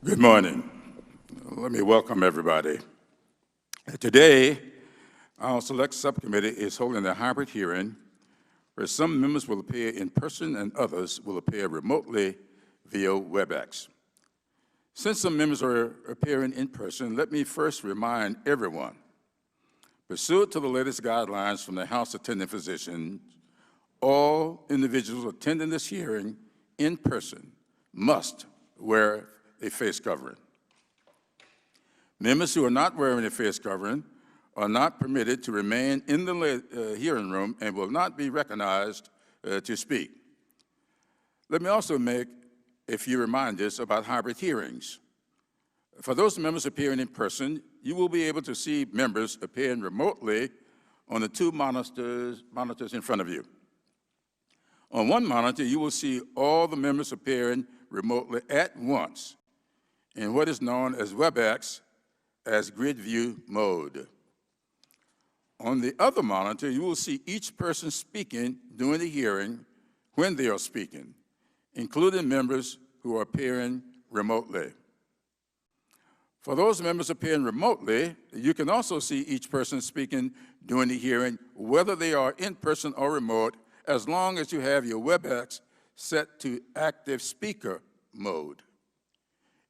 Good morning. Let me welcome everybody. Today, our select subcommittee is holding a hybrid hearing where some members will appear in person and others will appear remotely via WebEx. Since some members are appearing in person, let me first remind everyone, pursuant to the latest guidelines from the House Attending Physicians, all individuals attending this hearing in person must wear a face covering. Members who are not wearing a face covering are not permitted to remain in the hearing room and will not be recognized to speak. Let me also make a few reminders about hybrid hearings. For those members appearing in person, you will be able to see members appearing remotely on the two monitors in front of you. On one monitor, you will see all the members appearing remotely at once in what is known as WebEx as grid view mode. On the other monitor, you will see each person speaking during the hearing when they are speaking, including members who are appearing remotely. For those members appearing remotely, you can also see each person speaking during the hearing, whether they are in person or remote, as long as you have your WebEx set to active speaker mode.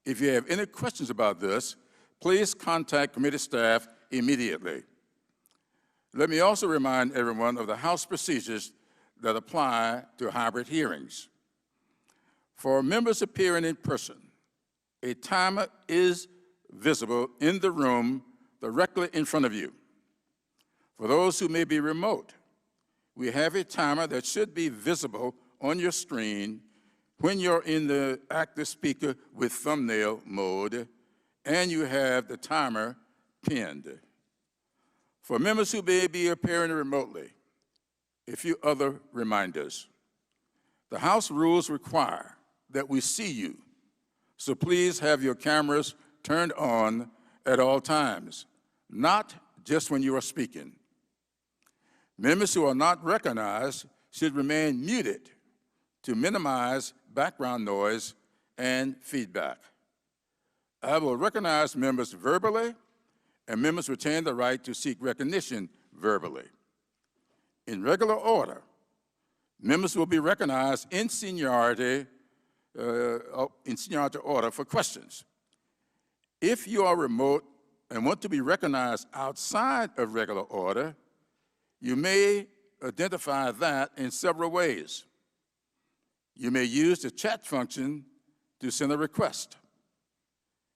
If you have any questions about this, please contact committee staff immediately. Let me also remind everyone of the House procedures that apply to hybrid hearings. For members appearing in person, a timer is visible in the room directly in front of you. For those who may be remote, we have a timer that should be visible on your screen when you're in the active speaker with thumbnail mode and you have the timer pinned. For members who may be appearing remotely, a few other reminders. The House rules require that we see you, so please have your cameras turned on at all times, not just when you are speaking. Members who are not recognized should remain muted to minimize background noise and feedback. I will recognize members verbally, and members retain the right to seek recognition verbally. In regular order, members will be recognized in seniority order for questions. If you are remote and want to be recognized outside of regular order, you may identify that in several ways. You may use the chat function to send a request.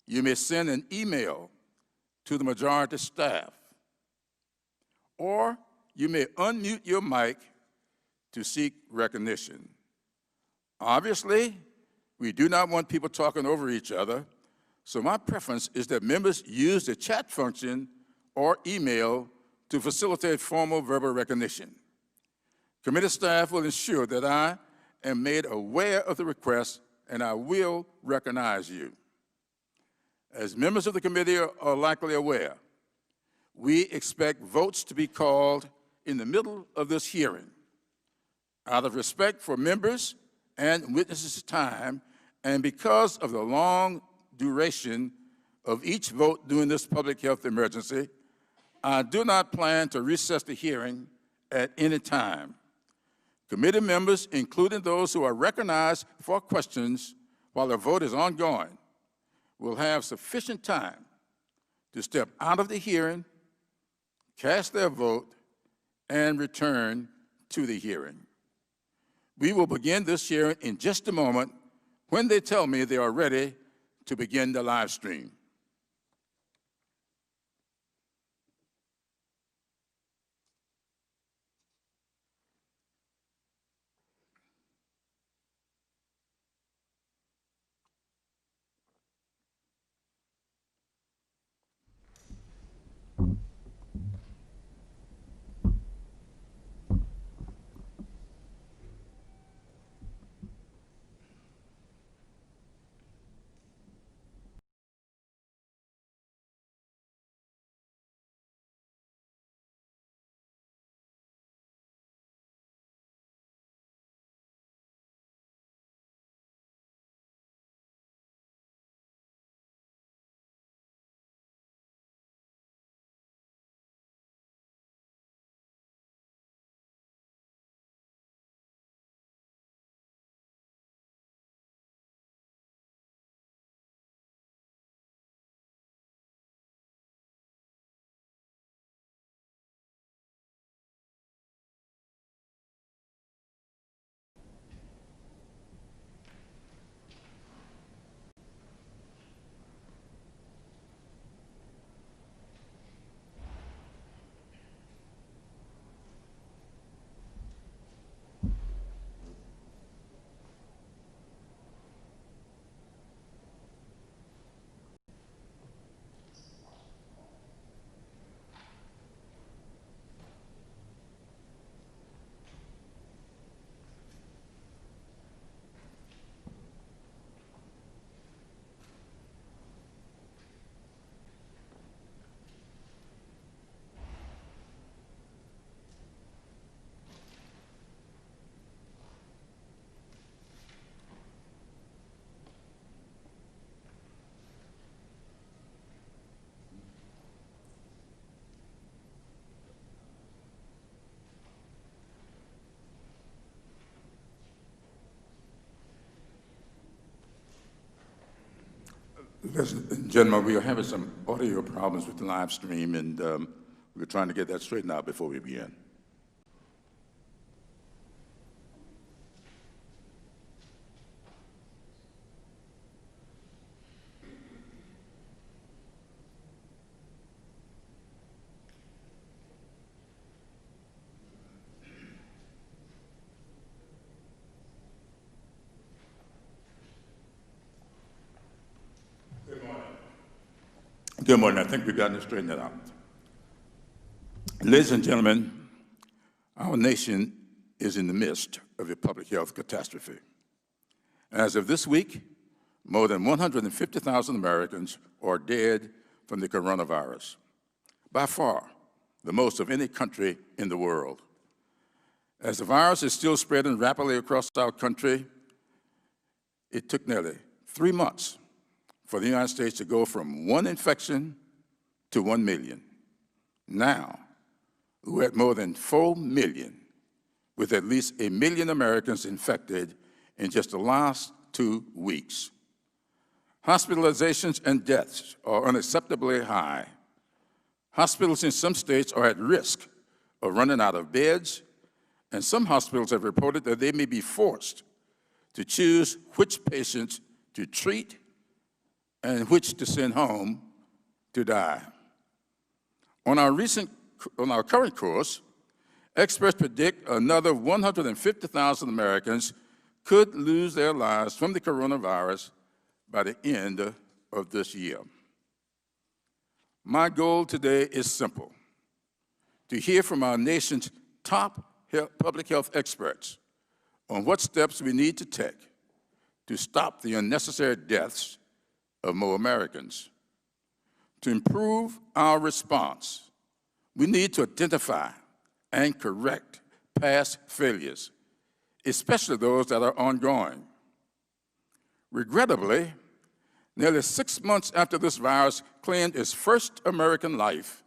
You may send an email to the majority staff. Or you may unmute your mic to seek recognition. Obviously, we do not want people talking over each other, so my preference is that members use the chat function or email to facilitate formal verbal recognition. Committee staff will ensure that I am made aware of the request and I will recognize you. As members of the committee are likely aware, we expect votes to be called in the middle of this hearing. Out of respect for members and witnesses' time, and because of the long duration of each vote during this public health emergency, I do not plan to recess the hearing at any time. Committee members, including those who are recognized for questions while the vote is ongoing, will have sufficient time to step out of the hearing, cast their vote, and return to the hearing. We will begin this hearing in just a moment when they tell me they are ready to begin the live stream. Ladies and gentlemen, we are having some audio problems with the live stream, and we're trying to get that straightened out before we begin. Good morning. I think we've gotten it straightened out. Ladies and gentlemen, our nation is in the midst of a public health catastrophe. As of this week, more than 150,000 Americans are dead from the coronavirus, by far the most of any country in the world. As the virus is still spreading rapidly across our country, it took nearly 3 months for the United States to go from 1 infection to 1 million. Now, we're at more than 4 million, with at least 1 million Americans infected in just the last 2 weeks. Hospitalizations and deaths are unacceptably high. Hospitals in some states are at risk of running out of beds, and some hospitals have reported that they may be forced to choose which patients to treat and which to send home to die. On our current course, experts predict another 150,000 Americans could lose their lives from the coronavirus by the end of this year. My goal today is simple: to hear from our nation's top public health experts on what steps we need to take to stop the unnecessary deaths of more Americans. To improve our response, we need to identify and correct past failures, especially those that are ongoing. Regrettably, nearly 6 months after this virus claimed its first American life,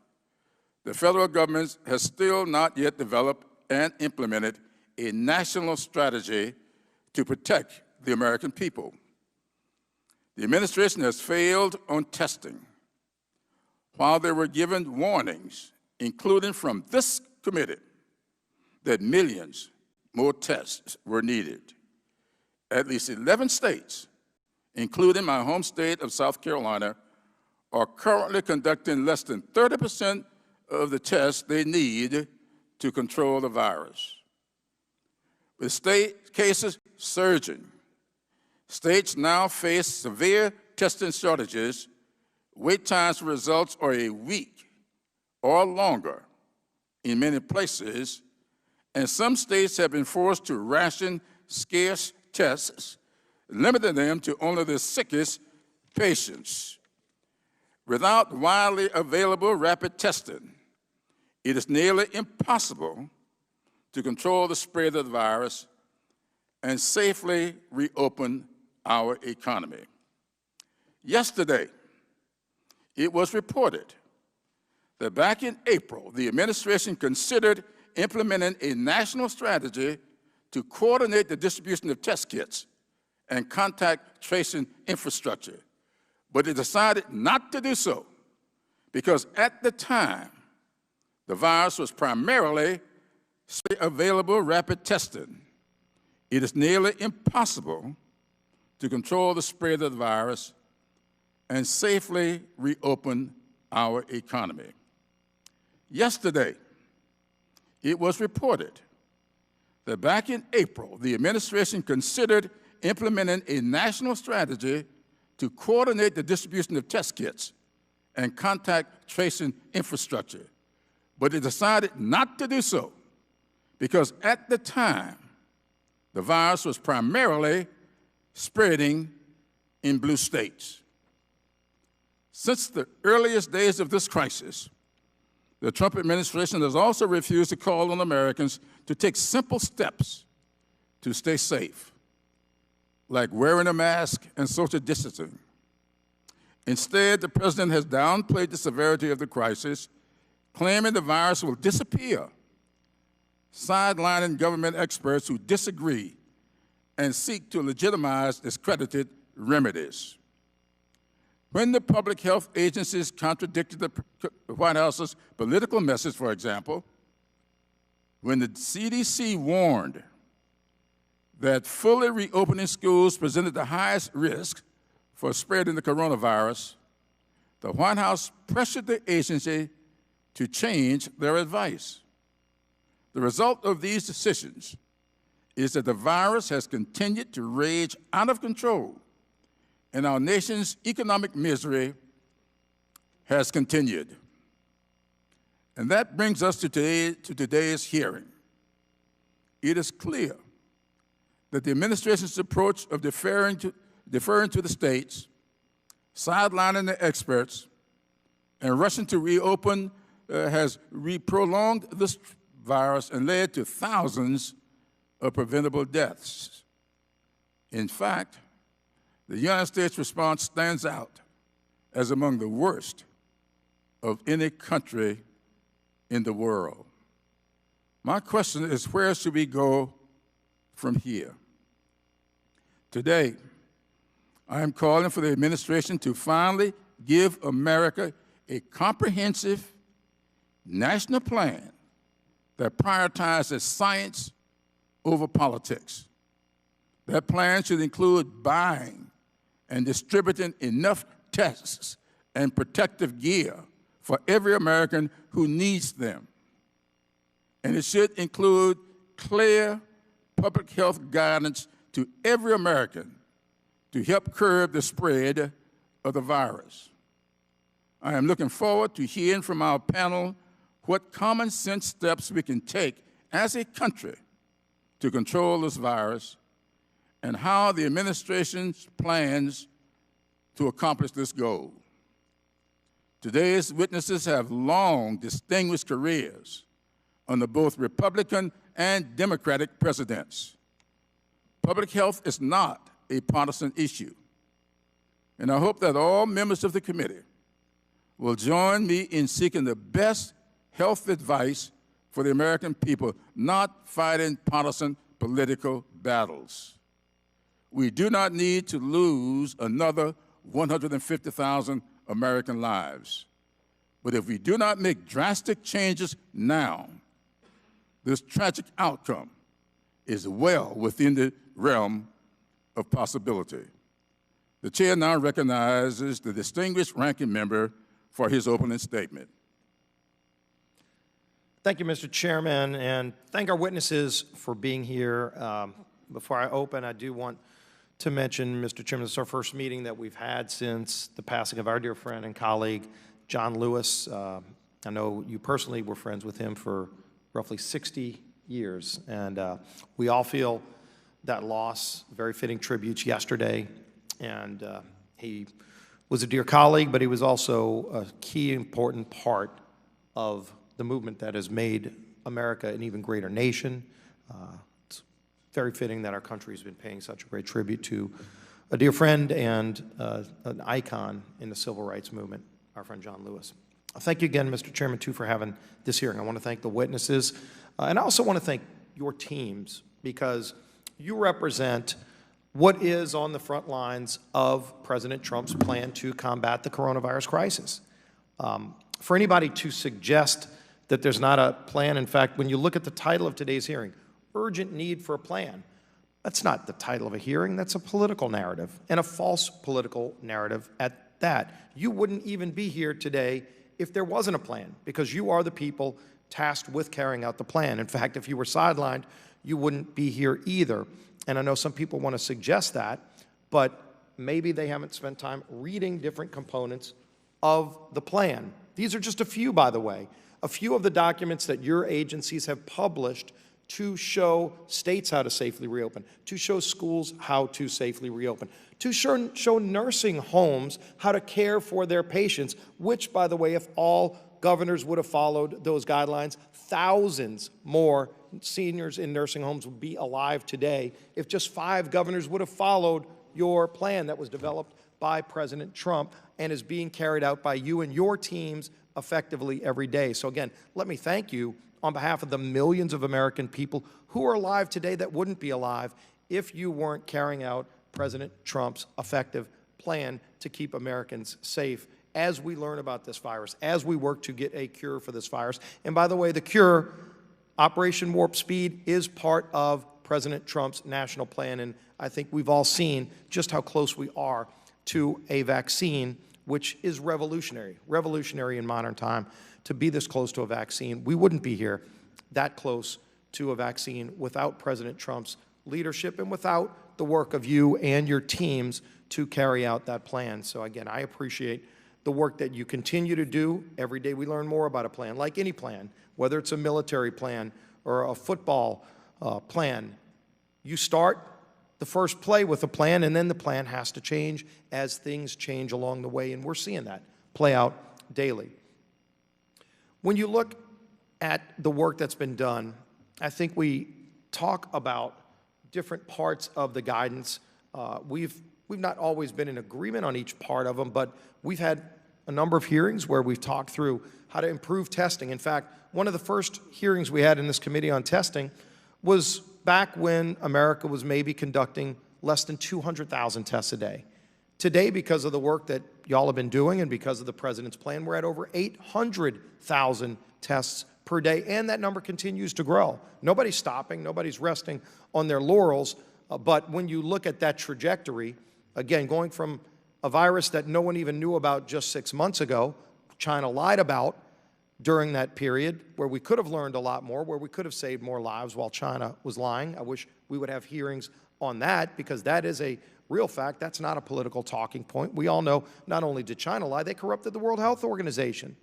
the federal government has still not yet developed and implemented a national strategy to protect the American people. The administration has failed on testing. While they were given warnings, including from this committee, that millions more tests were needed. At least 11 states, including my home state of South Carolina, are currently conducting less than 30% of the tests they need to control the virus. With state cases surging, states now face severe testing shortages. Wait times for results are a week or longer in many places, and some states have been forced to ration scarce tests, limiting them to only the sickest patients. Without widely available rapid testing, it is nearly impossible to control the spread of the virus and safely reopen our economy. Yesterday, it was reported that back in April, the administration considered implementing a national strategy to coordinate the distribution of test kits and contact tracing infrastructure, but it decided not to do so because at the time, the virus was primarily available rapid testing. It is nearly impossible to control the spread of the virus and safely reopen our economy. Yesterday, it was reported that back in April, the administration considered implementing a national strategy to coordinate the distribution of test kits and contact tracing infrastructure, but it decided not to do so because at the time, the virus was primarily spreading in blue states. Since the earliest days of this crisis, the Trump administration has also refused to call on Americans to take simple steps to stay safe, like wearing a mask and social distancing. Instead, the president has downplayed the severity of the crisis, claiming the virus will disappear, sidelining government experts who disagree and seek to legitimize discredited remedies. When the public health agencies contradicted the White House's political message, for example, when the CDC warned that fully reopening schools presented the highest risk for spreading the coronavirus, the White House pressured the agency to change their advice. The result of these decisions is that the virus has continued to rage out of control, and our nation's economic misery has continued. And that brings us to today's hearing. It is clear that the administration's approach of deferring to the states, sidelining the experts, and rushing to reopen has prolonged this virus and led to thousands of preventable deaths. In fact, the United States response stands out as among the worst of any country in the world. My question is, where should we go from here? Today, I am calling for the administration to finally give America a comprehensive national plan that prioritizes science over politics. That plan should include buying and distributing enough tests and protective gear for every American who needs them. And it should include clear public health guidance to every American to help curb the spread of the virus. I am looking forward to hearing from our panel what common sense steps we can take as a country to control this virus and how the administration plans to accomplish this goal. Today's witnesses have long distinguished careers under both Republican and Democratic presidents. Public health is not a partisan issue, and I hope that all members of the committee will join me in seeking the best health advice for the American people, not fighting partisan political battles. We do not need to lose another 150,000 American lives. But if we do not make drastic changes now, this tragic outcome is well within the realm of possibility. The chair now recognizes the distinguished ranking member for his opening statement. Thank you, Mr. Chairman, and thank our witnesses for being here. Before I open, I do want to mention, Mr. Chairman, this is our first meeting that we've had since the passing of our dear friend and colleague, John Lewis. I know you personally were friends with him for roughly 60 years, and we all feel that loss. Very fitting tributes yesterday, and he was a dear colleague, but he was also a key important part of the movement that has made America an even greater nation. It's very fitting that our country has been paying such a great tribute to a dear friend and an icon in the civil rights movement, our friend John Lewis. Thank you again, Mr. Chairman, too, for having this hearing. I want to thank the witnesses, and I also want to thank your teams, because you represent what is on the front lines of President Trump's plan to combat the coronavirus crisis. For anybody to suggest that there's not a plan, in fact, when you look at the title of today's hearing, Urgent Need for a Plan, that's not the title of a hearing, that's a political narrative, and a false political narrative at that. You wouldn't even be here today if there wasn't a plan, because you are the people tasked with carrying out the plan. In fact, if you were sidelined, you wouldn't be here either. And I know some people want to suggest that, but maybe they haven't spent time reading different components of the plan. These are just a few, by the way, a few of the documents that your agencies have published to show states how to safely reopen, to show schools how to safely reopen, to show nursing homes how to care for their patients, which, by the way, if all governors would have followed those guidelines, thousands more seniors in nursing homes would be alive today if just 5 governors would have followed your plan that was developed by President Trump and is being carried out by you and your teams effectively every day. So again, let me thank you on behalf of the millions of American people who are alive today that wouldn't be alive if you weren't carrying out President Trump's effective plan to keep Americans safe as we learn about this virus, as we work to get a cure for this virus. And by the way, the cure, Operation Warp Speed, is part of President Trump's national plan, and I think we've all seen just how close we are to a vaccine, which is revolutionary in modern time. To be this close to a vaccine, we wouldn't be here that close to a vaccine without President Trump's leadership and without the work of you and your teams to carry out that plan. So again, I appreciate the work that you continue to do. Every day we learn more about a plan, like any plan, whether it's a military plan or a football plan. You start the first play with a plan, and then the plan has to change as things change along the way, and we're seeing that play out daily. When you look at the work that's been done, I think we talk about different parts of the guidance. We've not always been in agreement on each part of them, but we've had a number of hearings where we've talked through how to improve testing. In fact, one of the first hearings we had in this committee on testing was back when America was maybe conducting less than 200,000 tests a day. Today, because of the work that y'all have been doing and because of the President's plan, we're at over 800,000 tests per day, and that number continues to grow. Nobody's stopping, nobody's resting on their laurels, but when you look at that trajectory, again, going from a virus that no one even knew about just 6 months ago, China lied about during that period, where we could have learned a lot more, where we could have saved more lives while China was lying. I wish we would have hearings on that, because that is a real fact. That's not a political talking point. We all know not only did China lie, they corrupted the World Health Organization,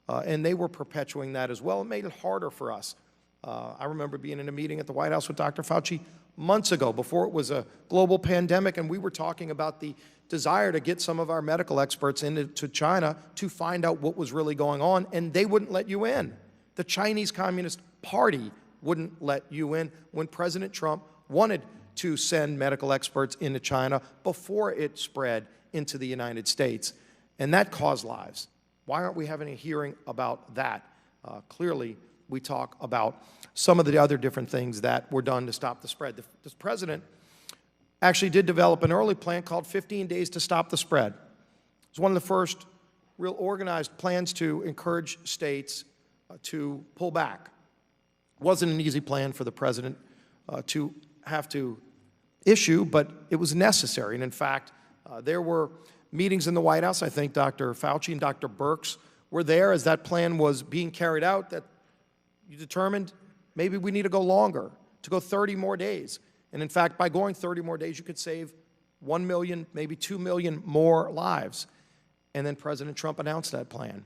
and they were perpetuating that as well. It made it harder for us. I remember being in a meeting at the White House with Dr. Fauci months ago, before it was a global pandemic, and we were talking about the desire to get some of our medical experts into China to find out what was really going on, and they wouldn't let you in. The Chinese Communist Party wouldn't let you in when President Trump wanted to send medical experts into China before it spread into the United States, and that caused lives. Why aren't we having a hearing about that? Clearly, we talk about some of the other different things that were done to stop the spread. The President actually did develop an early plan called 15 Days to Stop the Spread. It was one of the first real organized plans to encourage states to pull back. It wasn't an easy plan for the President to have to issue, but it was necessary. And in fact, there were meetings in the White House. I think Dr. Fauci and Dr. Birx were there as that plan was being carried out, that you determined maybe we need to go longer, to go 30 more days. And in fact, by going 30 more days, you could save 1 million, maybe 2 million more lives. And then President Trump announced that plan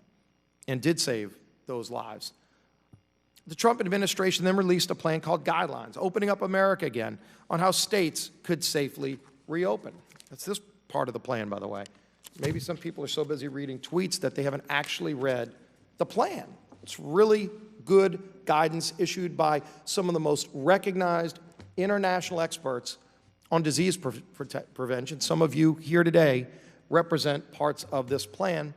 and did save those lives. The Trump administration then released a plan called Guidelines, opening up America again, on how states could safely reopen. That's this part of the plan, by the way. Maybe some people are so busy reading tweets that they haven't actually read the plan. It's really good guidance issued by some of the most recognized international experts on disease prevention. Some of you here today represent parts of this plan.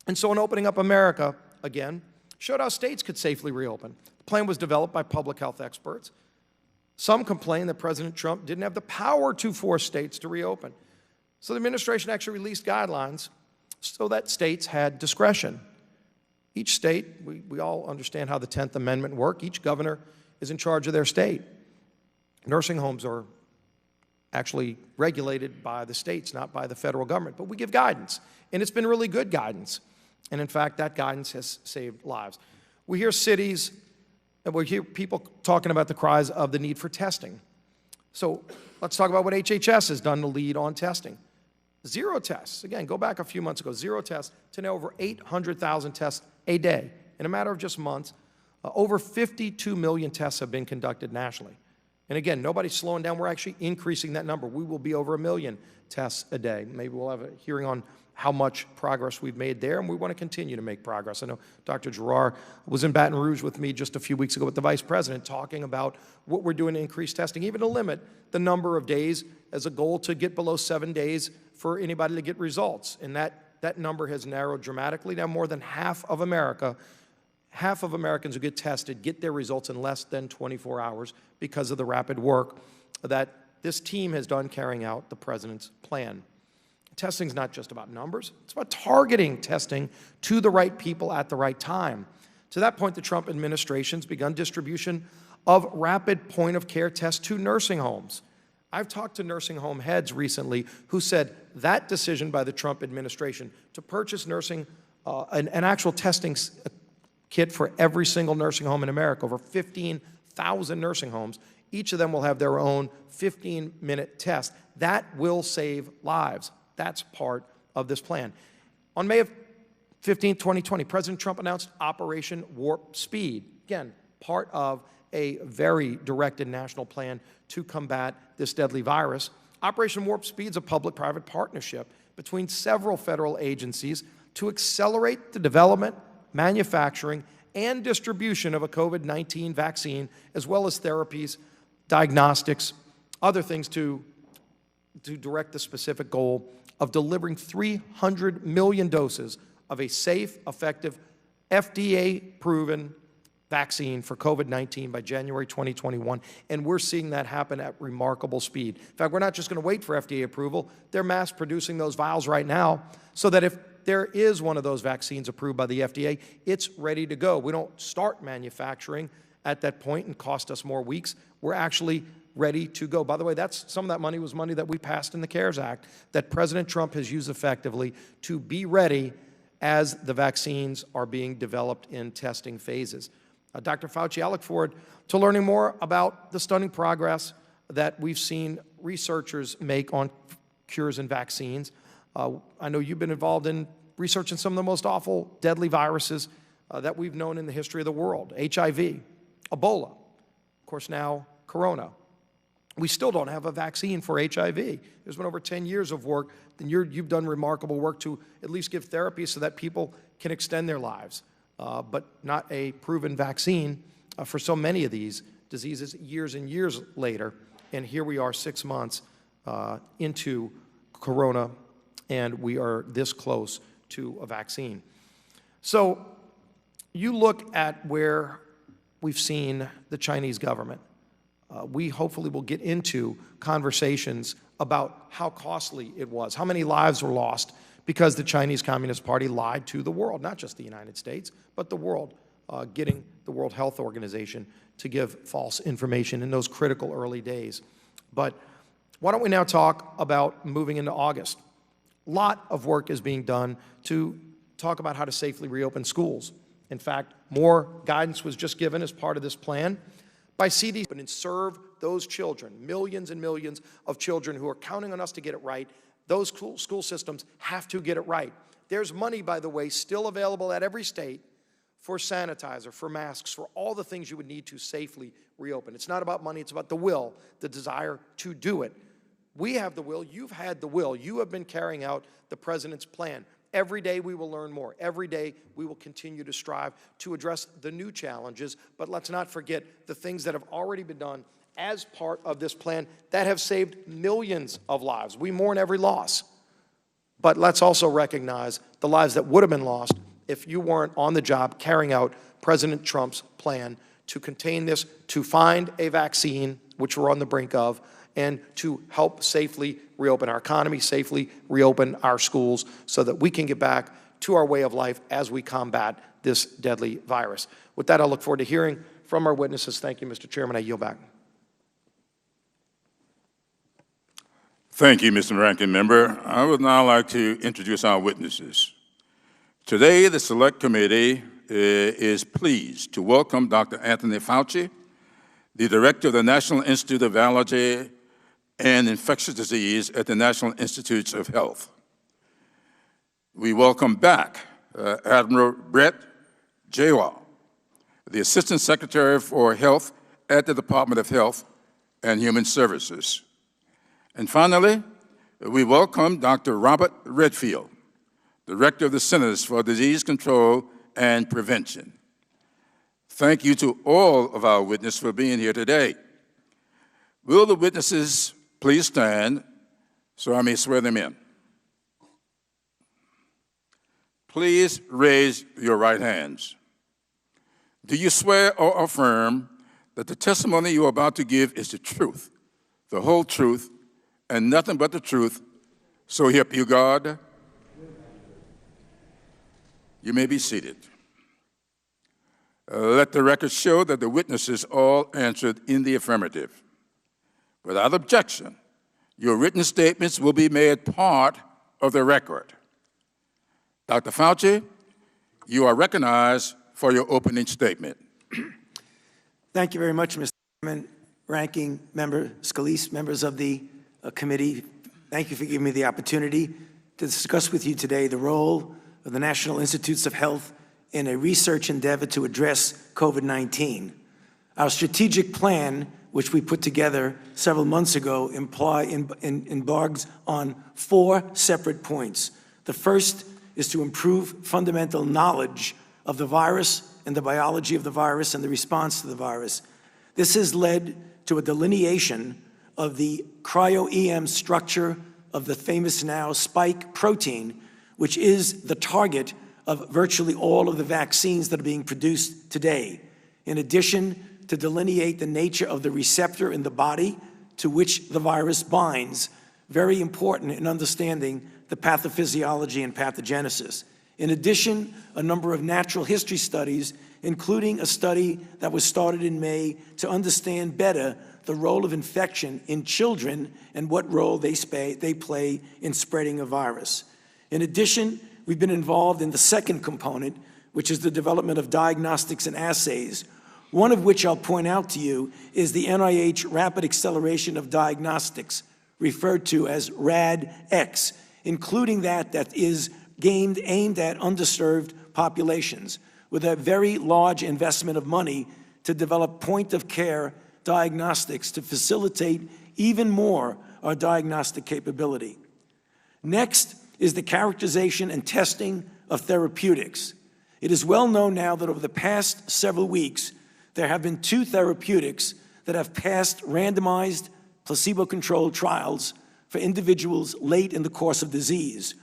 And so in opening up America, again, showed how states could safely reopen. The plan was developed by public health experts. Some complained that President Trump didn't have the power to force states to reopen. So the administration actually released guidelines so that states had discretion. Each state, we all understand how the 10th Amendment works. Each governor is in charge of their state. Nursing homes are actually regulated by the states, not by the federal government. But we give guidance, and it's been really good guidance. And in fact, that guidance has saved lives. We hear cities, and we hear people talking about the cries of the need for testing. So let's talk about what HHS has done to lead on testing. 0 tests. Again, go back a few months ago, 0 tests to now over 800,000 tests a day. In a matter of just months, over 52 million tests have been conducted nationally. And again, nobody's slowing down. We're actually increasing that number. We will be over 1 million tests a day. Maybe we'll have a hearing on how much progress we've made there, and we want to continue to make progress. I know Dr. Giroir was in Baton Rouge with me just a few weeks ago with the Vice President talking about what we're doing to increase testing, even to limit the number of days as a goal to get below 7 days for anybody to get results. And that number has narrowed dramatically. Now more than half of Americans who get tested get their results in less than 24 hours because of the rapid work that this team has done carrying out the President's plan. Testing's not just about numbers. It's about targeting testing to the right people at the right time. To that point, the Trump administration's begun distribution of rapid point-of-care tests to nursing homes. I've talked to nursing home heads recently who said that decision by the Trump administration to purchase an actual testing kit for every single nursing home in America, over 15,000 nursing homes, each of them will have their own 15-minute test. That will save lives. That's part of this plan. On May 15, 2020, President Trump announced Operation Warp Speed. Again, part of a very directed national plan to combat this deadly virus. Operation Warp Speed is a public-private partnership between several federal agencies to accelerate the development, manufacturing, and distribution of a COVID-19 vaccine, as well as therapies, diagnostics, other things to direct the specific goal of delivering 300 million doses of a safe, effective, FDA-proven vaccine for COVID-19 by January 2021, and we're seeing that happen at remarkable speed. In fact, we're not just going to wait for FDA approval. They're mass producing those vials right now so that if there is one of those vaccines approved by the FDA, it's ready to go. We don't start manufacturing at that point and cost us more weeks. We're actually ready to go. By the way, some of that money was money that we passed in the CARES Act that President Trump has used effectively to be ready as the vaccines are being developed in testing phases. Dr. Fauci, I look forward to learning more about the stunning progress that we've seen researchers make on cures and vaccines. I know you've been involved in researching some of the most awful, deadly viruses that we've known in the history of the world. HIV, Ebola, of course now Corona. We still don't have a vaccine for HIV. There's been over 10 years of work, and you've done remarkable work to at least give therapy so that people can extend their lives, but not a proven vaccine for so many of these diseases years and years later. And here we are 6 months into Corona, and we are this close to a vaccine. So you look at where we've seen the Chinese government. We hopefully will get into conversations about how costly it was, how many lives were lost because the Chinese Communist Party lied to the world, not just the United States, but the world, getting the World Health Organization to give false information in those critical early days. But why don't we now talk about moving into August? A lot of work is being done to talk about how to safely reopen schools. In fact, more guidance was just given as part of this plan by CDC and serve those children, millions and millions of children who are counting on us to get it right. Those school systems have to get it right. There's money, by the way, still available at every state for sanitizer, for masks, for all the things you would need to safely reopen. It's not about money, it's about the will, the desire to do it. We have the will, you've had the will, you have been carrying out the President's plan. Every day we will learn more. Every day we will continue to strive to address the new challenges, but let's not forget the things that have already been done as part of this plan that have saved millions of lives. We mourn every loss, but let's also recognize the lives that would have been lost if you weren't on the job carrying out President Trump's plan to contain this, to find a vaccine, which we're on the brink of, and to help safely reopen our economy, safely reopen our schools so that we can get back to our way of life as we combat this deadly virus. With that, I look forward to hearing from our witnesses. Thank you, Mr. Chairman. I yield back. Thank you, Mr. Ranking Member. I would now like to introduce our witnesses. Today, the Select Committee is pleased to welcome Dr. Anthony Fauci, the Director of the National Institute of Allergy and Infectious Disease at the National Institutes of Health. We welcome back Admiral Brett Giroir, the Assistant Secretary for Health at the Department of Health and Human Services. And finally, we welcome Dr. Robert Redfield, Director of the Centers for Disease Control and Prevention. Thank you to all of our witnesses for being here today. Will the witnesses please stand so I may swear them in? Please raise your right hands. Do you swear or affirm that the testimony you are about to give is the truth, the whole truth, and nothing but the truth, So help you God. You may be seated. Let the record show that the witnesses all answered in the affirmative. Without objection, your written statements will be made part of the record. Dr. Fauci, you are recognized for your opening statement. Thank you very much, Mr. Chairman, Ranking Member Scalise, members of the committee. Thank you for giving me the opportunity to discuss with you today the role of the National Institutes of Health in a research endeavor to address COVID-19. Our strategic plan, which we put together several months ago, embarks on 4 separate points. The first is to improve fundamental knowledge of the virus and the biology of the virus and the response to the virus. This has led to a delineation of the cryo-EM structure of the famous now spike protein, which is the target of virtually all of the vaccines that are being produced today. In addition, to delineate the nature of the receptor in the body to which the virus binds, very important in understanding the pathophysiology and pathogenesis. In addition, a number of natural history studies, including a study that was started in May to understand better the role of infection in children and what role they play in spreading a virus. In addition, we've been involved in the second component, which is the development of diagnostics and assays, one of which I'll point out to you is the NIH Rapid Acceleration of Diagnostics, referred to as RADx, including that is aimed at underserved populations, with a very large investment of money to develop point-of-care diagnostics to facilitate even more our diagnostic capability. Next is the characterization and testing of therapeutics. It is well known now that over the past several weeks, there have been 2 therapeutics that have passed randomized, placebo-controlled trials for individuals late in the course of disease.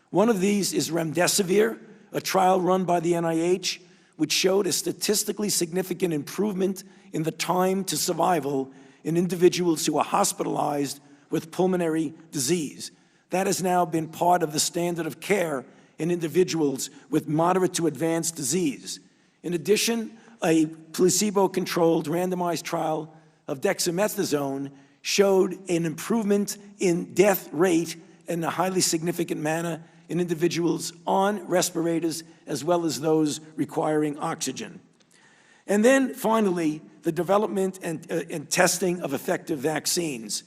One of these is remdesivir, a trial run by the NIH, which showed a statistically significant improvement in the time to survival in individuals who are hospitalized with pulmonary disease. That has now been part of the standard of care in individuals with moderate to advanced disease. In addition, a placebo-controlled randomized trial of dexamethasone showed an improvement in death rate in a highly significant manner in individuals on respirators as well as those requiring oxygen. And then finally, the development and testing of effective vaccines.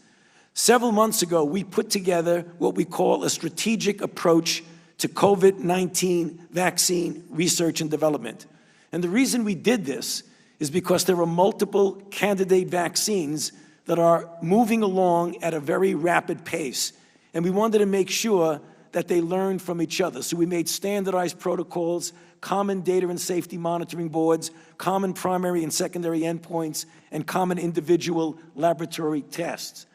Several months ago, we put together what we call a strategic approach to COVID-19 vaccine research and development. And the reason we did this is because there are multiple candidate vaccines that are moving along at a very rapid pace. And we wanted to make sure that they learn from each other. So we made standardized protocols, common data and safety monitoring boards, common primary and secondary endpoints, and common individual laboratory tests.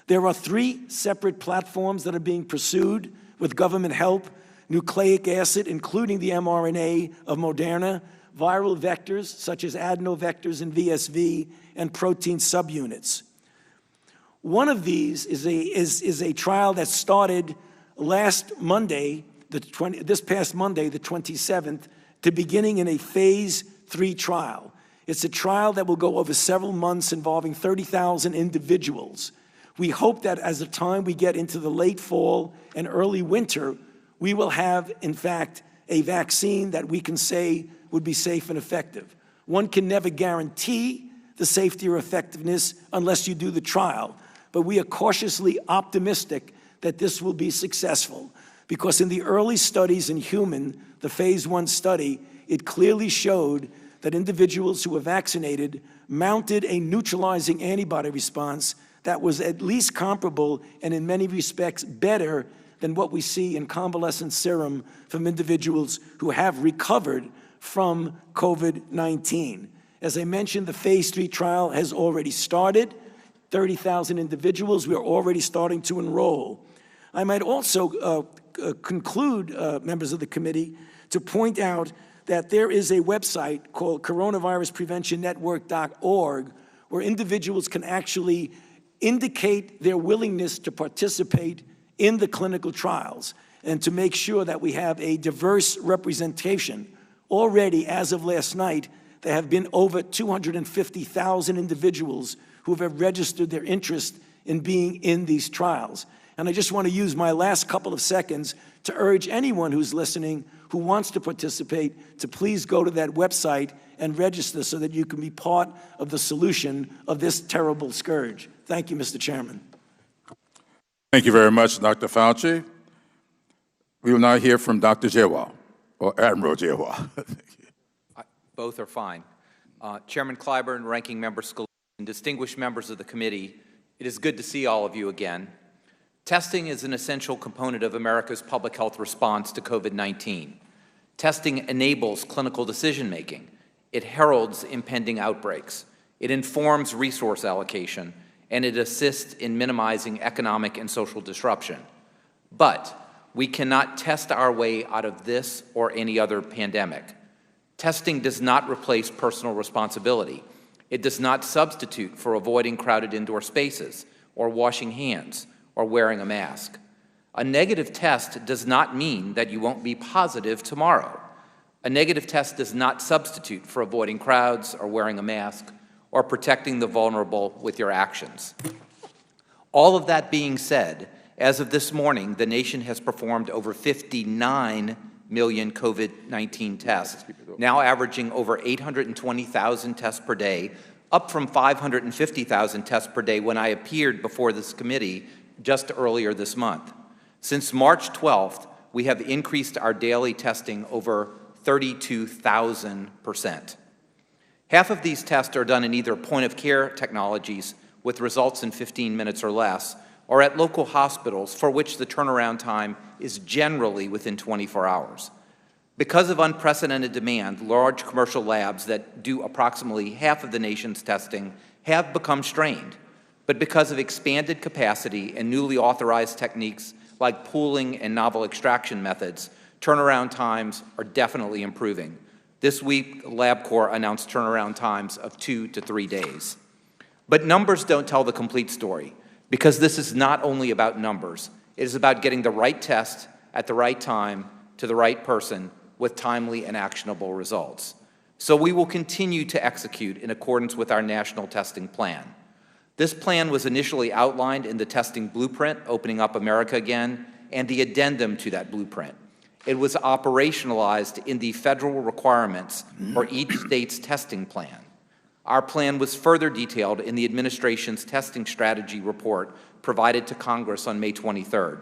There are 3 separate platforms that are being pursued with government help: nucleic acid, including the mRNA of Moderna, viral vectors such as adenovectors and VSV, and protein subunits. One of these is a trial that started last Monday, this past Monday, the 27th, to beginning in a phase 3 trial. It's a trial that will go over several months involving 30,000 individuals. We hope that as the time we get into the late fall and early winter, we will have, in fact, a vaccine that we can say would be safe and effective. One can never guarantee the safety or effectiveness unless you do the trial, but we are cautiously optimistic that this will be successful, because in the early studies in human, the phase 1 study, it clearly showed that individuals who were vaccinated mounted a neutralizing antibody response that was at least comparable and in many respects better than what we see in convalescent serum from individuals who have recovered from COVID-19. As I mentioned, the phase 3 trial has already started. 30,000 individuals, we are already starting to enroll. I might also conclude, members of the committee, to point out that there is a website called coronaviruspreventionnetwork.org where individuals can actually indicate their willingness to participate in the clinical trials and to make sure that we have a diverse representation. Already, as of last night, there have been over 250,000 individuals who have registered their interest in being in these trials. And I just want to use my last couple of seconds to urge anyone who's listening who wants to participate to please go to that website and register so that you can be part of the solution of this terrible scourge. Thank you, Mr. Chairman. Thank you very much, Dr. Fauci. We will now hear from Dr. Giroir, or Admiral Giroir. Both are fine. Chairman Clyburn, Ranking Member Scalise, and distinguished members of the committee, it is good to see all of you again. Testing is an essential component of America's public health response to COVID-19. Testing enables clinical decision-making. It heralds impending outbreaks. It informs resource allocation, and it assists in minimizing economic and social disruption. But we cannot test our way out of this or any other pandemic. Testing does not replace personal responsibility. It does not substitute for avoiding crowded indoor spaces, or washing hands, or wearing a mask. A negative test does not mean that you won't be positive tomorrow. A negative test does not substitute for avoiding crowds, or wearing a mask, or protecting the vulnerable with your actions. All of that being said, as of this morning, the nation has performed over 59 million COVID-19 tests, now averaging over 820,000 tests per day, up from 550,000 tests per day when I appeared before this committee just earlier this month. Since March 12th, we have increased our daily testing over 32,000%. Half of these tests are done in either point-of-care technologies with results in 15 minutes or less, or at local hospitals for which the turnaround time is generally within 24 hours. Because of unprecedented demand, large commercial labs that do approximately half of the nation's testing have become strained. But because of expanded capacity and newly authorized techniques like pooling and novel extraction methods, turnaround times are definitely improving. This week, LabCorp announced turnaround times of 2 to 3 days. But numbers don't tell the complete story, because this is not only about numbers. It is about getting the right test at the right time to the right person with timely and actionable results. So we will continue to execute in accordance with our national testing plan. This plan was initially outlined in the testing blueprint, Opening Up America Again, and the addendum to that blueprint. It was operationalized in the federal requirements for each state's testing plan. Our plan was further detailed in the administration's testing strategy report provided to Congress on May 23rd.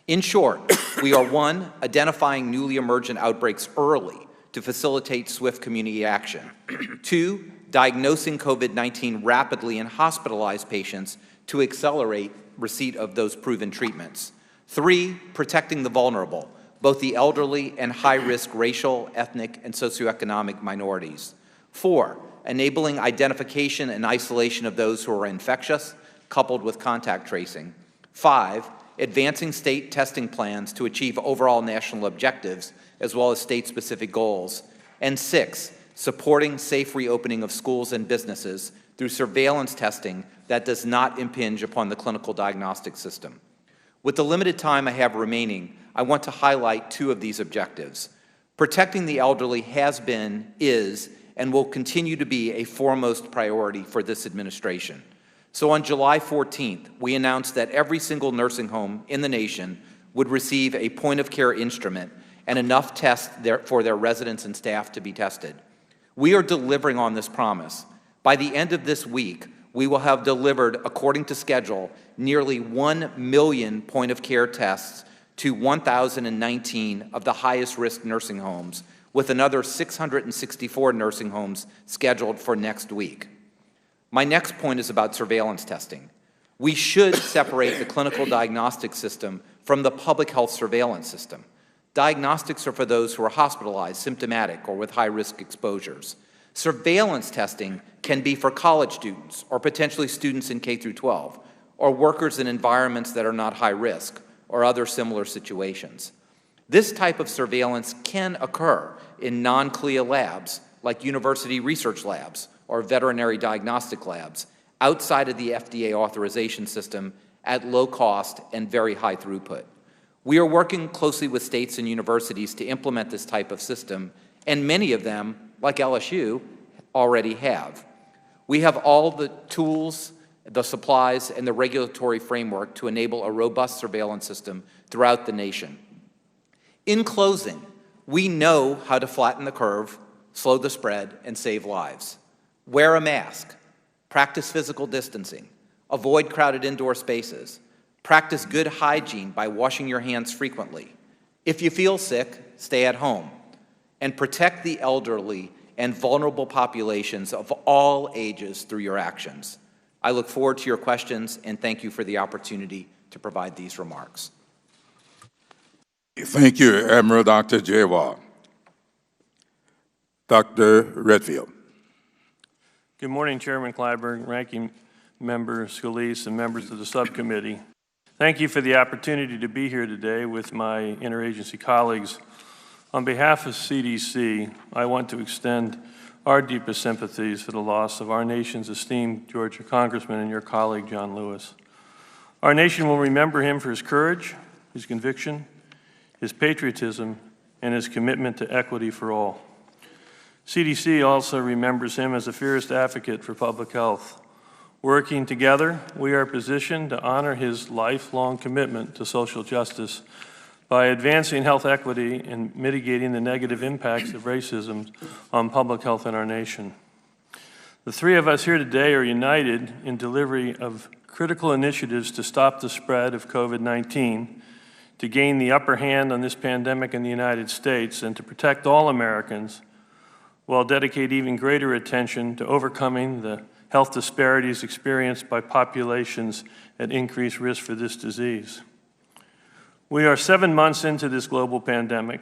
In short, we are 1, identifying newly emergent outbreaks early to facilitate swift community action. 2, diagnosing COVID-19 rapidly in hospitalized patients to accelerate receipt of those proven treatments. 3, protecting the vulnerable, both the elderly and high-risk racial, ethnic, and socioeconomic minorities. 4, enabling identification and isolation of those who are infectious, coupled with contact tracing. 5, advancing state testing plans to achieve overall national objectives, as well as state-specific goals. And 6, supporting safe reopening of schools and businesses through surveillance testing that does not impinge upon the clinical diagnostic system. With the limited time I have remaining, I want to highlight 2 of these objectives. Protecting the elderly has been, is, and will continue to be a foremost priority for this administration. So on July 14th, we announced that every single nursing home in the nation would receive a point-of-care instrument and enough tests for their residents and staff to be tested. We are delivering on this promise. By the end of this week, we will have delivered, according to schedule, nearly 1 million point-of-care tests to 1,019 of the highest-risk nursing homes, with another 664 nursing homes scheduled for next week. My next point is about surveillance testing. We should separate the clinical diagnostic system from the public health surveillance system. Diagnostics are for those who are hospitalized, symptomatic, or with high-risk exposures. Surveillance testing can be for college students or potentially students in K through 12, or workers in environments that are not high risk, or other similar situations. This type of surveillance can occur in non-CLIA labs, like university research labs or veterinary diagnostic labs, outside of the FDA authorization system at low cost and very high throughput. We are working closely with states and universities to implement this type of system, and many of them, like LSU, already have. We have all the tools, the supplies, and the regulatory framework to enable a robust surveillance system throughout the nation. In closing, we know how to flatten the curve, slow the spread, and save lives. Wear a mask, practice physical distancing, avoid crowded indoor spaces, practice good hygiene by washing your hands frequently. If you feel sick, stay at home, and protect the elderly and vulnerable populations of all ages through your actions. I look forward to your questions, and thank you for the opportunity to provide these remarks. Thank you, Admiral Dr. Giroir. Dr. Redfield. Good morning, Chairman Clyburn, Ranking Member Scalise, and members of the subcommittee. Thank you for the opportunity to be here today with my interagency colleagues. On behalf of CDC, I want to extend our deepest sympathies for the loss of our nation's esteemed Georgia Congressman and your colleague, John Lewis. Our nation will remember him for his courage, his conviction, his patriotism, and his commitment to equity for all. CDC also remembers him as a fierce advocate for public health. Working together, we are positioned to honor his lifelong commitment to social justice by advancing health equity and mitigating the negative impacts of racism on public health in our nation. The three of us here today are united in delivery of critical initiatives to stop the spread of COVID-19, to gain the upper hand on this pandemic in the United States, and to protect all Americans, while dedicate even greater attention to overcoming the health disparities experienced by populations at increased risk for this disease. We are 7 months into this global pandemic,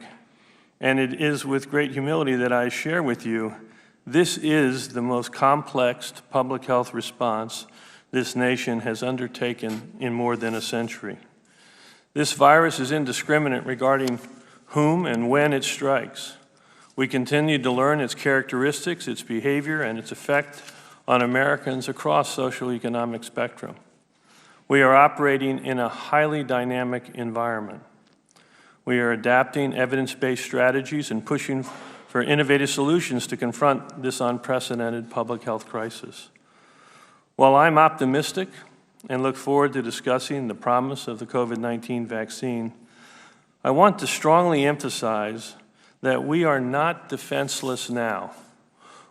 and it is with great humility that I share with you, this is the most complex public health response this nation has undertaken in more than a century. This virus is indiscriminate regarding whom and when it strikes. We continue to learn its characteristics, its behavior, and its effect on Americans across socioeconomic spectrum. We are operating in a highly dynamic environment. We are adapting evidence-based strategies and pushing for innovative solutions to confront this unprecedented public health crisis. While I'm optimistic and look forward to discussing the promise of the COVID-19 vaccine, I want to strongly emphasize that we are not defenseless now.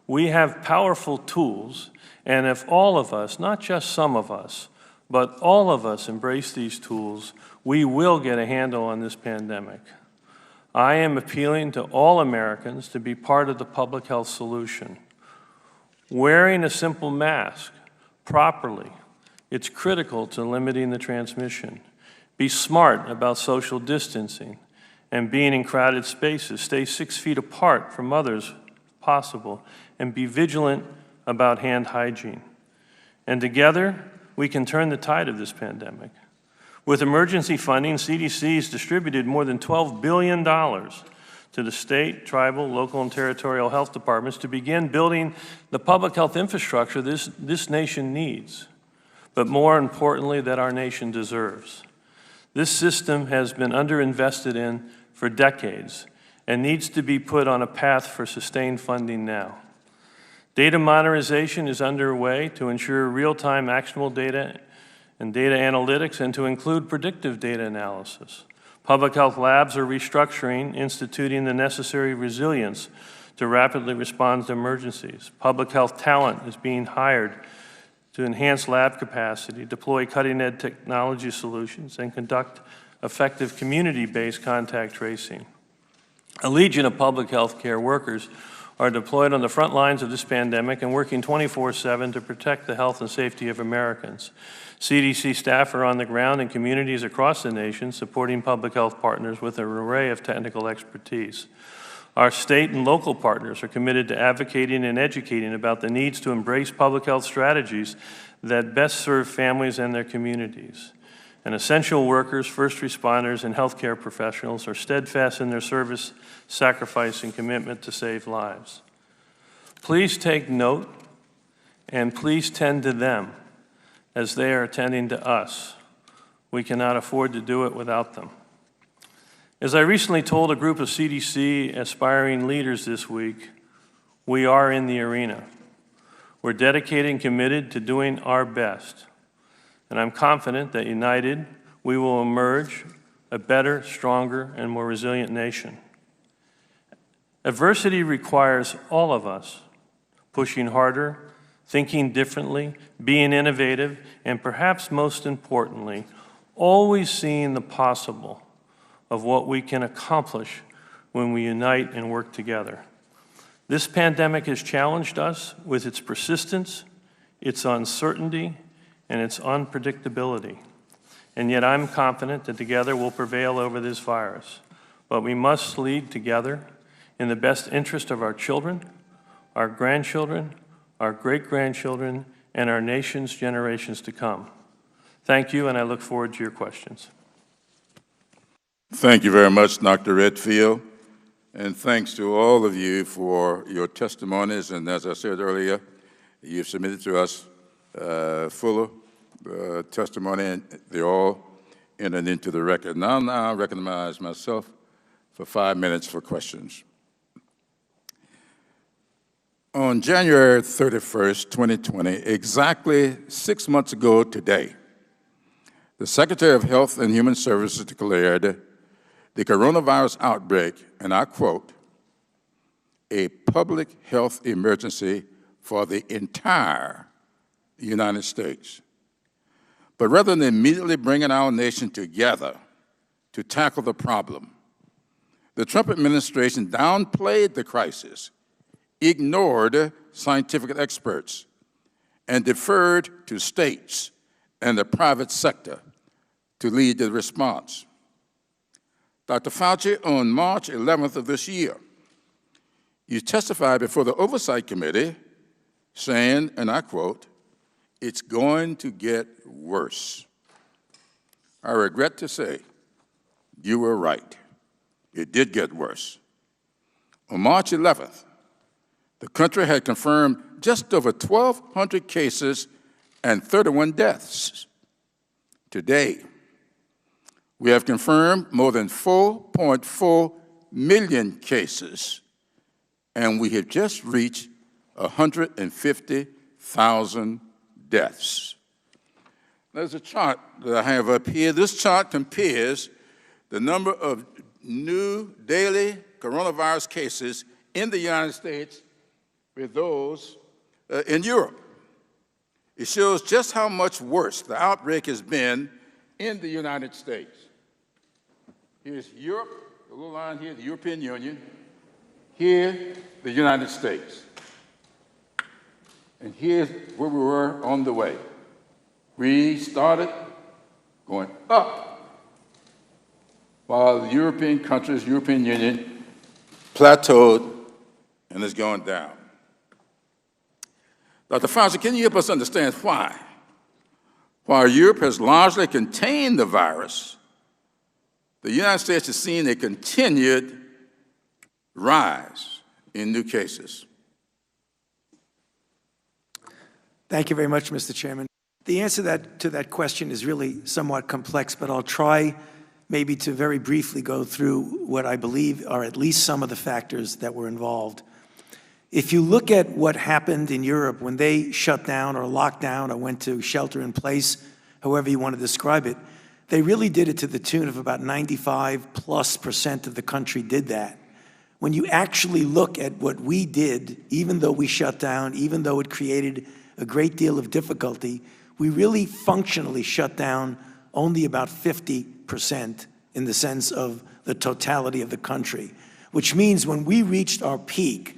We have powerful tools, and if all of us, not just some of us, but all of us embrace these tools, we will get a handle on this pandemic. I am appealing to all Americans to be part of the public health solution. Wearing a simple mask properly, it's critical to limiting the transmission. Be smart about social distancing and being in crowded spaces. Stay 6 feet apart from others if possible, and be vigilant about hand hygiene. And together, we can turn the tide of this pandemic. With emergency funding, CDC has distributed more than $12 billion to the state, tribal, local, and territorial health departments to begin building the public health infrastructure this nation needs, but more importantly, that our nation deserves. This system has been underinvested in for decades and needs to be put on a path for sustained funding now. Data modernization is underway to ensure real-time actionable data and data analytics and to include predictive data analysis. Public health labs are restructuring, instituting the necessary resilience to rapidly respond to emergencies. Public health talent is being hired to enhance lab capacity, deploy cutting-edge technology solutions, and conduct effective community-based contact tracing. A legion of public health care workers are deployed on the front lines of this pandemic and working 24/7 to protect the health and safety of Americans. CDC staff are on the ground in communities across the nation supporting public health partners with an array of technical expertise. Our state and local partners are committed to advocating and educating about the needs to embrace public health strategies that best serve families and their communities. And essential workers, first responders, and healthcare professionals are steadfast in their service, sacrifice, and commitment to save lives. Please take note and please tend to them as they are attending to us. We cannot afford to do it without them. As I recently told a group of CDC aspiring leaders this week, we are in the arena. We're dedicated and committed to doing our best. And I'm confident that united, we will emerge a better, stronger, and more resilient nation. Adversity requires all of us pushing harder, thinking differently, being innovative, and perhaps most importantly, always seeing the possible of what we can accomplish when we unite and work together. This pandemic has challenged us with its persistence, its uncertainty, and its unpredictability. And yet I'm confident that together we'll prevail over this virus. But we must lead together in the best interest of our children, our grandchildren, our great-grandchildren, and our nation's generations to come. Thank you, and I look forward to your questions. Thank you very much, Dr. Redfield, and thanks to all of you for your testimonies. And as I said earlier, you've submitted to us fuller testimony, and they're all entered into the record. Now I recognize myself for 5 minutes for questions. On January 31st, 2020, exactly 6 months ago today, the Secretary of Health and Human Services declared the coronavirus outbreak, and I quote, a public health emergency for the entire United States. But rather than immediately bringing our nation together to tackle the problem, the Trump administration downplayed the crisis, ignored scientific experts, and deferred to states and the private sector to lead the response. Dr. Fauci, on March 11th of this year, you testified before the Oversight Committee saying, and I quote, it's going to get worse. I regret to say you were right. It did get worse. On March 11th, the country had confirmed just over 1,200 cases and 31 deaths. Today, we have confirmed more than 4.4 million cases, and we have just reached 150,000 deaths. There's a chart that I have up here. This chart compares the number of new daily coronavirus cases in the United States with those in Europe. It shows just how much worse the outbreak has been in the United States. Here's Europe, the little line here, the European Union. Here, the United States. And here's where we were on the way. We started going up, while the European countries, European Union, plateaued and is going down. Dr. Fauci, can you help us understand why? While Europe has largely contained the virus, the United States has seen a continued rise in new cases. Thank you very much, Mr. Chairman. The answer to that question is really somewhat complex, but I'll try maybe to very briefly go through what I believe are at least some of the factors that were involved. If you look at what happened in Europe when they shut down or locked down or went to shelter in place, however you want to describe it, they really did it to the tune of about 95+% of the country did that. When you actually look at what we did, even though we shut down, even though it created a great deal of difficulty, we really functionally shut down only about 50% in the sense of the totality of the country, which means when we reached our peak,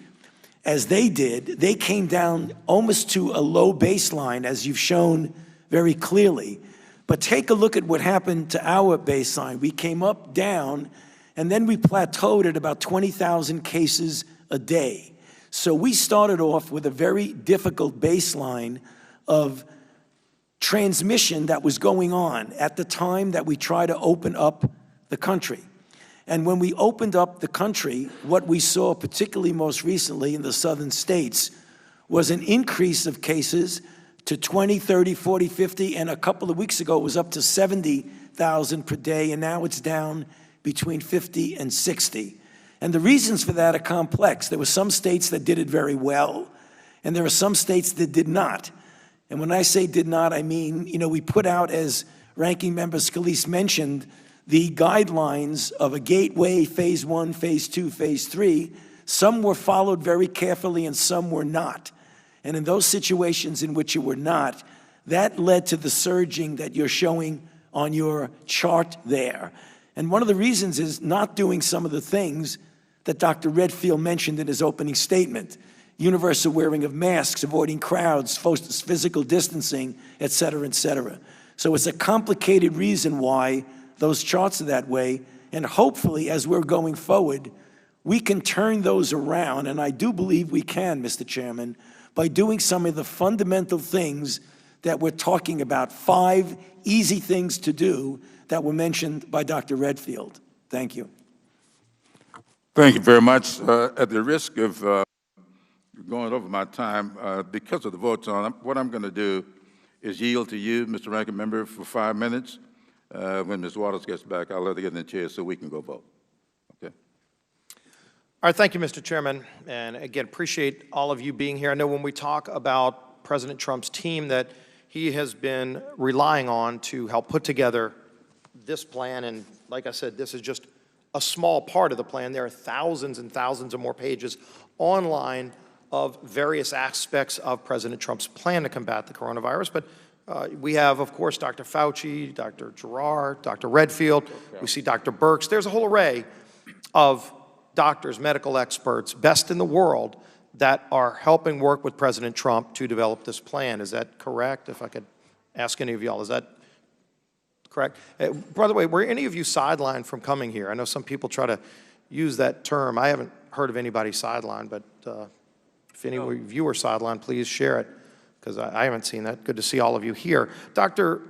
as they did, they came down almost to a low baseline, as you've shown very clearly. But take a look at what happened to our baseline. We came up, down, and then we plateaued at about 20,000 cases a day. So we started off with a very difficult baseline of transmission that was going on at the time that we tried to open up the country. And when we opened up the country, what we saw, particularly most recently in the southern states, was an increase of cases to 20, 30, 40, 50, and a couple of weeks ago it was up to 70,000 per day, and now it's down between 50 and 60. And the reasons for that are complex. There were some states that did it very well, and there are some states that did not. And when I say did not, I mean, we put out, as Ranking Member Scalise mentioned, the guidelines of a gateway, phase 1, phase 2, phase 3. Some were followed very carefully and some were not. And in those situations in which it were not, that led to the surging that you're showing on your chart there. And one of the reasons is not doing some of the things that Dr. Redfield mentioned in his opening statement: universal wearing of masks, avoiding crowds, physical distancing, et cetera, et cetera. So it's a complicated reason why those charts are that way, and hopefully, as we're going forward, we can turn those around, and I do believe we can, Mr. Chairman, by doing some of the fundamental things that we're talking about, 5 easy things to do that were mentioned by Dr. Redfield. Thank you. Thank you very much. At the risk of going over my time, because of the votes on, what I'm going to do is yield to you, Mr. Ranking Member, for 5 minutes. When Ms. Waters gets back, I'll let her get in the chair so we can go vote. Okay. All right, thank you, Mr. Chairman. And again, appreciate all of you being here. I know when we talk about President Trump's team that he has been relying on to help put together this plan, and like I said, this is just a small part of the plan. There are thousands and thousands of more pages online of various aspects of President Trump's plan to combat the coronavirus. But we have, of course, Dr. Fauci, Dr. Giroir, Dr. Redfield. We see Dr. Birx. There's a whole array of doctors, medical experts, best in the world, that are helping work with President Trump to develop this plan. Is that correct? If I could ask any of y'all, is that correct? By the way, were any of you sidelined from coming here? I know some people try to use that term. I haven't heard of anybody sidelined, but if any of you are sidelined, please share it, because I haven't seen that. Good to see all of you here. Dr.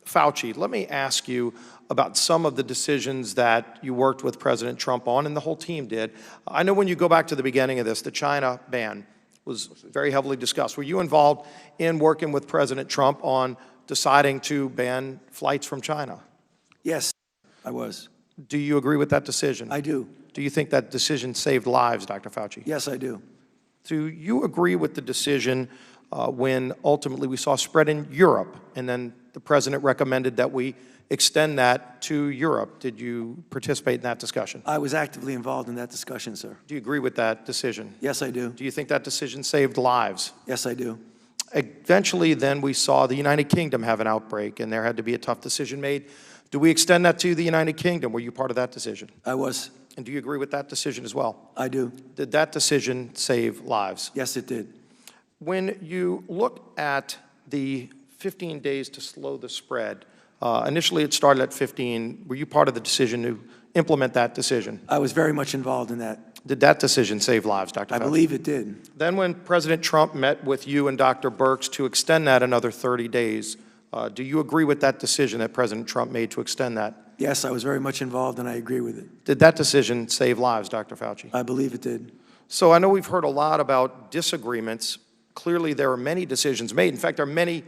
Fauci, let me ask you about some of the decisions that you worked with President Trump on, and the whole team did. I know when you go back to the beginning of this, the China ban was very heavily discussed. Were you involved in working with President Trump on deciding to ban flights from China? Yes, I was. Do you agree with that decision? I do. Do you think that decision saved lives, Dr. Fauci? Yes, I do. Do you agree with the decision when ultimately we saw spread in Europe, and then the president recommended that we extend that to Europe? Did you participate in that discussion? I was actively involved in that discussion, sir. Do you agree with that decision? Yes, I do. Do you think that decision saved lives? Yes, I do. Eventually, then, we saw the United Kingdom have an outbreak, and there had to be a tough decision made. Do we extend that to the United Kingdom? Were you part of that decision? I was. And do you agree with that decision as well? I do. Did that decision save lives? Yes, it did. When you look at the 15 days to slow the spread, initially it started at 15. Were you part of the decision to implement that decision? I was very much involved in that. Did that decision save lives, Dr. Fauci? I believe it did. Then when President Trump met with you and Dr. Birx to extend that another 30 days, do you agree with that decision that President Trump made to extend that? Yes, I was very much involved, and I agree with it. Did that decision save lives, Dr. Fauci? I believe it did. So I know we've heard a lot about disagreements. Clearly, there are many decisions made. In fact, there are many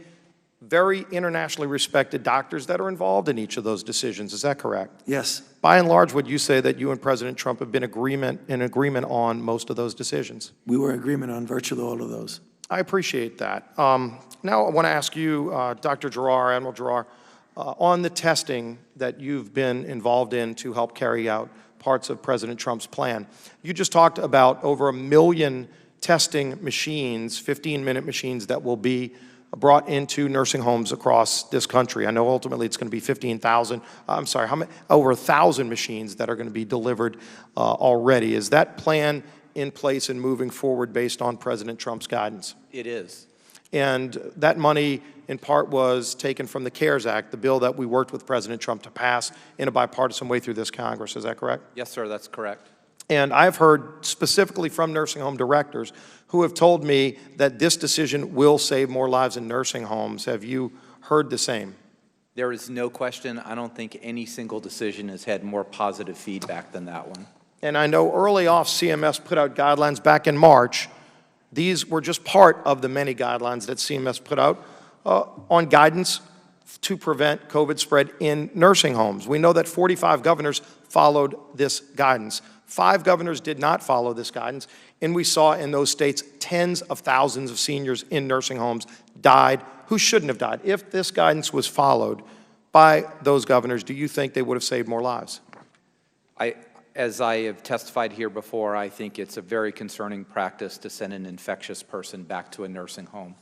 very internationally respected doctors that are involved in each of those decisions. Is that correct? Yes. By and large, would you say that you and President Trump have been in agreement on most of those decisions? We were in agreement on virtually all of those. I appreciate that. Now I want to ask you, Dr. Giroir, Admiral Giroir, on the testing that you've been involved in to help carry out parts of President Trump's plan. You just talked about over 1 million testing machines, 15-minute machines that will be brought into nursing homes across this country. I know ultimately it's going to be 15,000, I'm sorry, how many? Over 1,000 machines that are going to be delivered already. Is that plan in place and moving forward based on President Trump's guidance? It is. And that money, in part, was taken from the CARES Act, the bill that we worked with President Trump to pass in a bipartisan way through this Congress. Is that correct? Yes, sir, that's correct. And I've heard specifically from nursing home directors who have told me that this decision will save more lives in nursing homes. Have you heard the same? There is no question. I don't think any single decision has had more positive feedback than that one. And I know early off CMS put out guidelines back in March. These were just part of the many guidelines that CMS put out on guidance to prevent COVID spread in nursing homes. We know that 45 governors followed this guidance. 5 governors did not follow this guidance, and we saw in those states tens of thousands of seniors in nursing homes died who shouldn't have died. If this guidance was followed by those governors, do you think they would have saved more lives? As I have testified here before, I think it's a very concerning practice to send an infectious person back to a nursing home.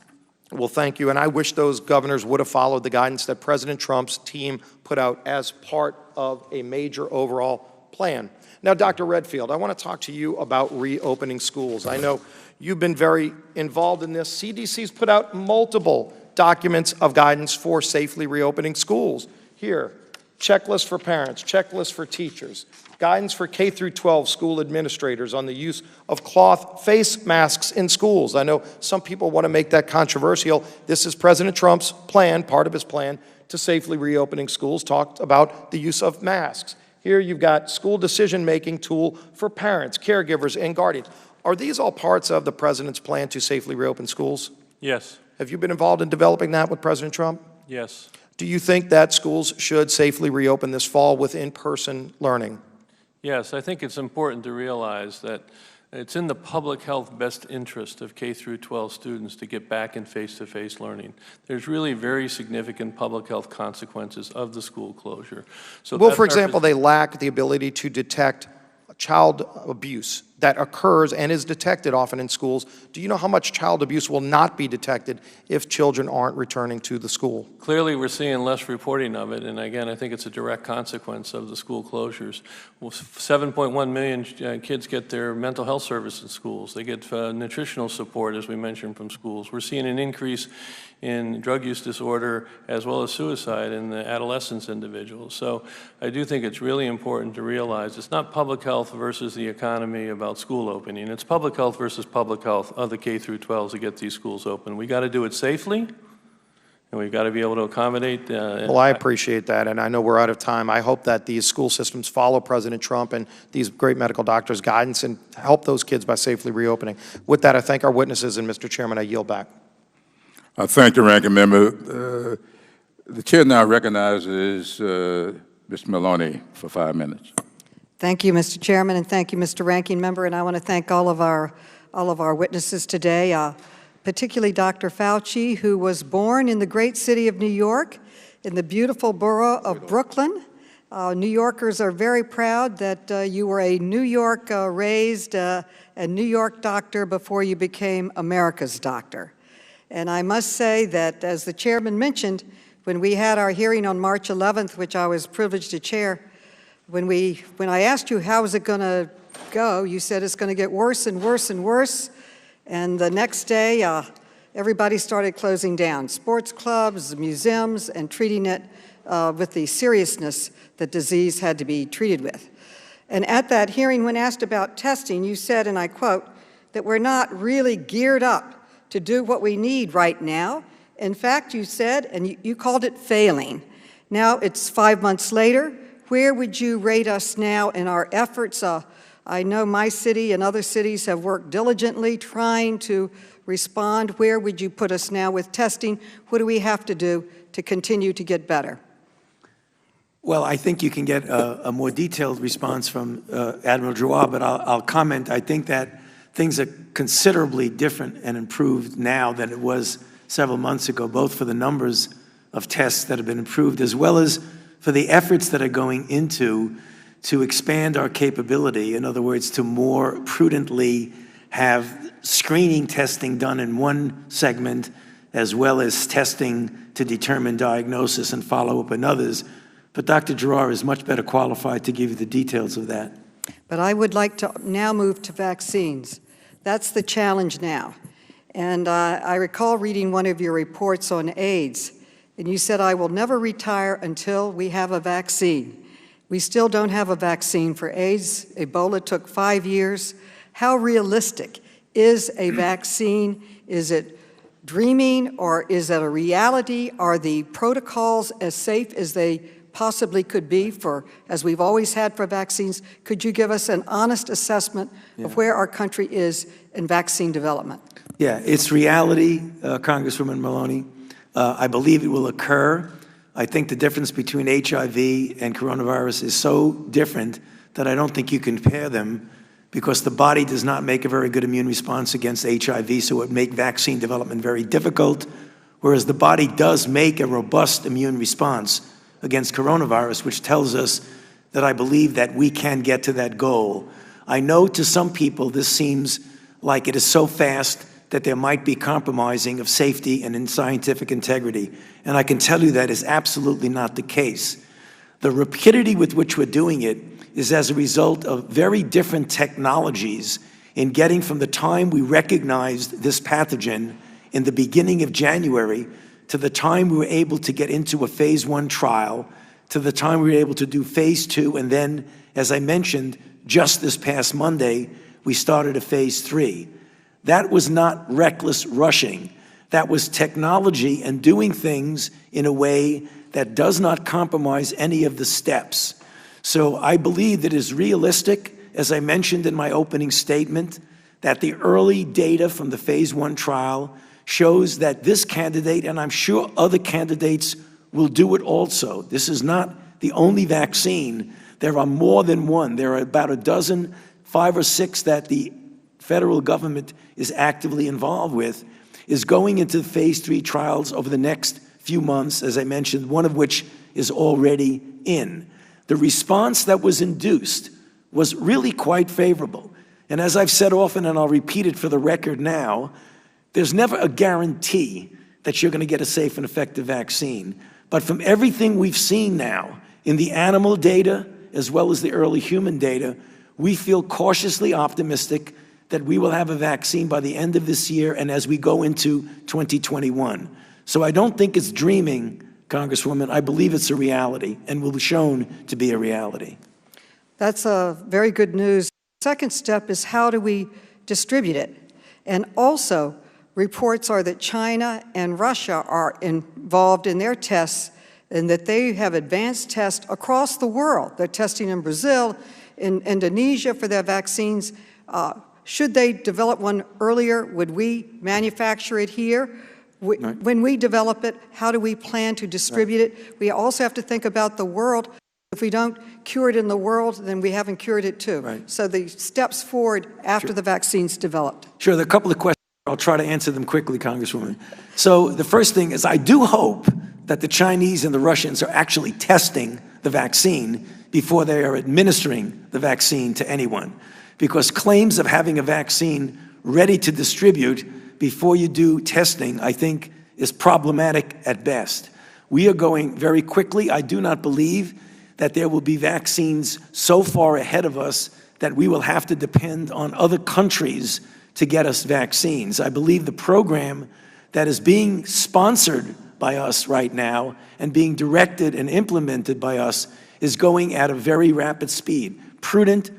Well, thank you, and I wish those governors would have followed the guidance that President Trump's team put out as part of a major overall plan. Now, Dr. Redfield, I want to talk to you about reopening schools. I know you've been very involved in this. CDC's put out multiple documents of guidance for safely reopening schools. Here, checklist for parents, checklist for teachers, guidance for K through 12 school administrators on the use of cloth face masks in schools. I know some people want to make that controversial. This is President Trump's plan, part of his plan to safely reopening schools, talked about the use of masks. Here you've got school decision-making tool for parents, caregivers, and guardians. Are these all parts of the president's plan to safely reopen schools? Yes. Have you been involved in developing that with President Trump? Yes. Do you think that schools should safely reopen this fall with in-person learning? Yes, I think it's important to realize that it's in the public health best interest of K through 12 students to get back in face-to-face learning. There's really very significant public health consequences of the school closure. So well, for example, they lack the ability to detect child abuse that occurs and is detected often in schools. Do you know how much child abuse will not be detected if children aren't returning to the school? Clearly, we're seeing less reporting of it, and again, I think it's a direct consequence of the school closures. Well, 7.1 million kids get their mental health service in schools. They get nutritional support, as we mentioned, from schools. We're seeing an increase in drug use disorder as well as suicide in the adolescents individuals. So I do think it's really important to realize it's not public health versus the economy about school opening. It's public health versus public health of the K through 12 to get these schools open. We got to do it safely, and we've got to be able to accommodate. Well, I appreciate that, and I know we're out of time. I hope that these school systems follow President Trump and these great medical doctors' guidance and help those kids by safely reopening. With that, I thank our witnesses, and Mr. Chairman, I yield back. I thank the ranking member. The chair now recognizes Mr. Maloney for 5 minutes. Thank you, Mr. Chairman, and thank you, Mr. Ranking Member. And I want to thank all of our witnesses today, particularly Dr. Fauci, who was born in the great city of New York, in the beautiful borough of Brooklyn. New Yorkers are very proud that you were a New York raised and New York doctor before you became America's doctor. And I must say that, as the chairman mentioned, when we had our hearing on March 11th, which I was privileged to chair, when I asked you how is it going to go, you said it's going to get worse and worse and worse. And the next day, everybody started closing down, sports clubs, museums, and treating it with the seriousness that disease had to be treated with. And at that hearing, when asked about testing, you said, and I quote, that we're not really geared up to do what we need right now. In fact, you said, and you called it failing. Now it's 5 months later. Where would you rate us now in our efforts? I know my city and other cities have worked diligently trying to respond. Where would you put us now with testing? What do we have to do to continue to get better? Well, I think you can get a more detailed response from Admiral Giroir, but I'll comment. I think that things are considerably different and improved now than it was several months ago, both for the numbers of tests that have been improved as well as for the efforts that are going into to expand our capability. In other words, to more prudently have screening testing done in one segment as well as testing to determine diagnosis and follow-up in others. But Dr. Giroir is much better qualified to give you the details of that. But I would like to now move to vaccines. That's the challenge now. And I recall reading one of your reports on AIDS, and you said, I will never retire until we have a vaccine. We still don't have a vaccine for AIDS. Ebola took 5 years. How realistic is a vaccine? Is it dreaming, or is it a reality? Are the protocols as safe as they possibly could be for, as we've always had for vaccines? Could you give us an honest assessment of where our country is in vaccine development? Yeah, it's reality, Congresswoman Maloney. I believe it will occur. I think the difference between HIV and coronavirus is so different that I don't think you compare them, because the body does not make a very good immune response against HIV, so it would make vaccine development very difficult, whereas the body does make a robust immune response against coronavirus, which tells us that I believe that we can get to that goal. I know to some people this seems like it is so fast that there might be compromising of safety and in scientific integrity, and I can tell you that is absolutely not the case. The rapidity with which we're doing it is as a result of very different technologies in getting from the time we recognized this pathogen in the beginning of January to the time we were able to get into a phase 1 trial, to the time we were able to do phase 2, and then, as I mentioned, just this past Monday, we started a phase 3. That was not reckless rushing. That was technology and doing things in a way that does not compromise any of the steps. So I believe that it is realistic, as I mentioned in my opening statement, that the early data from the phase 1 trial shows that this candidate, and I'm sure other candidates will do it also. This is not the only vaccine. There are more than one. There are about a dozen, 5 or 6 that the federal government is actively involved with, is going into phase 3 trials over the next few months, as I mentioned, one of which is already in. The response that was induced was really quite favorable. And as I've said often, and I'll repeat it for the record now, there's never a guarantee that you're going to get a safe and effective vaccine. But from everything we've seen now in the animal data as well as the early human data, we feel cautiously optimistic that we will have a vaccine by the end of this year and as we go into 2021. So I don't think it's dreaming, Congresswoman. I believe it's a reality and will be shown to be a reality. That's very good news. Second step is how do we distribute it? And also, reports are that China and Russia are involved in their tests and that they have advanced tests across the world. They're testing in Brazil, in Indonesia for their vaccines. Should they develop one earlier, would we manufacture it here? When we develop it, how do we plan to distribute it? We also have to think about the world. If we don't cure it in the world, then we haven't cured it too. Right. So the steps forward after the vaccine's developed. Sure, there are a couple of questions. I'll try to answer them quickly, Congresswoman. So the first thing is I do hope that the Chinese and the Russians are actually testing the vaccine before they are administering the vaccine to anyone. Because claims of having a vaccine ready to distribute before you do testing, I think, is problematic at best. We are going very quickly. I do not believe that there will be vaccines so far ahead of us that we will have to depend on other countries to get us vaccines. I believe the program that is being sponsored by us right now and being directed and implemented by us is going at a very rapid speed, prudent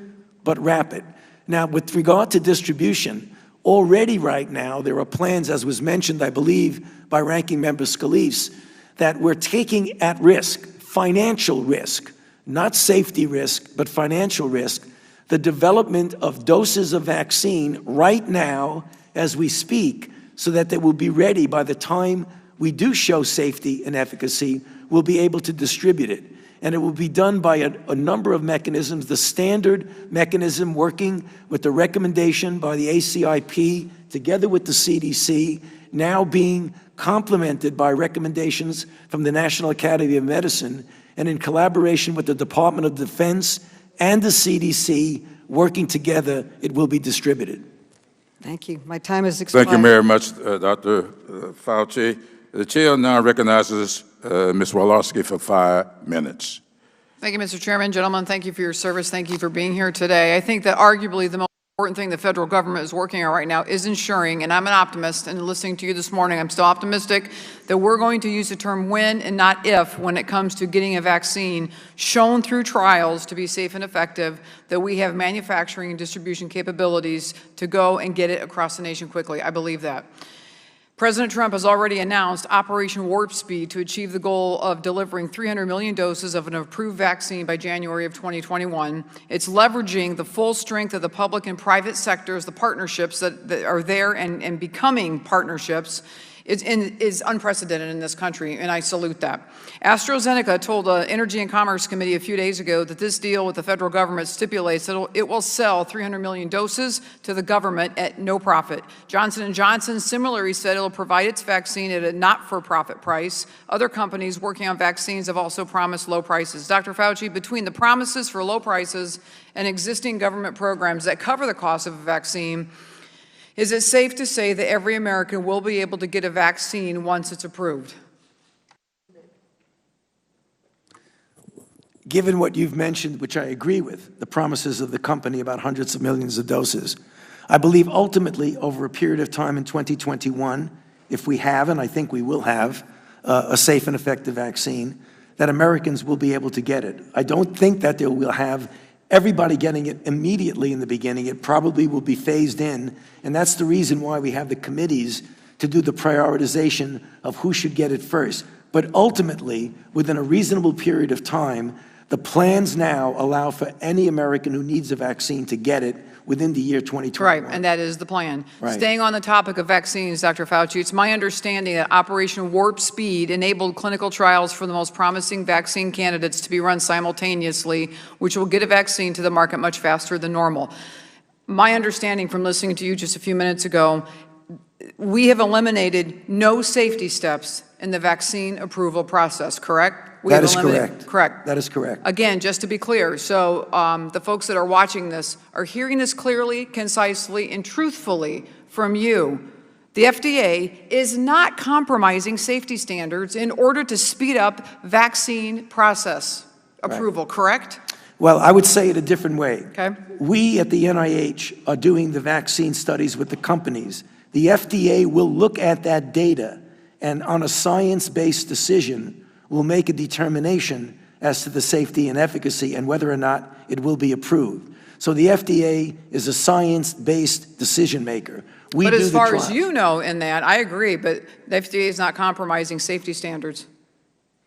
but rapid. Now, with regard to distribution, already right now there are plans, as was mentioned, I believe, by Ranking Member Scalise, that we're taking at risk, financial risk, not safety risk, but financial risk, the development of doses of vaccine right now as we speak, so that they will be ready by the time we do show safety and efficacy, we'll be able to distribute it. And it will be done by a number of mechanisms, the standard mechanism working with the recommendation by the ACIP together with the CDC, now being complemented by recommendations from the National Academy of Medicine, and in collaboration with the Department of Defense and the CDC, working together, it will be distributed. Thank you. My time has expired. Thank you very much, Dr. Fauci. The chair now recognizes Ms. Walorski for 5 minutes. Thank you, Mr. Chairman. Gentlemen, thank you for your service. Thank you for being here today. I think that arguably the most important thing the federal government is working on right now is ensuring, and I'm an optimist, and listening to you this morning, I'm still optimistic, that we're going to use the term when and not if when it comes to getting a vaccine shown through trials to be safe and effective, that we have manufacturing and distribution capabilities to go and get it across the nation quickly. I believe that. President Trump has already announced Operation Warp Speed to achieve the goal of delivering 300 million doses of an approved vaccine by January of 2021. It's leveraging the full strength of the public and private sectors, the partnerships that are there and becoming partnerships. is unprecedented in this country, and I salute that. AstraZeneca told the Energy and Commerce Committee a few days ago that this deal with the federal government stipulates that it will sell 300 million doses to the government at no profit. Johnson & Johnson similarly said it will provide its vaccine at a not-for-profit price. Other companies working on vaccines have also promised low prices. Dr. Fauci, between the promises for low prices and existing government programs that cover the cost of a vaccine, is it safe to say that every American will be able to get a vaccine once it's approved? Given what you've mentioned, which I agree with, the promises of the company about hundreds of millions of doses, I believe ultimately over a period of time in 2021, if we have, and I think we will have, a safe and effective vaccine, that Americans will be able to get it. I don't think that they will have everybody getting it immediately in the beginning. It probably will be phased in, and that's the reason why we have the committees to do the prioritization of who should get it first. But ultimately, within a reasonable period of time, the plans now allow for any American who needs a vaccine to get it within the year 2021. Right, and that is the plan. Right. Staying on the topic of vaccines, Dr. Fauci, it's my understanding that Operation Warp Speed enabled clinical trials for the most promising vaccine candidates to be run simultaneously, which will get a vaccine to the market much faster than normal. My understanding from listening to you just a few minutes ago, we have eliminated no safety steps in the vaccine approval process, correct? That is correct. Correct. That is correct. Again, just to be clear, so the folks that are watching this are hearing this clearly, concisely, and truthfully from you. The FDA is not compromising safety standards in order to speed up vaccine process approval, correct? Well, I would say it a different way. Okay. We at the NIH are doing the vaccine studies with the companies. The FDA will look at that data and on a science-based decision will make a determination as to the safety and efficacy and whether or not it will be approved. So the FDA is a science-based decision maker. But as far as you know in that, I agree, but the FDA is not compromising safety standards.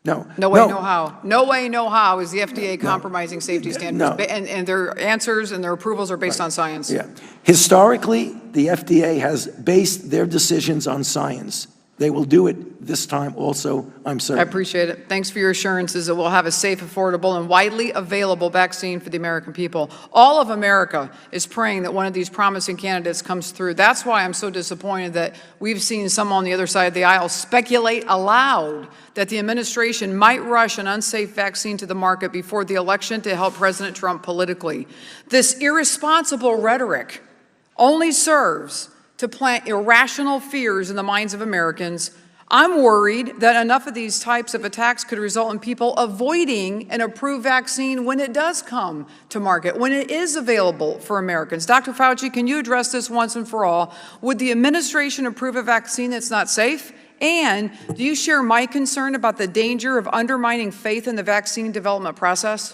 No. No way, no how. No way, no how is the FDA compromising safety standards. No. And their answers and their approvals are based on science. Yeah. Historically, the FDA has based their decisions on science. They will do it this time also, I'm certain. I appreciate it. Thanks for your assurances that we'll have a safe, affordable, and widely available vaccine for the American people. All of America is praying that one of these promising candidates comes through. That's why I'm so disappointed that we've seen some on the other side of the aisle speculate aloud that the administration might rush an unsafe vaccine to the market before the election to help President Trump politically. This irresponsible rhetoric only serves to plant irrational fears in the minds of Americans. I'm worried that enough of these types of attacks could result in people avoiding an approved vaccine when it does come to market, when it is available for Americans. Dr. Fauci, can you address this once and for all? Would the administration approve a vaccine that's not safe? And do you share my concern about the danger of undermining faith in the vaccine development process?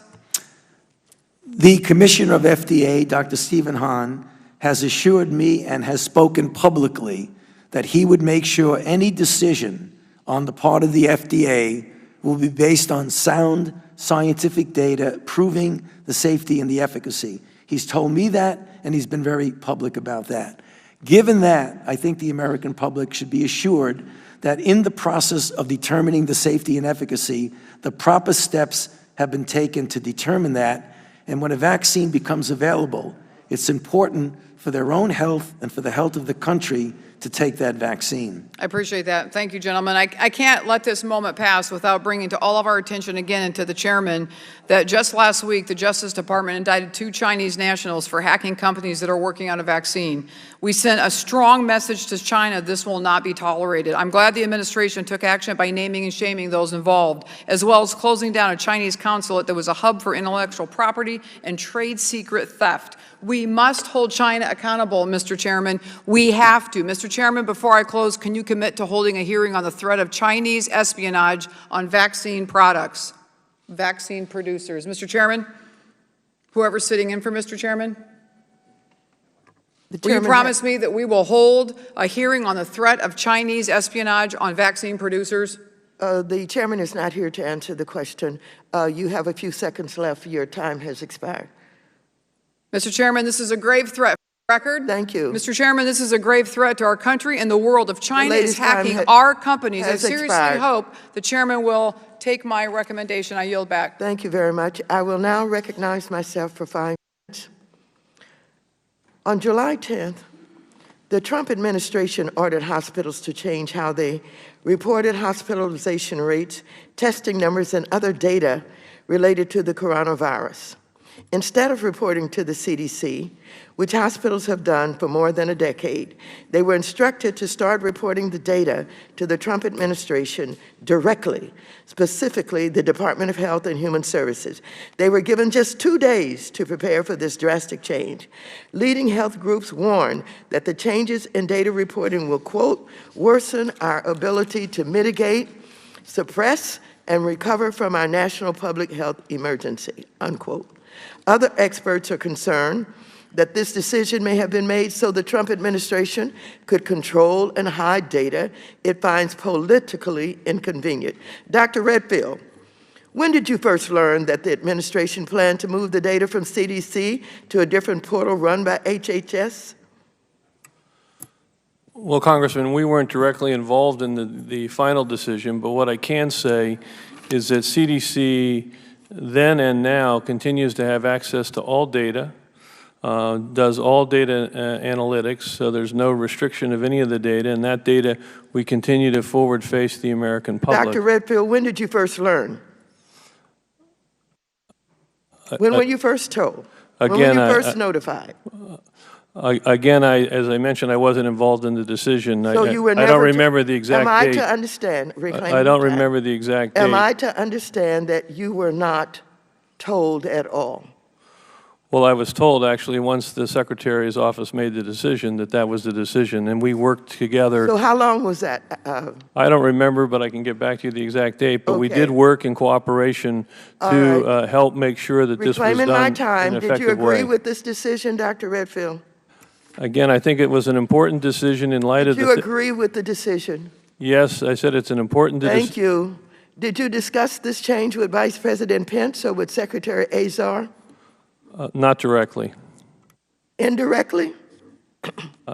The Commissioner of FDA, Dr. Stephen Hahn, has assured me and has spoken publicly that he would make sure any decision on the part of the FDA will be based on sound scientific data proving the safety and the efficacy. He's told me that, and he's been very public about that. Given that, I think the American public should be assured that in the process of determining the safety and efficacy, the proper steps have been taken to determine that, and when a vaccine becomes available, it's important for their own health and for the health of the country to take that vaccine. I appreciate that. Thank you, gentlemen. I can't let this moment pass without bringing to all of our attention again and to the chairman that just last week the Justice Department indicted 2 Chinese nationals for hacking companies that are working on a vaccine. We sent a strong message to China this will not be tolerated. I'm glad the administration took action by naming and shaming those involved, as well as closing down a Chinese consulate that was a hub for intellectual property and trade secret theft. We must hold China accountable, Mr. Chairman. We have to. Mr. Chairman, before I close, can you commit to holding a hearing on the threat of Chinese espionage on vaccine products, vaccine producers? Mr. Chairman, whoever's sitting in for Mr. Chairman, will you promise me that we will hold a hearing on the threat of Chinese espionage on vaccine producers? The chairman is not here to answer the question. You have a few seconds left. Your time has expired. Mr. Chairman, this is a grave threat Record. Thank you. Mr. Chairman, this is a grave threat to our country and the world. If China lady's is hacking time our companies, I has seriously expired. hope the chairman will take my recommendation. I yield back. Thank you very much. I will now recognize myself for 5 minutes. On July 10th, the Trump administration ordered hospitals to change how they reported hospitalization rates, testing numbers, and other data related to the coronavirus. Instead of reporting to the CDC, which hospitals have done for more than a decade, they were instructed to start reporting the data to the Trump administration directly, specifically the Department of Health and Human Services. They were given just 2 days to prepare for this drastic change. Leading health groups warn that the changes in data reporting will, quote, worsen our ability to mitigate, suppress, and recover from our national public health emergency, unquote. Other experts are concerned that this decision may have been made so the Trump administration could control and hide data it finds politically inconvenient. Dr. Redfield, when did you first learn that the administration planned to move the data from CDC to a different portal run by HHS? Well, Congressman, we weren't directly involved in the final decision, but what I can say is that CDC then and now continues to have access to all data, does all data analytics, so there's no restriction of any of the data, and that data we continue to forward face the American public. Dr. Redfield, when did you first learn? When were you first told? When were you first notified? Again, as I mentioned, I wasn't involved in the decision. So you were I never don't remember the exact date. Am I date. to understand? I don't remember the exact date. Am I to understand that you were not told at all? Well, I was told, actually, once the Secretary's office made the decision, that that was the decision, and we worked together. So how long was that? I don't remember, but I can get back to you the exact date. But we Okay. did work in cooperation to help make sure that this was Reclaiming done my in time, an did you effective agree way. with this decision, Dr. Redfield? Again, I think it was an important decision in light of Did the... you agree with the decision? Yes, I said it's an important decision. Thank you. Did you discuss this change with Vice President Pence or with Secretary Azar? Not directly. Indirectly?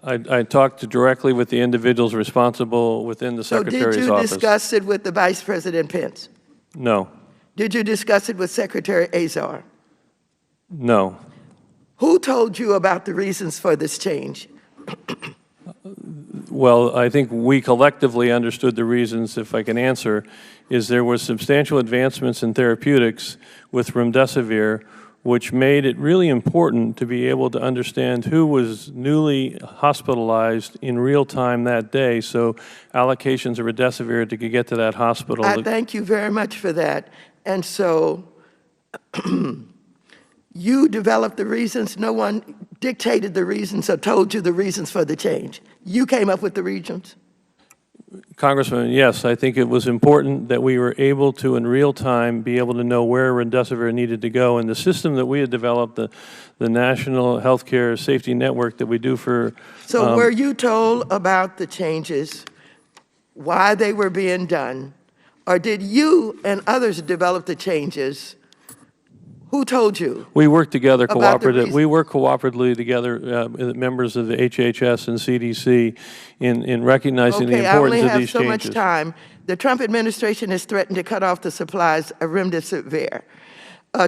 I talked directly with the individuals responsible within the So Secretary's did you office. discuss it with the Vice President Pence? No. Did you discuss it with Secretary Azar? No. Who told you about the reasons for this change? Well, I think we collectively understood the reasons, if I can answer, is there were substantial advancements in therapeutics with remdesivir, which made it really important to be able to understand who was newly hospitalized in real time that day, so allocations of remdesivir to get to that hospital. I thank you very much for that. And so you developed the reasons. No one dictated the reasons or told you the reasons for the change. You came up with the reasons. Congressman, yes, I think it was important that we were able to, in real time, be able to know where remdesivir needed to go. And the system that we had developed, the National Healthcare Safety Network that we do for... So were you told about the changes, why they were being done, or did you and others develop the changes? Who told you? We work together About the reason- We work cooperatively together, members of the HHS and CDC, in recognizing the importance of these changes. Okay, I only have so much time. The Trump administration has threatened to cut off the supplies of remdesivir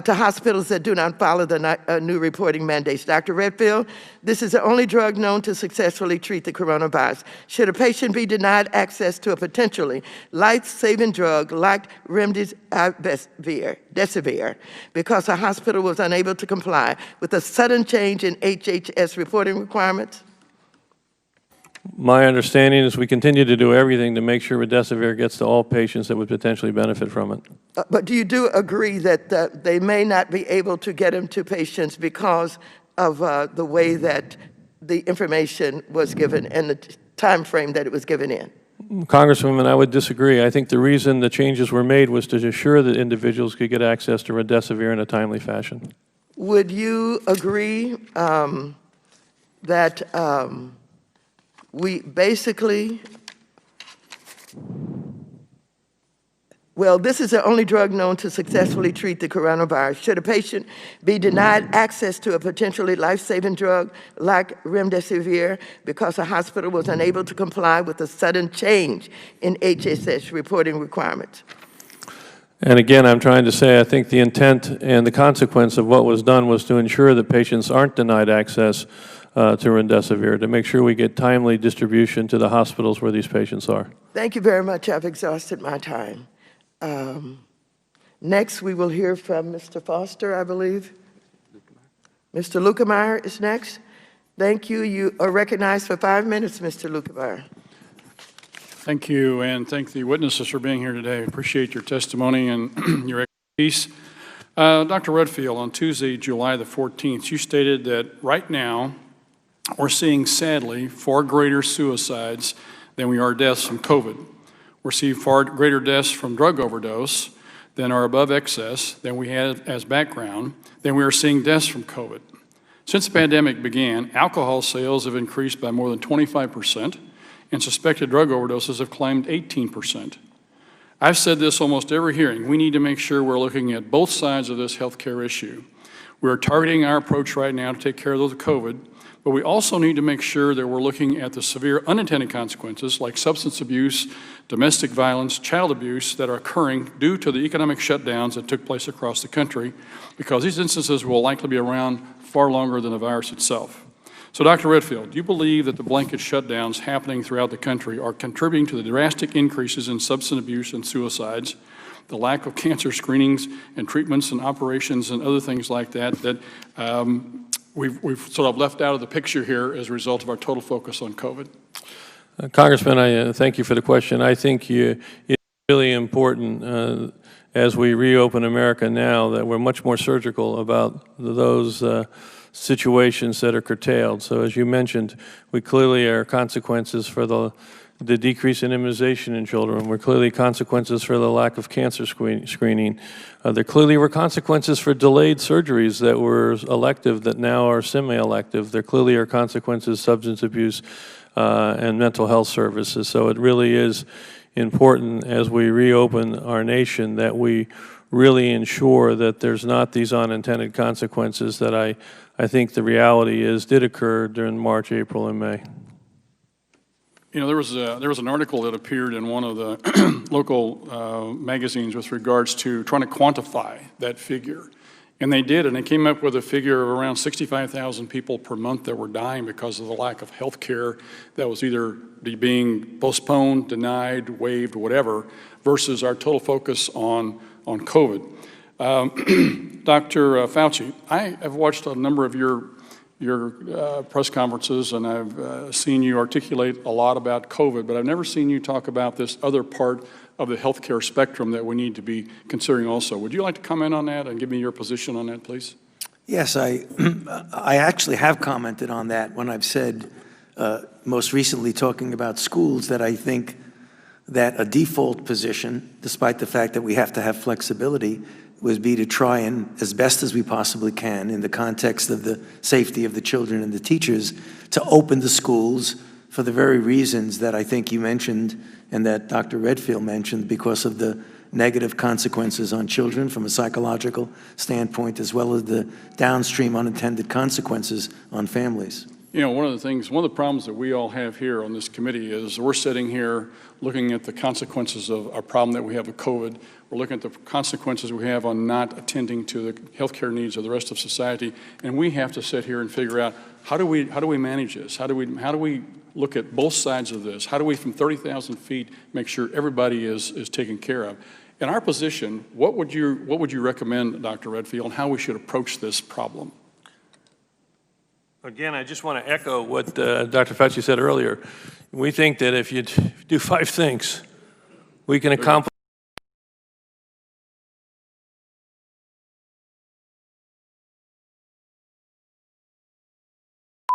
to hospitals that do not follow the new reporting mandates. Dr. Redfield, this is the only drug known to successfully treat the coronavirus. Should a patient be denied access to a potentially life-saving drug like remdesivir because a hospital was unable to comply with a sudden change in HHS reporting requirements? My understanding is we continue to do everything to make sure remdesivir gets to all patients that would potentially benefit from it. But do you agree that they may not be able to get them to patients because of the way that the information was given and the time frame that it was given in? Congresswoman, I would disagree. I think the reason the changes were made was to ensure that individuals could get access to remdesivir in a timely fashion. Would you agree that we basically Well, this is the only drug known to successfully treat the coronavirus. Should a patient be denied access to a potentially life-saving drug like remdesivir because a hospital was unable to comply with a sudden change in HSS reporting requirements? And again, I'm trying to say, I think the intent and the consequence of what was done was to ensure that patients aren't denied access to remdesivir, to make sure we get timely distribution to the hospitals where these patients are. Thank you very much. I've exhausted my time. Next, we will hear from Mr. Foster, I believe. Mr. Lukemeyer is next. Thank you. You are recognized for 5 minutes, Mr. Lukemeyer. Thank you, and thank the witnesses for being here today. I appreciate your testimony and your expertise. Dr. Redfield, on Tuesday, July the 14th, you stated that right now we're seeing, sadly, far greater suicides than we are deaths from COVID. We're seeing far greater deaths from drug overdose than are above excess, than we had as background, than we are seeing deaths from COVID. Since the pandemic began, alcohol sales have increased by more than 25%, and suspected drug overdoses have climbed 18%. I've said this almost every hearing. We need to make sure we're looking at both sides of this healthcare issue. We're targeting our approach right now to take care of those COVID, but we also need to make sure that we're looking at the severe unintended consequences like substance abuse, domestic violence, child abuse that are occurring due to the economic shutdowns that took place across the country, because these instances will likely be around far longer than the virus itself. So, Dr. Redfield, do you believe that the blanket shutdowns happening throughout the country are contributing to the drastic increases in substance abuse and suicides, the lack of cancer screenings and treatments and operations and other things like that, we've sort of left out of the picture here as a result of our total focus on COVID? Congressman, I thank you for the question. I think it's really important as we reopen America now that we're much more surgical about those situations that are curtailed. So as you mentioned, we clearly are consequences for the decrease in immunization in children. We're clearly consequences for the lack of cancer screening. There clearly were consequences for delayed surgeries that were elective that now are semi-elective. There clearly are consequences, substance abuse and mental health services. So it really is important as we reopen our nation that we really ensure that there's not these unintended consequences that I think the reality is did occur during March, April, and May. You know, there was an article that appeared in one of the local magazines with regards to trying to quantify that figure. And they did, and they came up with a figure of around 65,000 people per month that were dying because of the lack of health care that was either being postponed, denied, waived, whatever, versus our total focus on COVID. Dr. Fauci, I have watched a number of your press conferences, and I've seen you articulate a lot about COVID, but I've never seen you talk about this other part of the healthcare spectrum that we need to be considering also. Would you like to comment on that and give me your position on that, please? Yes, I actually have commented on that when I've said, most recently talking about schools, that I think that a default position, despite the fact that we have to have flexibility, would be to try and, as best as we possibly can, in the context of the safety of the children and the teachers, to open the schools for the very reasons that I think you mentioned and that Dr. Redfield mentioned, because of the negative consequences on children from a psychological standpoint, as well as the downstream unintended consequences on families. You know, one of the problems that we all have here on this committee is we're sitting here looking at the consequences of our problem that we have with COVID. We're looking at the consequences we have on not attending to the healthcare needs of the rest of society, and we have to sit here and figure out how do we manage this? How do we look at both sides of this? How do we, from 30,000 feet, make sure everybody is taken care of? In our position, what would you recommend, Dr. Redfield, on how we should approach this problem? Again, I just want to echo what Dr. Fauci said earlier. We think that if you do 5 things, we can accomplish.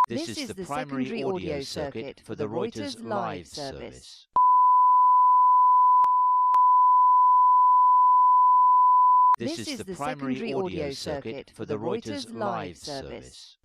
This is the primary audio circuit for the Reuters live service. This is the primary audio circuit for the Reuters live service.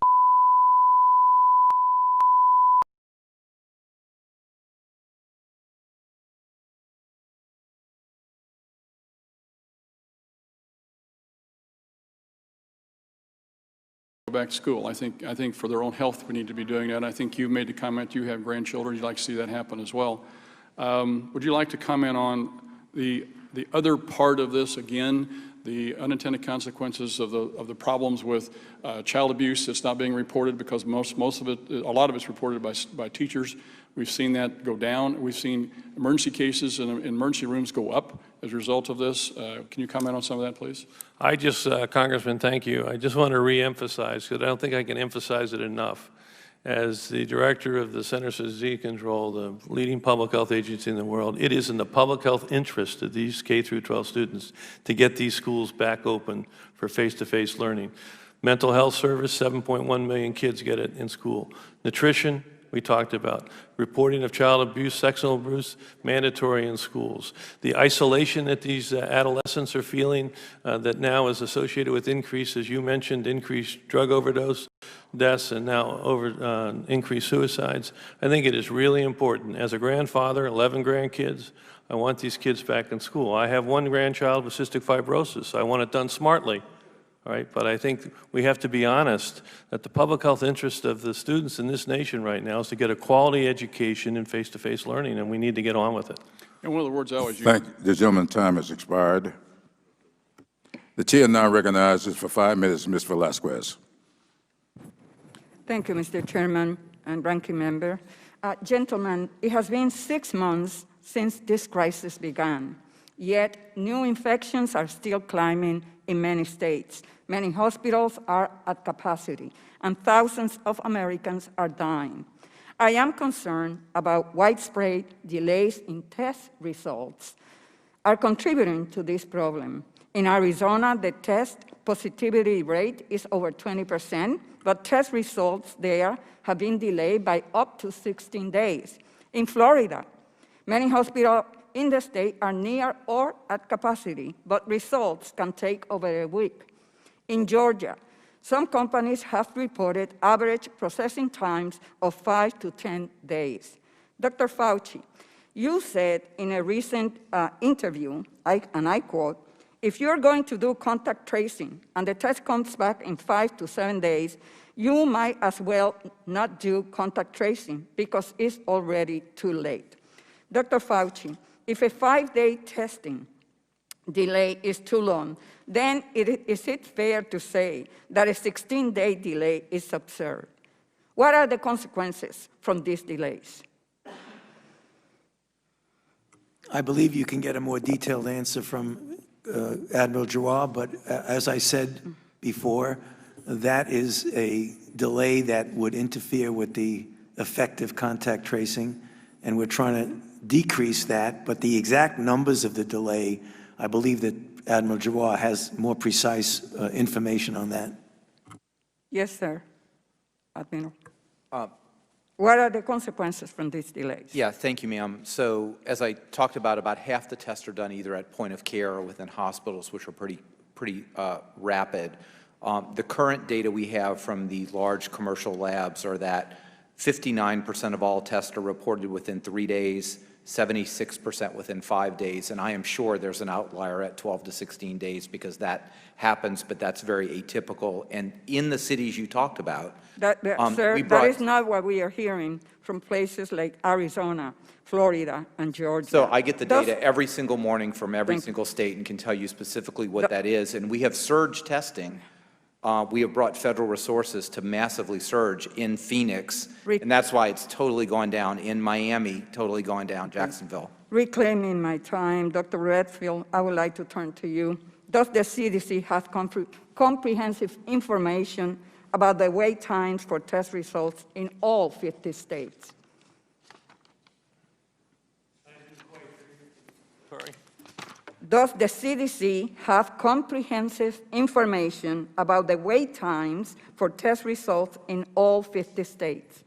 back to school. I think for their own health, we need to be doing that. I think you made the comment you have grandchildren. You'd like to see that happen as well. Would you like to comment on the other part of this, again, the unintended consequences of the problems with child abuse that's not being reported because a lot of it's reported by teachers. We've seen that go down. We've seen emergency cases in emergency rooms go up as a result of this. Can you comment on some of that, please? Congressman, thank you. I just want to reemphasize, because I don't think I can emphasize it enough. As the director of the Centers for Disease Control, the leading public health agency in the world, it is in the public health interest of these K through 12 students to get these schools back open for face-to-face learning. Mental health service, 7.1 million kids get it in school. Nutrition, we talked about. Reporting of child abuse, sexual abuse, mandatory in schools. The isolation that these adolescents are feeling that now is associated with increase, as you mentioned, increased drug overdose deaths and now increased suicides. I think it is really important. As a grandfather, 11 grandkids, I want these kids back in school. I have one grandchild with cystic fibrosis. I want it done smartly. All right, but I think we have to be honest that the public health interest of the students in this nation right now is to get a quality education in face-to-face learning, and we need to get on with it. And one of the words I always use. Thank you. The gentleman's time has expired. The chair now recognizes for 5 minutes Ms. Velasquez. Thank you, Mr. Chairman and Ranking Member. Gentlemen, it has been 6 months since this crisis began, yet new infections are still climbing in many states. Many hospitals are at capacity, and thousands of Americans are dying. I am concerned about widespread delays in test results are contributing to this problem. In Arizona, the test positivity rate is over 20%, but test results there have been delayed by up to 16 days. In Florida, many hospitals in the state are near or at capacity, but results can take over a week. In Georgia, some companies have reported average processing times of 5 to 10 days. Dr. Fauci, you said in a recent interview, and I quote, "If you're going to do contact tracing and the test comes back in 5 to 7 days, you might as well not do contact tracing because it's already too late." Dr. Fauci, if a 5-day testing delay is too long, then is it fair to say that a 16-day delay is absurd? What are the consequences from these delays? I believe you can get a more detailed answer from Admiral Giroir, but as I said before, that is a delay that would interfere with the effective contact tracing, and we're trying to decrease that, but the exact numbers of the delay, I believe that Admiral Giroir has more precise information on that. Yes, sir. Admiral. What are the consequences from these delays? Yeah, thank you, ma'am. So as I talked about half the tests are done either at point of care or within hospitals, which are pretty rapid. The current data we have from the large commercial labs are that 59% of all tests are reported within 3 days, 76% within 5 days, and I am sure there's an outlier at 12 to 16 days because that happens, but that's very atypical. And in the cities you talked about, Sir, that is not what we are hearing from places like Arizona, Florida, and Georgia. So I get the data every single morning from every single state and can tell you specifically what that is. And we have surge testing. We have brought federal resources to massively surge in Phoenix, and that's why it's totally gone down. In Miami, totally gone down, Jacksonville. Reclaiming my time, Dr. Redfield, I would like to turn to you. Does the CDC have comprehensive information about the wait times for test results in all 50 states? Sorry. Does the CDC have comprehensive information about the wait times for test results in all 50 states?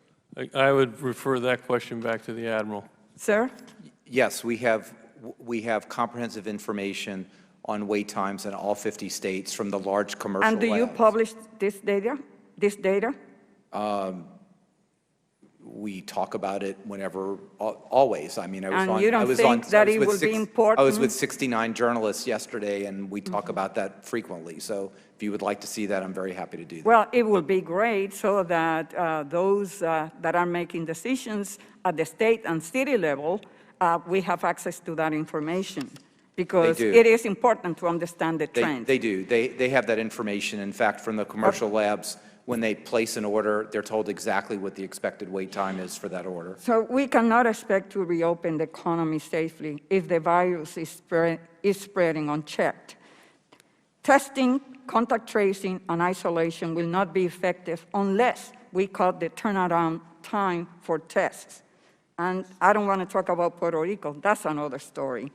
I would refer that question back to the Admiral. Sir? Yes, we have comprehensive information on wait times in all 50 states from the large commercial labs. And do you publish this data? we talk about it whenever, always. I mean, I was And on. you don't I was think on, that I was it with will be six- important? I was with 69 journalists yesterday, and we talk about that frequently. So if you would like to see that, I'm very happy to do that. Well, it would be great so that those that are making decisions at the state and city level, we have access to that information. Because do. it is important to understand the trends. They do. They have that information. In fact, from the commercial labs, when they place an order, they're told exactly what the expected wait time is for that order. So we cannot expect to reopen the economy safely if the virus is spreading unchecked. Testing, contact tracing, and isolation will not be effective unless we cut the turnaround time for tests. And I don't want to talk about Puerto Rico. That's another story.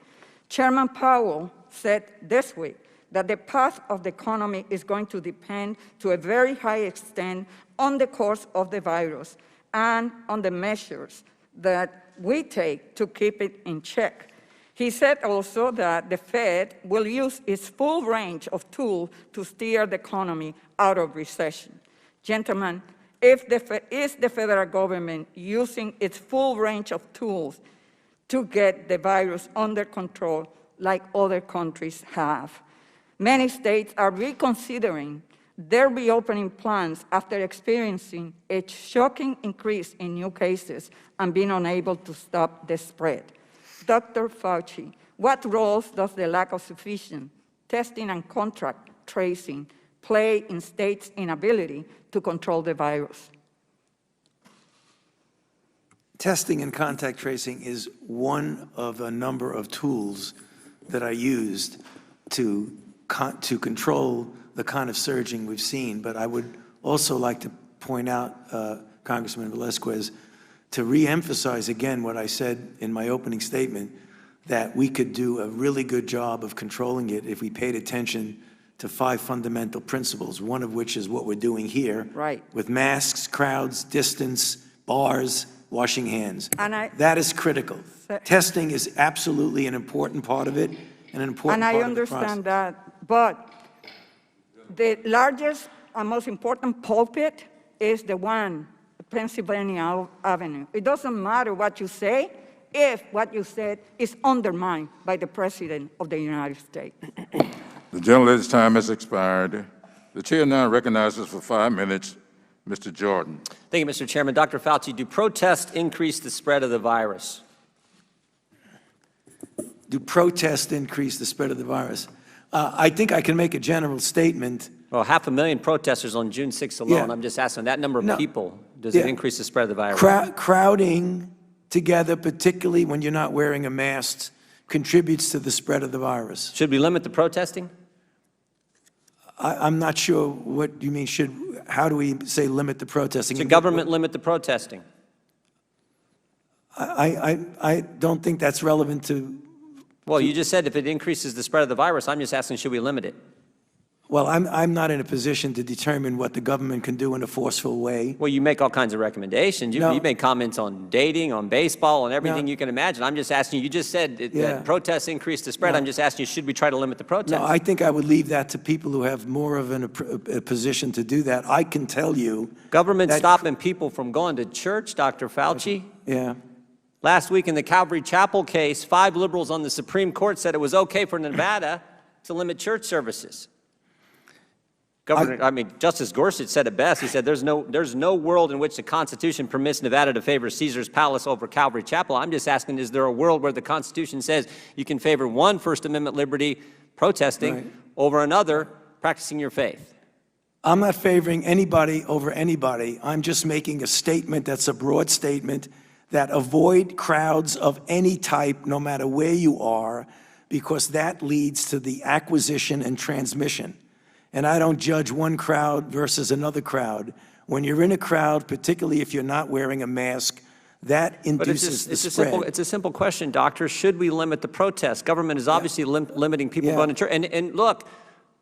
Chairman Powell said this week that the path of the economy is going to depend to a very high extent on the course of the virus and on the measures that we take to keep it in check. He said also that the Fed will use its full range of tools to steer the economy out of recession. Gentlemen, is the federal government using its full range of tools to get the virus under control like other countries have? Many states are reconsidering their reopening plans after experiencing a shocking increase in new cases and being unable to stop the spread. Dr. Fauci, what roles does the lack of sufficient testing and contact tracing play in states' inability to control the virus? Testing and contact tracing is one of a number of tools that are used to control the kind of surging we've seen. But I would also like to point out, Congressman Velasquez, to reemphasize again what I said in my opening statement, that we could do a really good job of controlling it if we paid attention to 5 fundamental principles, one of which is what we're doing here, right, with masks, crowds, distance, bars, washing hands. That is critical. Testing is absolutely an important part of it, and an important part of the process. And I understand that, but the largest and most important pulpit is the one, Pennsylvania Avenue. It doesn't matter what you say if what you said is undermined by the President of the United States. The gentlelady's time has expired. The chair now recognizes for 5 minutes Mr. Jordan. Thank you, Mr. Chairman. Dr. Fauci, do protests increase the spread of the virus? Do protests increase the spread of the virus? I think I can make a general statement. Well, 500,000 protesters on June 6th alone. Yeah. I'm just asking, that number of No. people, does it increase the spread of the virus? Crowding together, particularly when you're not wearing a mask, contributes to the spread of the virus. Should we limit the protesting? I'm not sure what you mean. How do we say limit the protesting? Should government limit the protesting? I don't think that's relevant to. Well, you just said if it increases the spread of the virus. I'm just asking, should we limit it? Well, I'm not in a position to determine what the government can do in a forceful way. Well, you make all kinds of recommendations. You make comments on dating, on baseball, on everything you can imagine. I'm just asking you, just said that protests increase the spread. I'm just asking you, should we try to limit the protests? No, I think I would leave that to people who have more of a position to do that. I can tell you. Government stopping people from going to church, Dr. Fauci? Yeah. Last week in the Calvary Chapel case, 5 liberals on the Supreme Court said it was okay for Nevada to limit church services. Justice Gorsuch said it best. He said there's no world in which the Constitution permits Nevada to favor Caesar's Palace over Calvary Chapel. I'm just asking, is there a world where the Constitution says you can favor one First Amendment liberty, protesting, over another, practicing your faith? I'm not favoring anybody over anybody. I'm just making a statement that's a broad statement that avoid crowds of any type, no matter where you are, because that leads to the acquisition and transmission. And I don't judge one crowd versus another crowd. When you're in a crowd, particularly if you're not wearing a mask, that induces the spread. It's a simple question, doctor. Should we limit the protests? Government is obviously limiting people going to church. And look,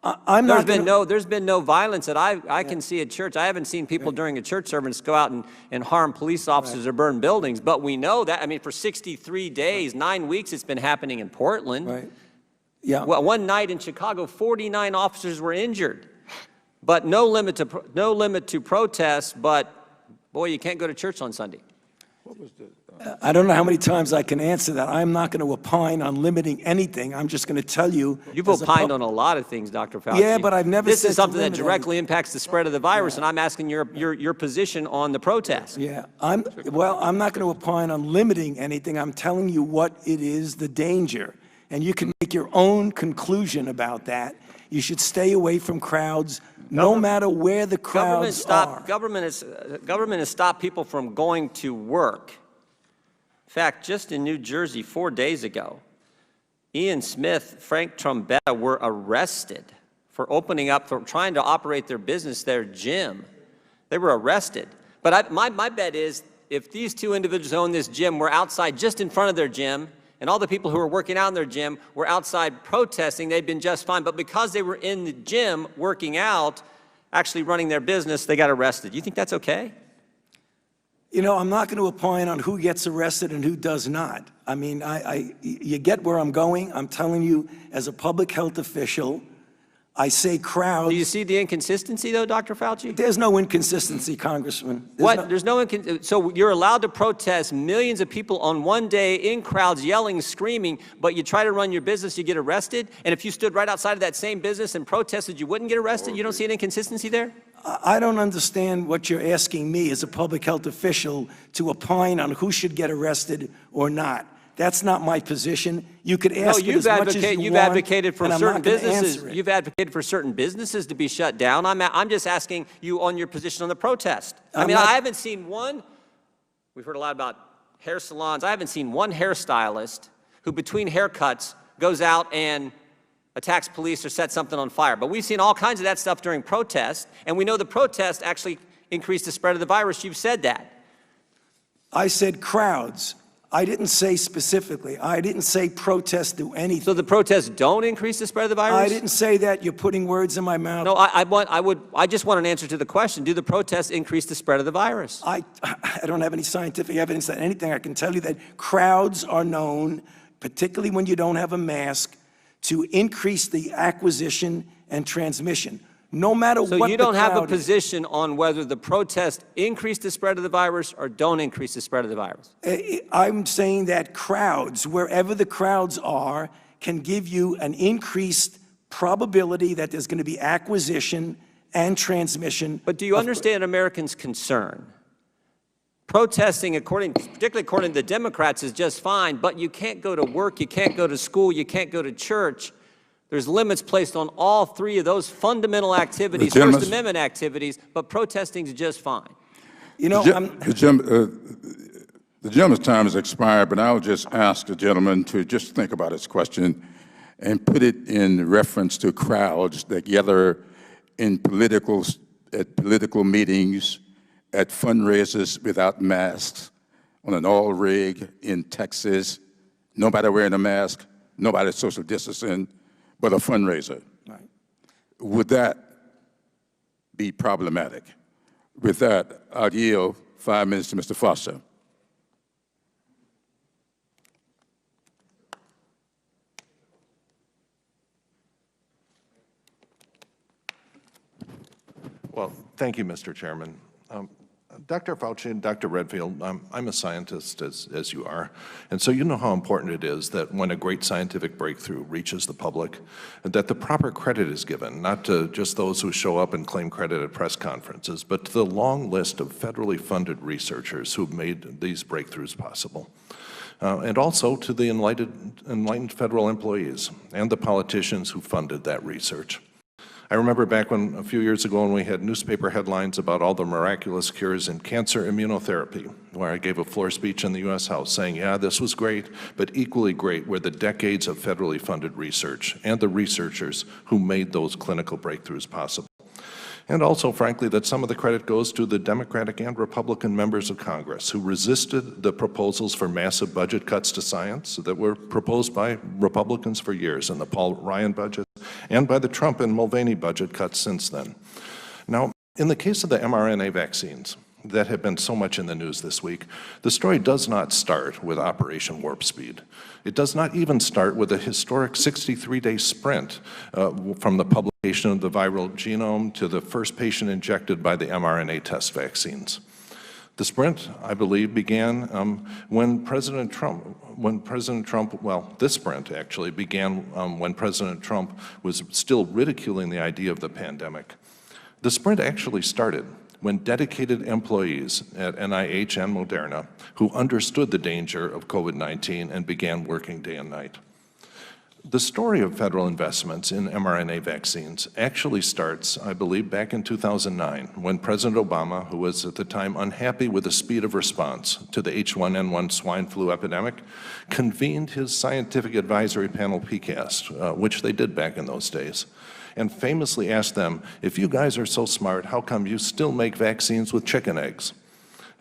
there's been no violence that I can see at church. I haven't seen people during a church service go out and harm police officers or burn buildings. But we know that, for 63 days, 9 weeks, it's been happening in Portland. Right. Yeah. Well, one night in Chicago, 49 officers were injured, but no limit to protests. But boy, you can't go to church on Sunday. I don't know how many times I can answer that. I'm not going to opine on limiting anything. I'm just going to tell you. You've opined on a lot of things, Dr. Fauci. Yeah, but I've never said This is something that limit directly impacts the spread of the virus, and I'm asking your position on the protest. Yeah, I'm not going to opine on limiting anything. I'm telling you what it is, the danger. And you can make your own conclusion about that. You should stay away from crowds, no matter where the crowds are. Government has stopped people from going to work. In fact, just in New Jersey 4 days ago, Ian Smith, Frank Trombetta were arrested for trying to operate their business, their gym. They were arrested. But my bet is if these two individuals who own this gym were outside just in front of their gym, and all the people who were working out in their gym were outside protesting, they'd been just fine. But because they were in the gym working out, actually running their business, they got arrested. You think that's okay? You know, I'm not going to opine on who gets arrested and who does not. I mean, you get where I'm going. I'm telling you, as a public health official, I say crowds. Do you see the inconsistency, though, Dr. Fauci? There's no inconsistency, Congressman. So you're allowed to protest millions of people on one day in crowds yelling, screaming, but you try to run your business, you get arrested? And if you stood right outside of that same business and protested, you wouldn't get arrested? You don't see an inconsistency there? I don't understand what you're asking me as a public health official to opine on who should get arrested or not. That's not my position. You could ask it as much as you want, you've advocated for certain businesses. You've advocated for certain businesses to be shut down. I'm just asking you on your position on the protest. I haven't seen one. We've heard a lot about hair salons. I haven't seen one hairstylist who, between haircuts, goes out and attacks police or sets something on fire. But we've seen all kinds of that stuff during protests, and we know the protest actually increased the spread of the virus. You've said that. I said crowds. I didn't say specifically. I didn't say protests do anything. So the protests don't increase the spread of the virus? I didn't say that. You're putting words in my mouth. No, I just want an answer to the question. Do the protests increase the spread of the virus? I don't have any scientific evidence that anything. I can tell you that crowds are known, particularly when you don't have a mask, to increase the acquisition and transmission. No matter what the crowd is. So you don't have a position on whether the protests increase the spread of the virus or don't increase the spread of the virus? I'm saying that crowds, wherever the crowds are, can give you an increased probability that there's going to be acquisition and transmission. But do you understand Americans' concern? Protesting, particularly according to the Democrats, is just fine, but you can't go to work, you can't go to school, you can't go to church. There's limits placed on all three of those fundamental activities, First Amendment activities, but protesting is just fine. You know, the gentleman's time has expired, but I'll just ask the gentleman to just think about his question and put it in reference to crowds that gather at political meetings, at fundraisers without masks, on an oil rig in Texas, nobody wearing a mask, nobody social distancing, but a fundraiser. Right. Would that be problematic? With that, I'll yield 5 minutes to Mr. Foster. Well, thank you, Mr. Chairman. Dr. Fauci and Dr. Redfield, I'm a scientist, as you are, and so you know how important it is that when a great scientific breakthrough reaches the public, that the proper credit is given, not to just those who show up and claim credit at press conferences, but to the long list of federally funded researchers who've made these breakthroughs possible. And also to the enlightened federal employees and the politicians who funded that research. I remember back a few years ago when we had newspaper headlines about all the miraculous cures in cancer immunotherapy, where I gave a floor speech in the U.S. House saying, yeah, this was great, but equally great were the decades of federally funded research and the researchers who made those clinical breakthroughs possible. And also, frankly, that some of the credit goes to the Democratic and Republican members of Congress who resisted the proposals for massive budget cuts to science that were proposed by Republicans for years in the Paul Ryan budget and by the Trump and Mulvaney budget cuts since then. Now, in the case of the mRNA vaccines that have been so much in the news this week, the story does not start with Operation Warp Speed. It does not even start with a historic 63-day sprint from the publication of the viral genome to the first patient injected by the mRNA test vaccines. The sprint, I believe, began when President Trump, well, this sprint actually began when President Trump was still ridiculing the idea of the pandemic. The sprint actually started when dedicated employees at NIH and Moderna who understood the danger of COVID-19 and began working day and night. The story of federal investments in mRNA vaccines actually starts, I believe, back in 2009, when President Obama, who was at the time unhappy with the speed of response to the H1N1 swine flu epidemic, convened his scientific advisory panel, PCAST, which they did back in those days, and famously asked them, if you guys are so smart, how come you still make vaccines with chicken eggs?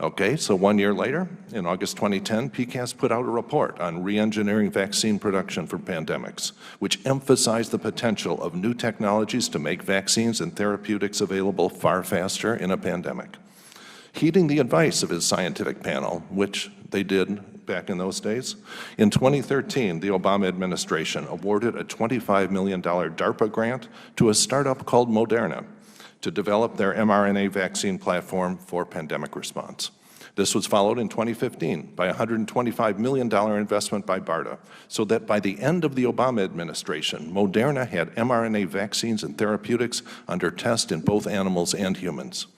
Okay, so 1 year later, in August 2010, PCAST put out a report on re-engineering vaccine production for pandemics, which emphasized the potential of new technologies to make vaccines and therapeutics available far faster in a pandemic. Heeding the advice of his scientific panel, which they did back in those days, in 2013, the Obama administration awarded a $25 million DARPA grant to a startup called Moderna to develop their mRNA vaccine platform for pandemic response. This was followed in 2015 by a $125 million investment by BARDA, so that by the end of the Obama administration, Moderna had mRNA vaccines and therapeutics under test in both animals and humans.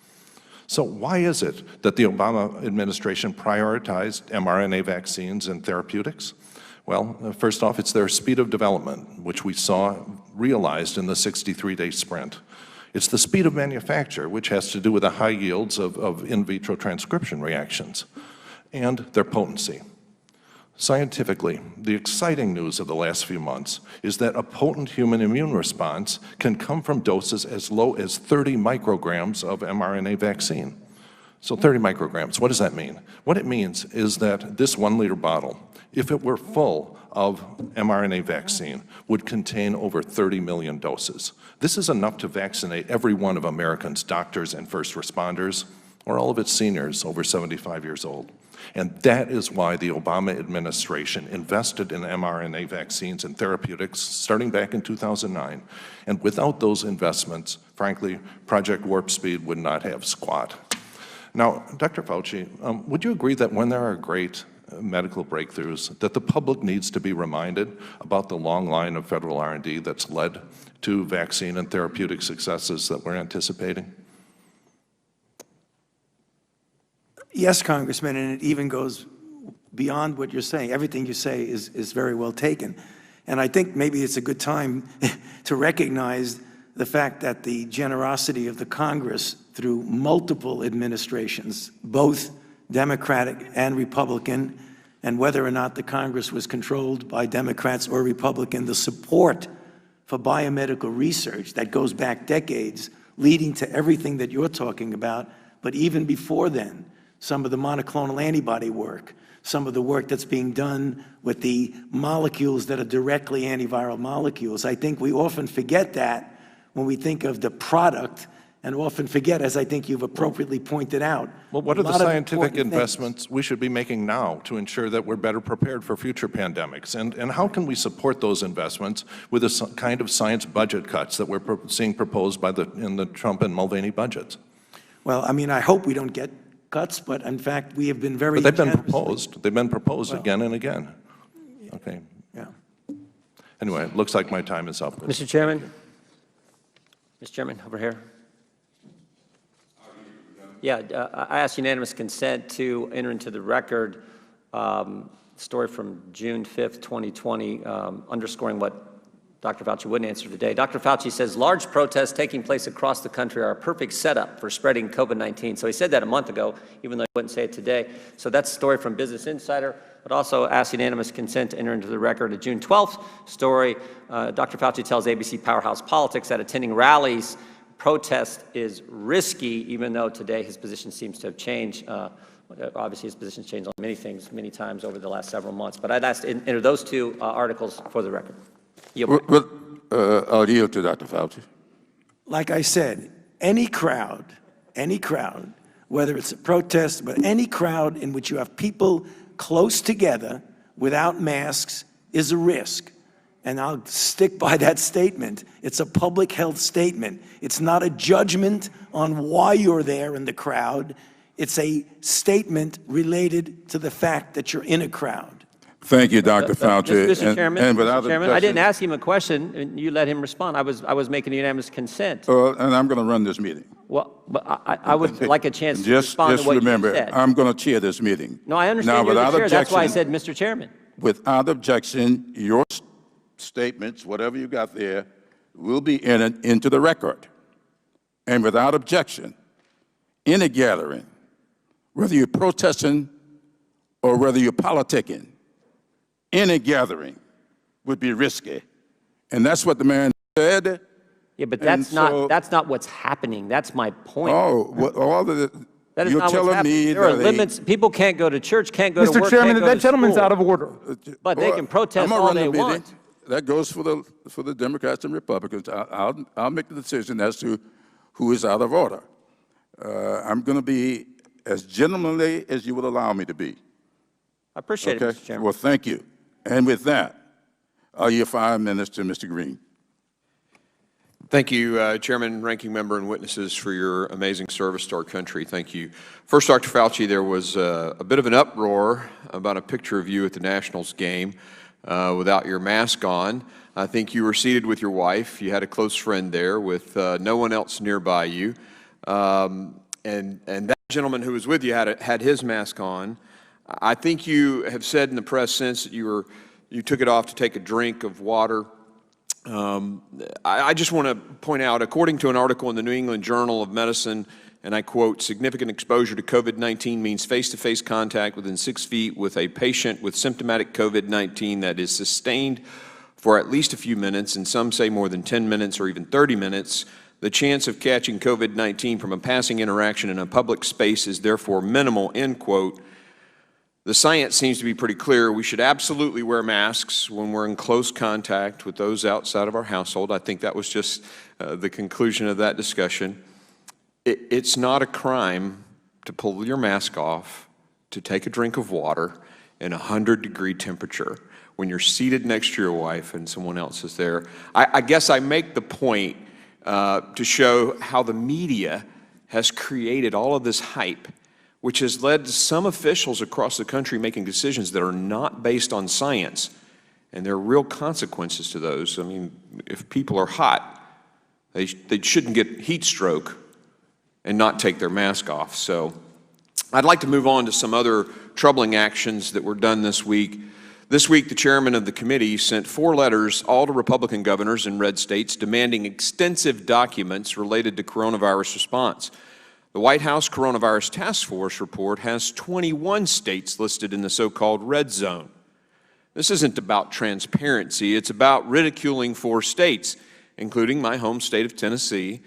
So why is it that the Obama administration prioritized mRNA vaccines and therapeutics? Well, first off, it's their speed of development, which we saw realized in the 63-day sprint. It's the speed of manufacture, which has to do with the high yields of in vitro transcription reactions, and their potency. Scientifically, the exciting news of the last few months is that a potent human immune response can come from doses as low as 30 micrograms of mRNA vaccine. So 30 micrograms, what does that mean? What it means is that this 1 liter bottle, if it were full of mRNA vaccine, would contain over 30 million doses. This is enough to vaccinate every one of Americans' doctors and first responders, or all of its seniors over 75 years old. And that is why the Obama administration invested in mRNA vaccines and therapeutics starting back in 2009. And without those investments, frankly, Project Warp Speed would not have squat. Now, Dr. Fauci, would you agree that when there are great medical breakthroughs, that the public needs to be reminded about the long line of federal R&D that's led to vaccine and therapeutic successes that we're anticipating? Yes, Congressman, and it even goes beyond what you're saying. Everything you say is very well taken. And I think maybe it's a good time to recognize the fact that the generosity of the Congress through multiple administrations, both Democratic and Republican, and whether or not the Congress was controlled by Democrats or Republican, the support for biomedical research that goes back decades, leading to everything that you're talking about, but even before then, some of the monoclonal antibody work, some of the work that's being done with the molecules that are directly antiviral molecules. I think we often forget that when we think of the product, and often forget, as I think you've appropriately pointed out. Well, what are the scientific investments we should be making now to ensure that we're better prepared for future pandemics? And how can we support those investments with the kind of science budget cuts that we're seeing proposed in the Trump and Mulvaney budgets? Well, I mean, I hope we don't get cuts, but in fact, we have been very But they've been proposed. They've been proposed again and again. Okay. Yeah. Anyway, it looks like my time is up. Mr. Chairman? Mr. Chairman, over here. Yeah, I ask unanimous consent to enter into the record story from June 5th, 2020, underscoring what Dr. Fauci wouldn't answer today. Dr. Fauci says large protests taking place across the country are a perfect setup for spreading COVID-19. So he said that a month ago, even though he wouldn't say it today. So that's a story from Business Insider, but also ask unanimous consent to enter into the record a June 12th story. Dr. Fauci tells ABC Powerhouse Politics that attending rallies protest is risky, even though today his position seems to have changed. Obviously, his position's changed on many things, many times over the last several months. But I'd ask to enter those two articles for the record. I'll yield to Dr. Fauci. Like I said, any crowd, whether it's a protest, but any crowd in which you have people close together without masks is a risk. And I'll stick by that statement. It's a public health statement. It's not a judgment on why you're there in the crowd. It's a statement related to the fact that you're in a crowd. Thank you, Dr. Fauci. Mr. Chairman, and without Mr. Chairman, I didn't objection- ask him a question, and you let him respond. I was making unanimous consent. and I'm going to run this meeting. Well, but I would like a chance to Just respond to what remember, you said. I'm going to chair this meeting. No, I understand Now, you're the without chair. That's why I objection- said, Mr. Chairman. Without objection, your statements, whatever you got there, will be entered into the record. And without objection, in a gathering, whether you're protesting or whether you're politicking, any gathering would be risky. And that's what the man said. Yeah, but And that's not so- that's not what's happening. That's my point. Oh, all of the, That is you're not what's telling happening. me There are that limits. People can't go to church, can't go to work, Mr. Chairman, can't go that to gentleman's school. out of order. But they can protest I'm gonna all run they the meeting. want. That goes for the Democrats and Republicans. I'll make the decision as to who is out of order. I'm going to be as gentlemanly as you would allow me to be. I appreciate it, Mr. Chairman. Well, thank you. And with that, I'll yield 5 minutes to Mr. Green. Thank you, Chairman, Ranking Member, and witnesses for your amazing service to our country. Thank you. First, Dr. Fauci, there was a bit of an uproar about a picture of you at the Nationals game without your mask on. I think you were seated with your wife. You had a close friend there with no one else nearby you. And that gentleman who was with you had his mask on. I think you have said in the press since that you took it off to take a drink of water. I just want to point out, according to an article in the New England Journal of Medicine, and I quote, significant exposure to COVID-19 means face-to-face contact within 6 feet with a patient with symptomatic COVID-19 that is sustained for at least a few minutes, and some say more than 10 minutes or even 30 minutes. The chance of catching COVID-19 from a passing interaction in a public space is therefore minimal, end quote. The science seems to be pretty clear. We should absolutely wear masks when we're in close contact with those outside of our household. I think that was just the conclusion of that discussion. It's not a crime to pull your mask off, to take a drink of water in 100-degree temperature when you're seated next to your wife and someone else is there. I guess I make the point to show how the media has created all of this hype, which has led to some officials across the country making decisions that are not based on science. And there are real consequences to those. I mean, if people are hot, they shouldn't get heat stroke and not take their mask off. So I'd like to move on to some other troubling actions that were done this week. This week, the chairman of the committee sent 4 letters, all to Republican governors in red states, demanding extensive documents related to coronavirus response. The White House Coronavirus Task Force report has 21 states listed in the so-called red zone. This isn't about transparency. It's about ridiculing 4 states, including my home state of Tennessee,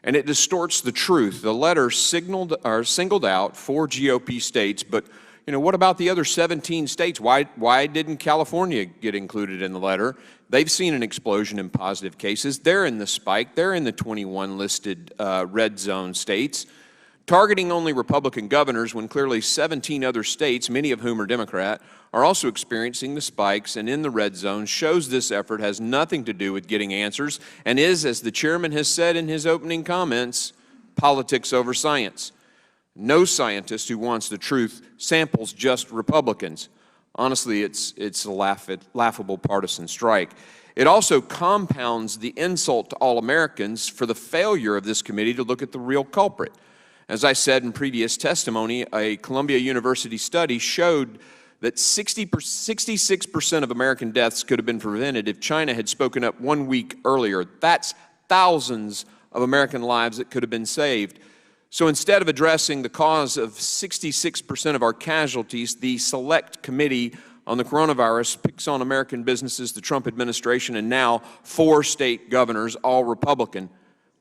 and it distorts the truth. The letter singled out 4 GOP states, but what about the other 17 states? Why didn't California get included in the letter? They've seen an explosion in positive cases. They're in the spike. They're in the 21 listed red zone states. Targeting only Republican governors when clearly 17 other states, many of whom are Democrat, are also experiencing the spikes and in the red zone shows this effort has nothing to do with getting answers and is, as the chairman has said in his opening comments, politics over science. No scientist who wants the truth samples just Republicans. Honestly, it's a laughable partisan strike. It also compounds the insult to all Americans for the failure of this committee to look at the real culprit. As I said in previous testimony, a Columbia University study showed that 66% of American deaths could have been prevented if China had spoken up 1 week earlier. That's thousands of American lives that could have been saved. So instead of addressing the cause of 66% of our casualties, the Select Committee on the Coronavirus picks on American businesses, the Trump administration, and now 4 state governors, all Republican,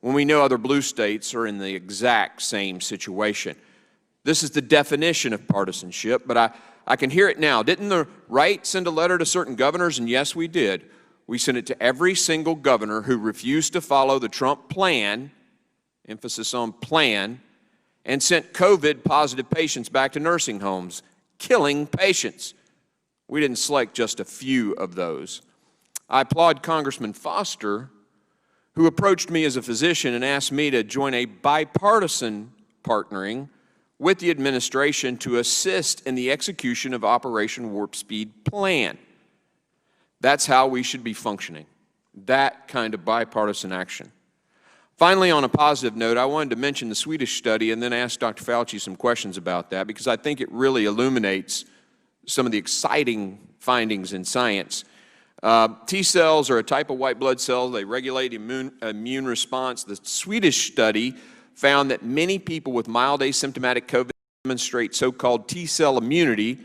when we know other blue states are in the exact same situation. This is the definition of partisanship, but I can hear it now. Didn't the right send a letter to certain governors? And yes, we did. We sent it to every single governor who refused to follow the Trump plan, emphasis on plan, and sent COVID-positive patients back to nursing homes, killing patients. We didn't select just a few of those. I applaud Congressman Foster, who approached me as a physician and asked me to join a bipartisan partnering with the administration to assist in the execution of Operation Warp Speed plan. That's how we should be functioning, that kind of bipartisan action. Finally, on a positive note, I wanted to mention the Swedish study and then ask Dr. Fauci some questions about that, because I think it really illuminates some of the exciting findings in science. T cells are a type of white blood cell. They regulate immune response. The Swedish study found that many people with mild asymptomatic COVID demonstrate so-called T cell immunity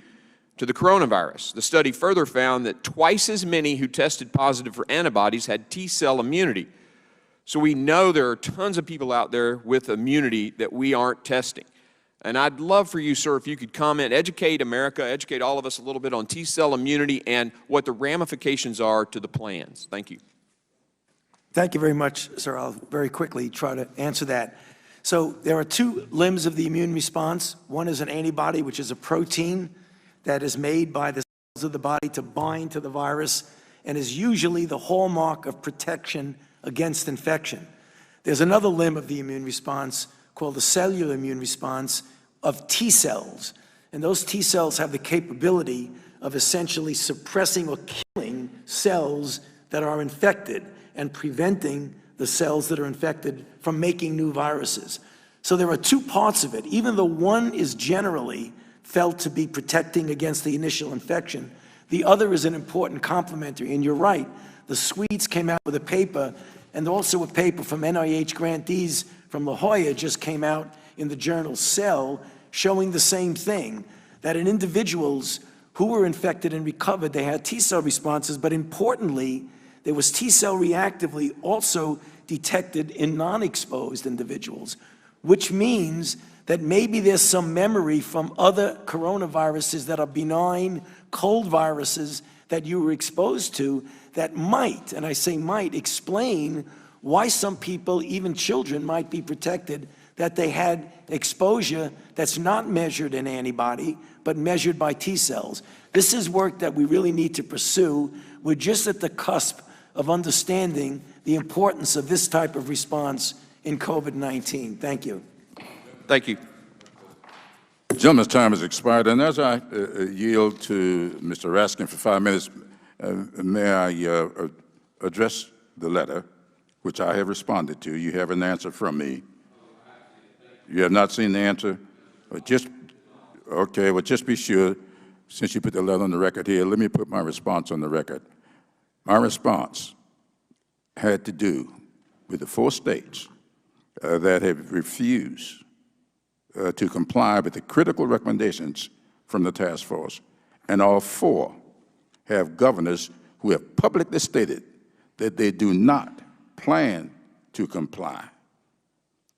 to the coronavirus. The study further found that twice as many who tested positive for antibodies had T cell immunity. So we know there are tons of people out there with immunity that we aren't testing. And I'd love for you, sir, if you could comment, educate America, educate all of us a little bit on T cell immunity and what the ramifications are to the plans. Thank you. Thank you very much, sir. I'll very quickly try to answer that. So there are two limbs of the immune response. One is an antibody, which is a protein that is made by the cells of the body to bind to the virus and is usually the hallmark of protection against infection. There's another limb of the immune response called the cellular immune response of T cells. And those T cells have the capability of essentially suppressing or killing cells that are infected and preventing the cells that are infected from making new viruses. So there are two parts of it. Even though one is generally felt to be protecting against the initial infection, the other is an important complementary. And you're right, the Swedes came out with a paper, and also a paper from NIH grantees from La Jolla just came out in the journal Cell, showing the same thing, that in individuals who were infected and recovered, they had T cell responses, but importantly, there was T cell reactively also detected in non-exposed individuals, which means that maybe there's some memory from other coronaviruses that are benign cold viruses that you were exposed to that might, and I say might, explain why some people, even children, might be protected, that they had exposure that's not measured in antibody, but measured by T cells. This is work that we really need to pursue. We're just at the cusp of understanding the importance of this type of response in COVID-19. Thank you. Thank you. The gentleman's time has expired, and as I yield to Mr. Raskin for 5 minutes, may I address the letter, which I have responded to. You have an answer from me. You have not seen the answer? Okay, well, just be sure, since you put the letter on the record here, let me put my response on the record. My response had to do with the 4 states that have refused to comply with the critical recommendations from the task force, and all 4 have governors who have publicly stated that they do not plan to comply.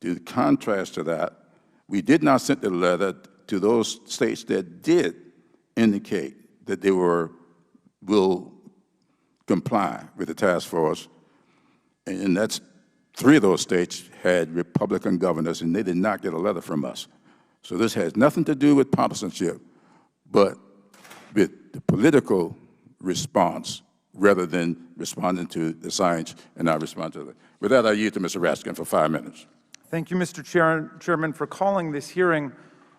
To contrast to that, we did not send the letter to those states that did indicate that they will comply with the task force, and that's 3 of those states had Republican governors, and they did not get a letter from us. So this has nothing to do with partisanship, but with the political response rather than responding to the science, and I respond to it. With that, I yield to Mr. Raskin for 5 minutes. Thank you, Mr. Chairman, for calling this hearing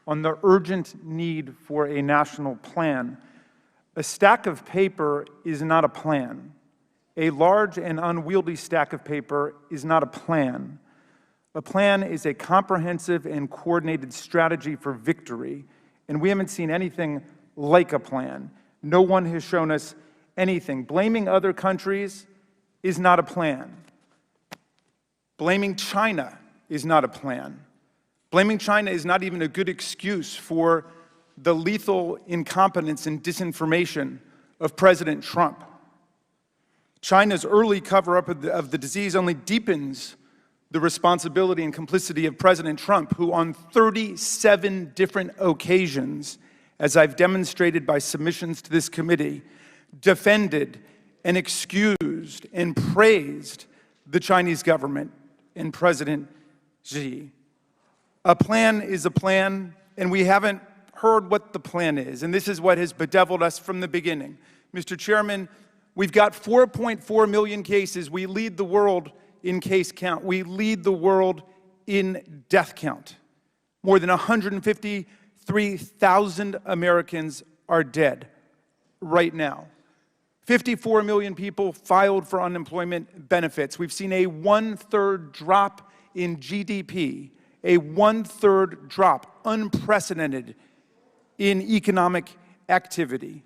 on the urgent need for a national plan. A stack of paper is not a plan. A large and unwieldy stack of paper is not a plan. A plan is a comprehensive and coordinated strategy for victory, and we haven't seen anything like a plan. No one has shown us anything. Blaming other countries is not a plan. Blaming China is not a plan. Blaming China is not even a good excuse for the lethal incompetence and disinformation of President Trump. China's early cover-up of the disease only deepens the responsibility and complicity of President Trump, who on 37 different occasions, as I've demonstrated by submissions to this committee, defended and excused and praised the Chinese government and President Xi. A plan is a plan, and we haven't heard what the plan is, and this is what has bedeviled us from the beginning. Mr. Chairman, we've got 4.4 million cases. We lead the world in case count. We lead the world in death count. More than 153,000 Americans are dead right now. 54 million people filed for unemployment benefits. We've seen a one-third drop in GDP, a one-third drop, unprecedented in economic activity.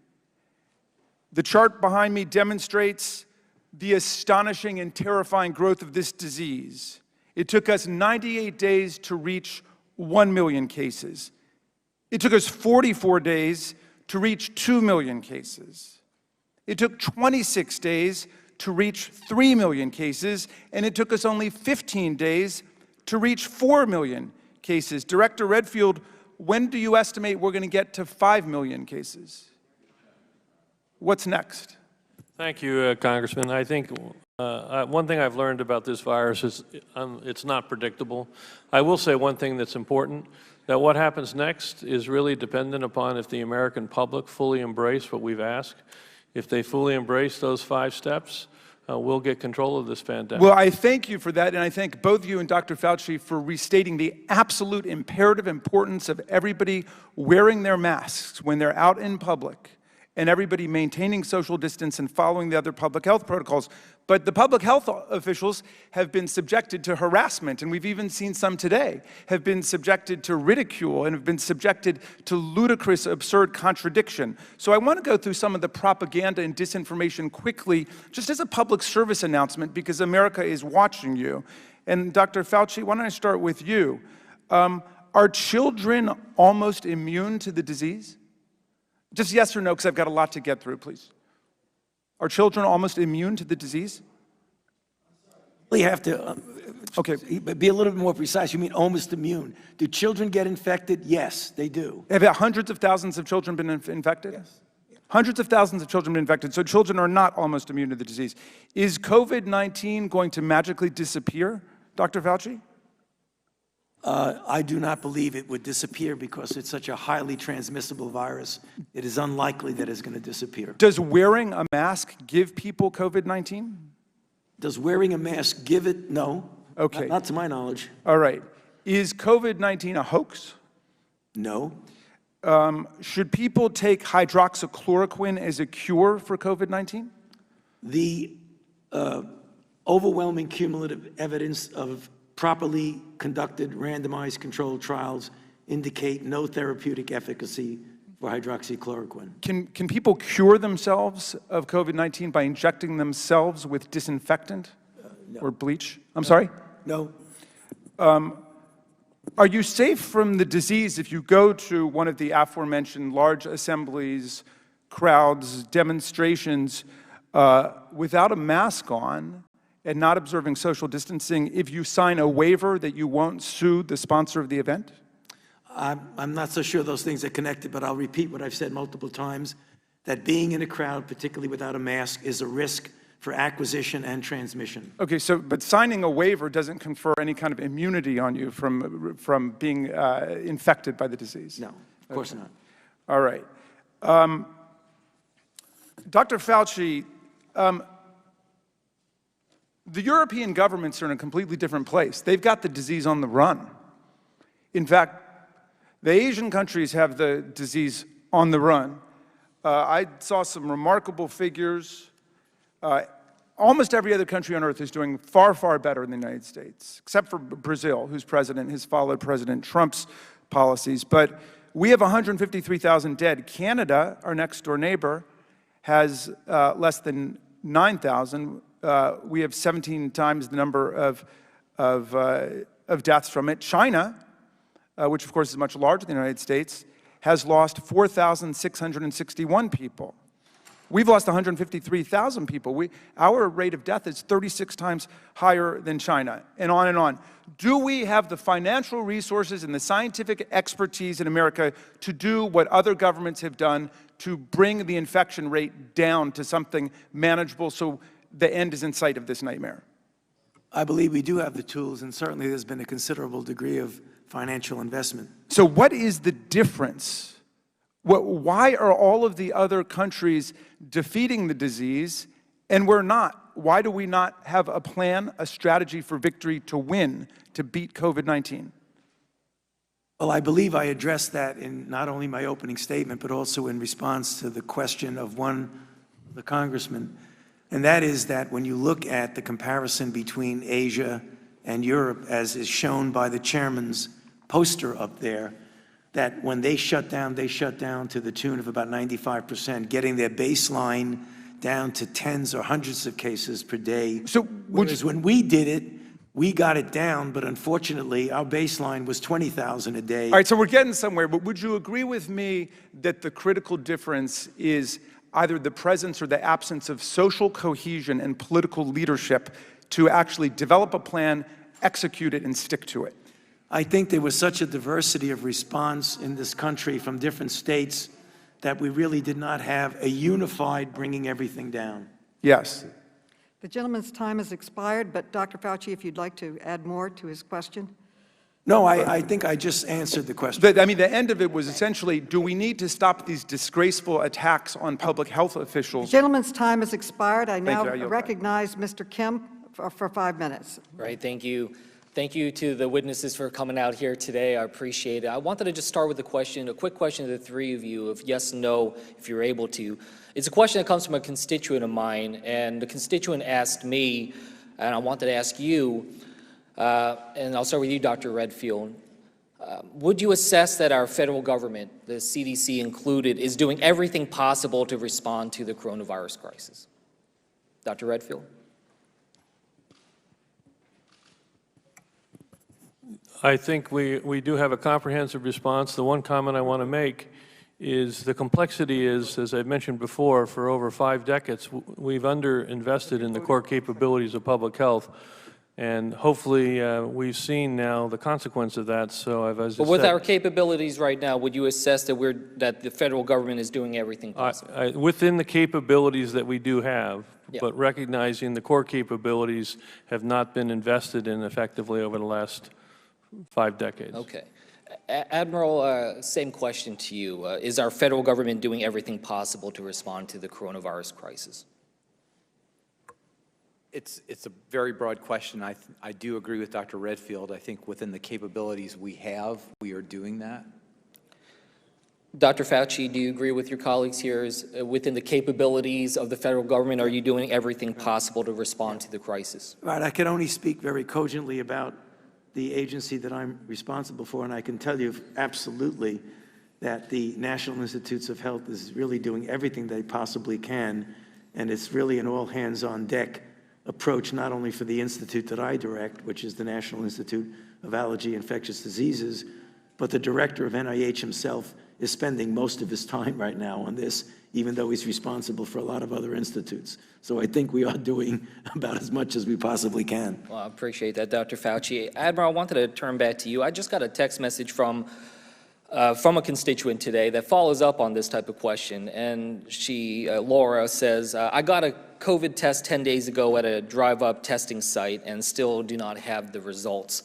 The chart behind me demonstrates the astonishing and terrifying growth of this disease. It took us 98 days to reach 1 million cases. It took us 44 days to reach 2 million cases. It took 26 days to reach 3 million cases, and it took us only 15 days to reach 4 million cases. Director Redfield, when do you estimate we're going to get to 5 million cases? What's next? Thank you, Congressman. I think one thing I've learned about this virus is it's not predictable. I will say one thing that's important, that what happens next is really dependent upon if the American public fully embrace what we've asked. If they fully embrace those 5 steps, we'll get control of this pandemic. Well, I thank you for that, and I thank both you and Dr. Fauci for restating the absolute imperative importance of everybody wearing their masks when they're out in public, and everybody maintaining social distance and following the other public health protocols. But the public health officials have been subjected to harassment, and we've even seen some today, have been subjected to ridicule and have been subjected to ludicrous, absurd contradiction. So I want to go through some of the propaganda and disinformation quickly, just as a public service announcement, because America is watching you. And Dr. Fauci, why don't I start with you? Are children almost immune to the disease? Just yes or no, because I've got a lot to get through, please. Are children almost immune to the disease? We have to be a little bit more precise. You mean almost immune. Do children get infected? Yes, they do. Have hundreds of thousands of children been infected? Yes. Hundreds of thousands of children been infected, so children are not almost immune to the disease. Is COVID-19 going to magically disappear, Dr. Fauci? I do not believe it would disappear because it's such a highly transmissible virus. It is unlikely that it's going to disappear. Does wearing a mask give people COVID-19? Does wearing a mask give it? No. Okay. Not to my knowledge. All right. Is COVID-19 a hoax? No. Should people take hydroxychloroquine as a cure for COVID-19? The overwhelming cumulative evidence of properly conducted randomized controlled trials indicate no therapeutic efficacy for hydroxychloroquine. Can people cure themselves of COVID-19 by injecting themselves with disinfectant or bleach? I'm sorry? No. Are you safe from the disease if you go to one of the aforementioned large assemblies, crowds, demonstrations, without a mask on and not observing social distancing, if you sign a waiver that you won't sue the sponsor of the event? I'm not so sure those things are connected, but I'll repeat what I've said multiple times, that being in a crowd, particularly without a mask, is a risk for acquisition and transmission. Okay, but signing a waiver doesn't confer any kind of immunity on you from being infected by the disease? No, of course not. All right. Dr. Fauci, the European governments are in a completely different place. They've got the disease on the run. In fact, the Asian countries have the disease on the run. I saw some remarkable figures. Almost every other country on earth is doing far, far better than the United States, except for Brazil, whose president has followed President Trump's policies. But we have 153,000 dead. Canada, our next door neighbor, has less than 9,000. We have 17 times the number of deaths from it. China, which of course is much larger than the United States, has lost 4,661 people. We've lost 153,000 people. Our rate of death is 36 times higher than China, and on and on. Do we have the financial resources and the scientific expertise in America to do what other governments have done to bring the infection rate down to something manageable so the end is in sight of this nightmare? I believe we do have the tools, and certainly there's been a considerable degree of financial investment. So what is the difference? Why are all of the other countries defeating the disease and we're not? Why do we not have a plan, a strategy for victory to win, to beat COVID-19? Well, I believe I addressed that in not only my opening statement, but also in response to the question of the congressman. And that is that when you look at the comparison between Asia and Europe, as is shown by the chairman's poster up there, that when they shut down to the tune of about 95%, getting their baseline down to tens or hundreds of cases per day. So whereas when we did it, we got it down, but unfortunately, our baseline was 20,000 a day. All right, so we're getting somewhere, but would you agree with me that the critical difference is either the presence or the absence of social cohesion and political leadership to actually develop a plan, execute it, and stick to it? I think there was such a diversity of response in this country from different states that we really did not have a unified bringing everything down. Yes. The gentleman's time has expired, but Dr. Fauci, if you'd like to add more to his question. No, I think I just answered the question. I mean, the end of it was essentially, do we need to stop these disgraceful attacks on public health officials? The gentleman's time has expired. I now Thank you. recognize Mr. Kim for 5 minutes. Right, thank you. Thank you to the witnesses for coming out here today. I appreciate it. I wanted to just start with a quick question to the three of you, of yes and no, if you're able to. It's a question that comes from a constituent of mine, and the constituent asked me, and I wanted to ask you, and I'll start with you, Dr. Redfield. Would you assess that our federal government, the CDC included, is doing everything possible to respond to the coronavirus crisis? Dr. Redfield? I think we do have a comprehensive response. The one comment I want to make is the complexity is, as I mentioned before, for over 5 decades, we've underinvested in the core capabilities of public health. And hopefully we've seen now the consequence of that. So as but with our capabilities right now, would you assess that the federal government is doing everything possible? Within the capabilities that we do have, yeah. But recognizing the core capabilities have not been invested in effectively over the last 5 decades. Okay. Admiral, same question to you. Is our federal government doing everything possible to respond to the coronavirus crisis? It's a very broad question. I do agree with Dr. Redfield. I think within the capabilities we have, we are doing that. Dr. Fauci, do you agree with your colleagues here? Is within the capabilities of the federal government, are you doing everything possible to respond to the crisis? Right, I can only speak very cogently about the agency that I'm responsible for, and I can tell you absolutely that the National Institutes of Health is really doing everything they possibly can, and it's really an all-hands-on-deck approach, not only for the institute that I direct, which is the National Institute of Allergy and Infectious Diseases, but the director of NIH himself is spending most of his time right now on this, even though he's responsible for a lot of other institutes. So I think we are doing about as much as we possibly can. Well, I appreciate that, Dr. Fauci. Admiral, I wanted to turn back to you. I just got a text message from a constituent today that follows up on this type of question, and Laura says, I got a COVID test 10 days ago at a drive-up testing site and still do not have the results.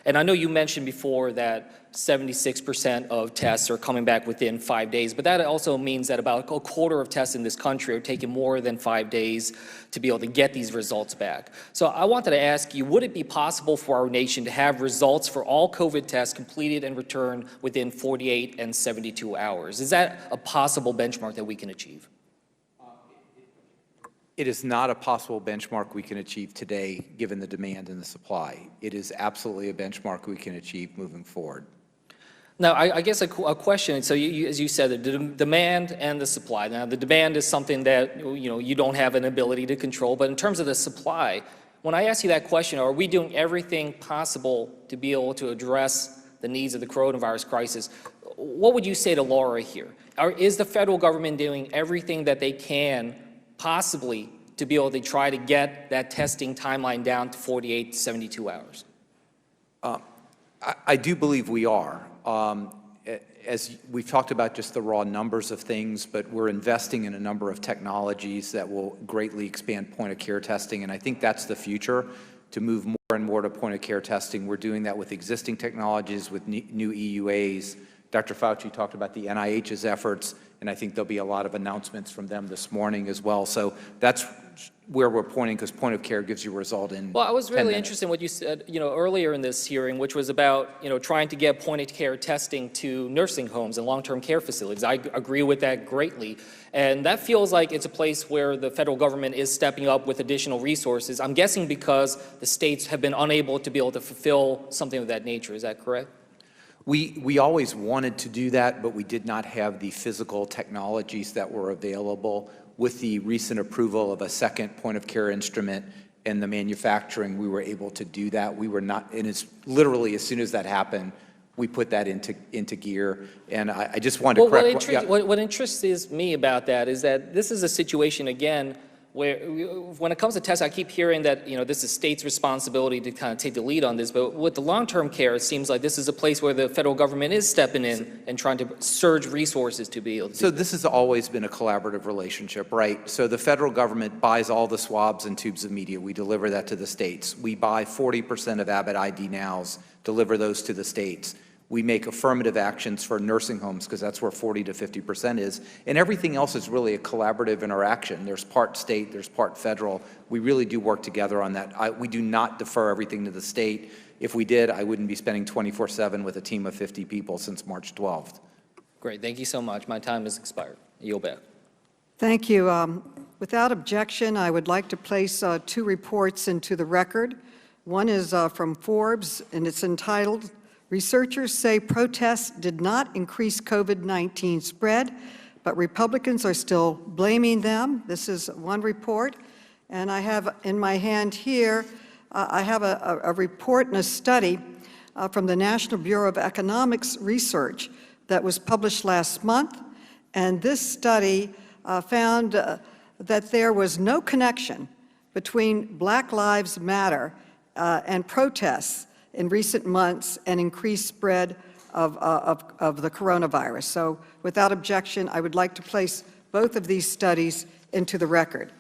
And I know you mentioned before that 76% of tests are coming back within 5 days, but that also means that about a quarter of tests in this country are taking more than 5 days to be able to get these results back. So I wanted to ask you, would it be possible for our nation to have results for all COVID tests completed and returned within 48 and 72 hours? Is that a possible benchmark that we can achieve? It is not a possible benchmark we can achieve today, given the demand and the supply. It is absolutely a benchmark we can achieve moving forward. Now, I guess a question, so as you said, the demand and the supply. Now, the demand is something that you don't have an ability to control, but in terms of the supply, when I ask you that question, are we doing everything possible to be able to address the needs of the coronavirus crisis? What would you say to Laura here? Is the federal government doing everything that they can possibly to be able to try to get that testing timeline down to 48 to 72 hours? I do believe we are. As we've talked about just the raw numbers of things, but we're investing in a number of technologies that will greatly expand point-of-care testing, and I think that's the future, to move more and more to point-of-care testing. We're doing that with existing technologies, with new EUAs. Dr. Fauci talked about the NIH's efforts, and I think there'll be a lot of announcements from them this morning as well. So that's where we're pointing, because point of care gives you a result in Well, I was 10 really minutes. interested in what you said, earlier in this hearing, which was about, trying to get point of care testing to nursing homes and long-term care facilities. I agree with that greatly. And that feels like it's a place where the federal government is stepping up with additional resources. I'm guessing because the states have been unable to be able to fulfill something of that nature. Is that correct? We always wanted to do that, but we did not have the physical technologies that were available. With the recent approval of a second point-of-care instrument and the manufacturing, we were able to do that. We were not, and it's literally as soon as that happened, we put that into gear. And I just wanted to correct. What interests me about that is that this is a situation, again, where when it comes to tests, I keep hearing that, this is state's responsibility to kind of take the lead on this. But with the long-term care, it seems like this is a place where the federal government is stepping in and trying to surge resources to be able to do So this has always been a collaborative relationship, right? So the federal government buys all the swabs and tubes of media. We deliver that to the states. We buy 40% of Abbott ID Nows, deliver those to the states. We make affirmative actions for nursing homes because that's where 40 to 50% is. And everything else is really a collaborative interaction. There's part state, there's part federal. We really do work together on that. We do not defer everything to the state. If we did, I wouldn't be spending 24/7 with a team of 50 people since March 12th. Great. Thank you so much. My time has expired. Yield back. Thank you. Without objection, I would like to place 2 reports into the record. One is from Forbes, and it's entitled, "Researchers say protests did not increase COVID-19 spread, but Republicans are still blaming them." This is one report. And I have in my hand here, I have a report and a study from the National Bureau of Economics Research that was published last month. And this study found that there was no connection between Black Lives Matter and protests in recent months and increased spread of the coronavirus. So without objection, I would like to place both of these studies into the record.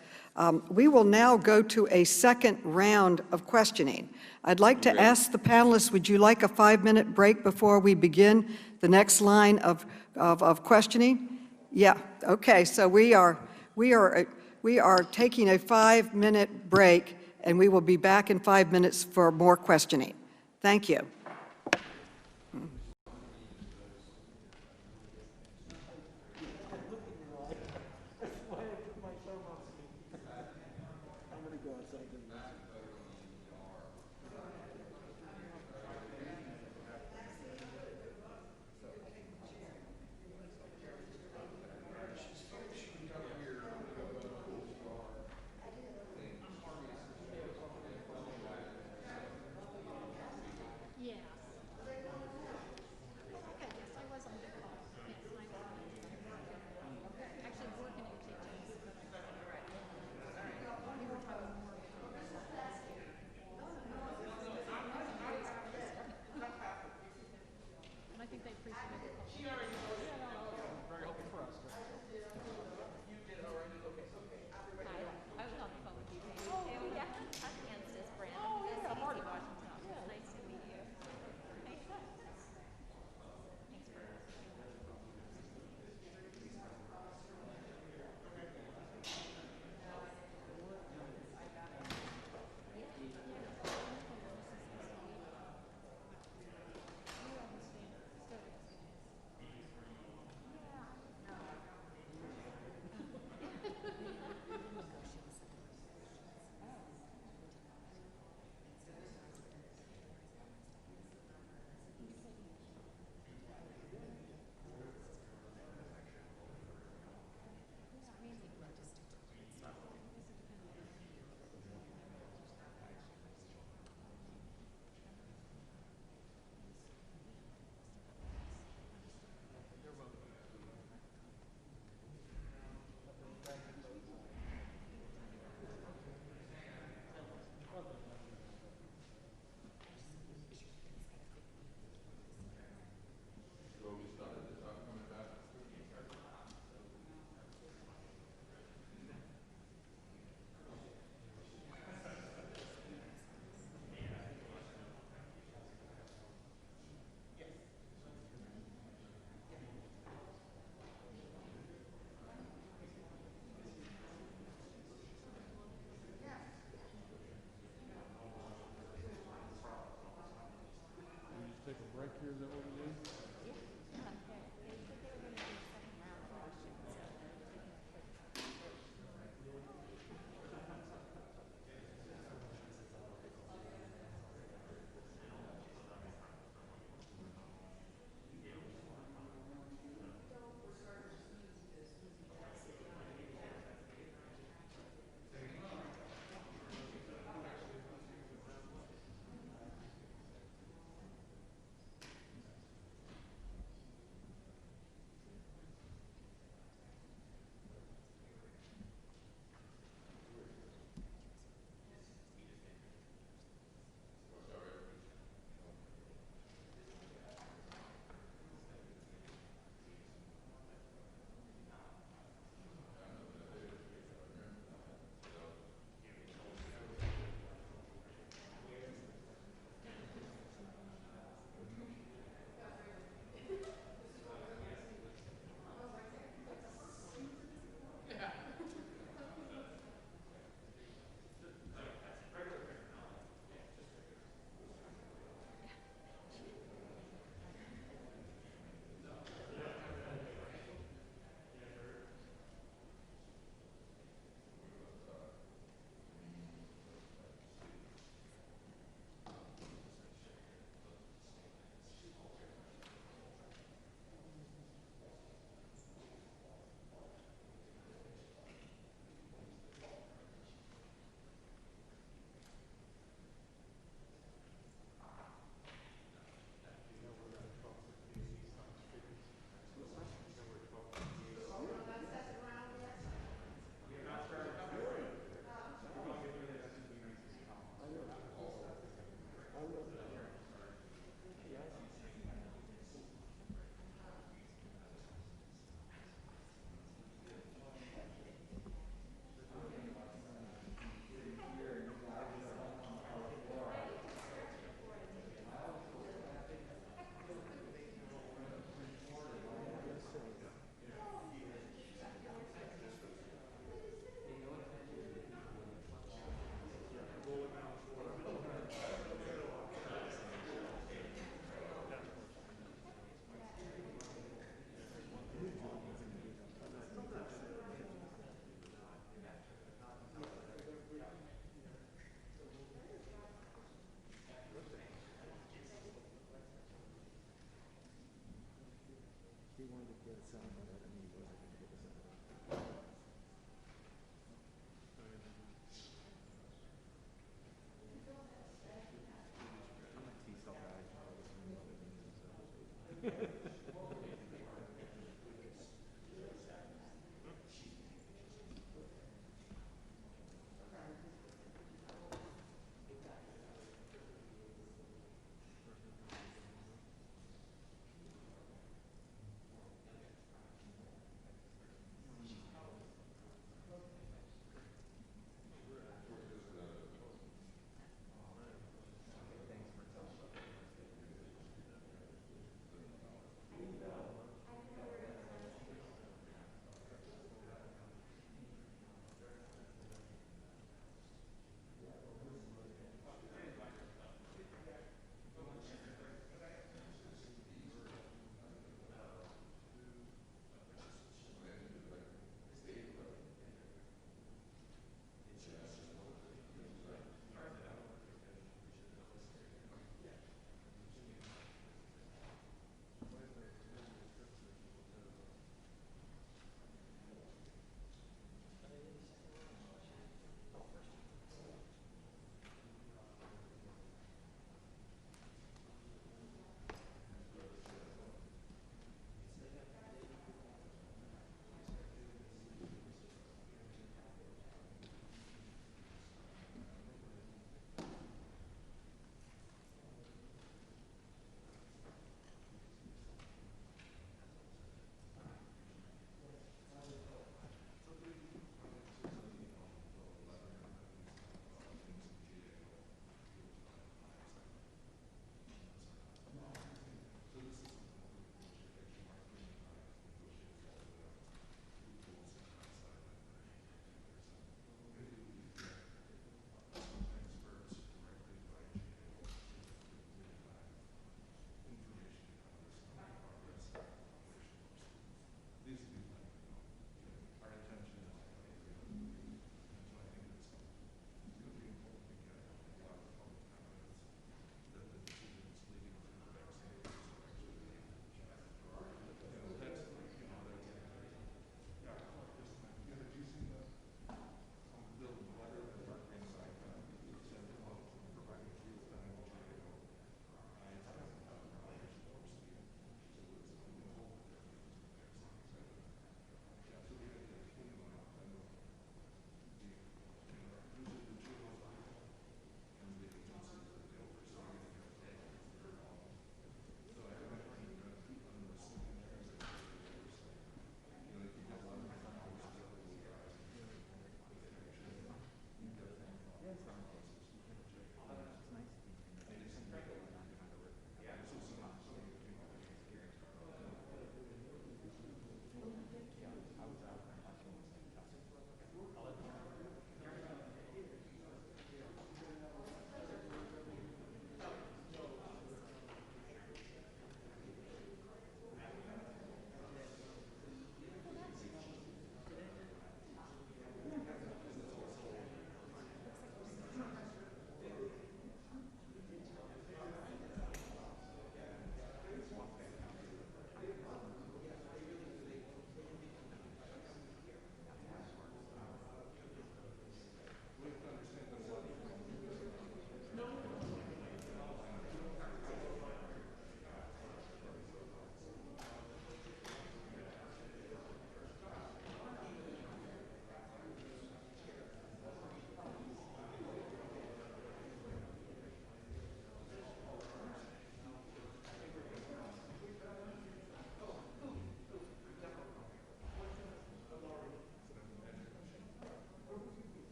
We will now go to a second round of questioning. I'd like to ask the panelists, would you like a 5-minute break before we begin the next line of questioning? Yeah, okay, so we are taking a 5-minute break, and we will be back in 5 minutes for more questioning. Thank you.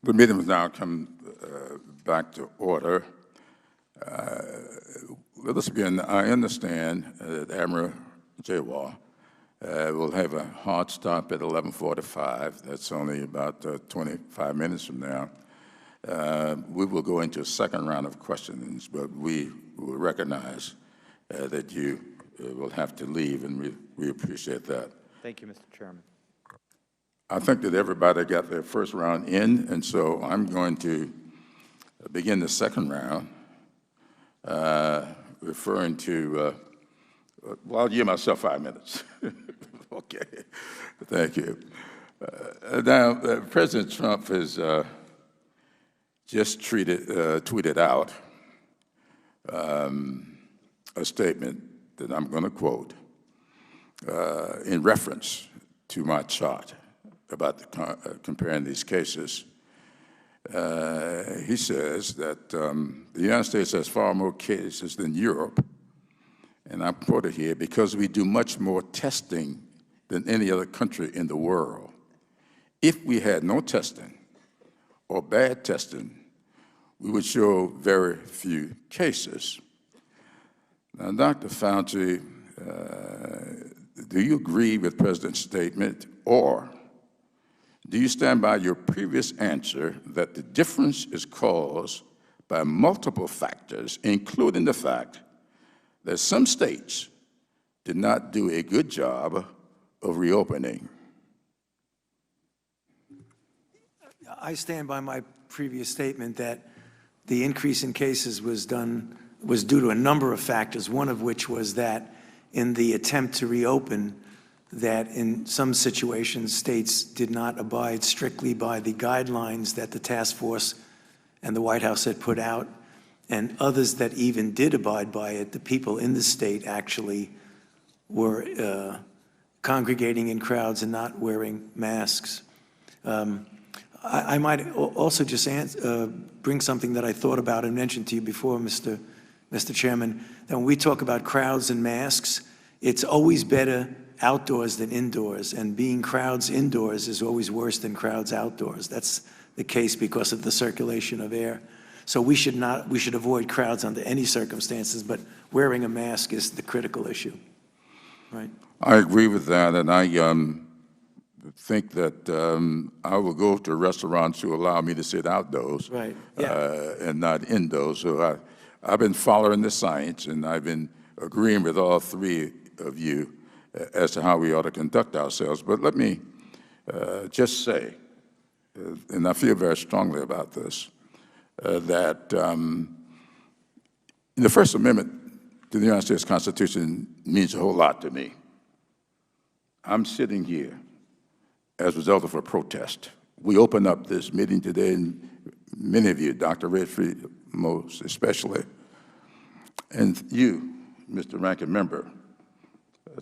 The meeting will now come back to order. Let us begin. I understand that Admiral Giroir will have a hard stop at 11:45. That's only about 25 minutes from now. We will go into a second round of questions, but we will recognize that you will have to leave, and we appreciate that. Thank you, Mr. Chairman. I think that everybody got their first round in, and so I'm going to begin the second round, referring to, well, I'll give myself 5 minutes. Okay, thank you. Now, President Trump has just tweeted out a statement that I'm going to quote in reference to my chart about comparing these cases. He says that the United States has far more cases than Europe, and I'm quoted here, because we do much more testing than any other country in the world. If we had no testing or bad testing, we would show very few cases. Now, Dr. Fauci, do you agree with the President's statement, or do you stand by your previous answer that the difference is caused by multiple factors, including the fact that some states did not do a good job of reopening? I stand by my previous statement that the increase in cases was due to a number of factors, one of which was that in the attempt to reopen, that in some situations states did not abide strictly by the guidelines that the task force and the White House had put out, and others that even did abide by it, the people in the state actually were congregating in crowds and not wearing masks. I might also just bring something that I thought about and mentioned to you before, Mr. Chairman, that when we talk about crowds and masks, it's always better outdoors than indoors, and being crowds indoors is always worse than crowds outdoors. That's the case because of the circulation of air. So we should avoid crowds under any circumstances, but wearing a mask is the critical issue, right? I agree with that, and I think that I will go to restaurants who allow me to sit outdoors, right? Yeah. And not indoors. So I've been following the science, and I've been agreeing with all three of you as to how we ought to conduct ourselves. But let me just say, and I feel very strongly about this, that the First Amendment to the United States Constitution means a whole lot to me. I'm sitting here as a result of a protest. We opened up this meeting today, and many of you, Dr. Redfield most especially, and you, Mr. Ranking Member,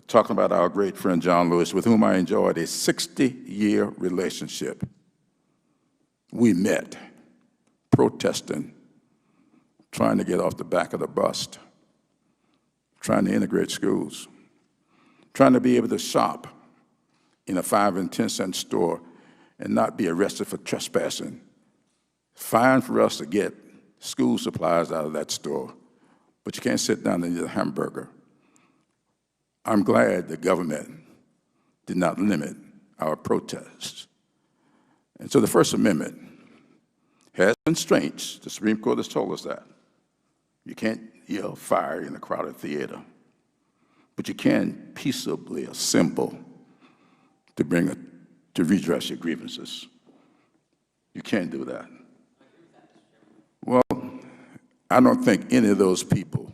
talking about our great friend John Lewis, with whom I enjoyed a 60-year relationship. We met protesting, trying to get off the back of the bus, trying to integrate schools, trying to be able to shop in a 5 and 10 cent store and not be arrested for trespassing. Fine for us to get school supplies out of that store, but you can't sit down and eat a hamburger. I'm glad the government did not limit our protests. And so the First Amendment has constraints. The Supreme Court has told us that. You can't yell fire in a crowded theater, but you can peaceably assemble to redress your grievances. You can't do that. Well, I don't think any of those people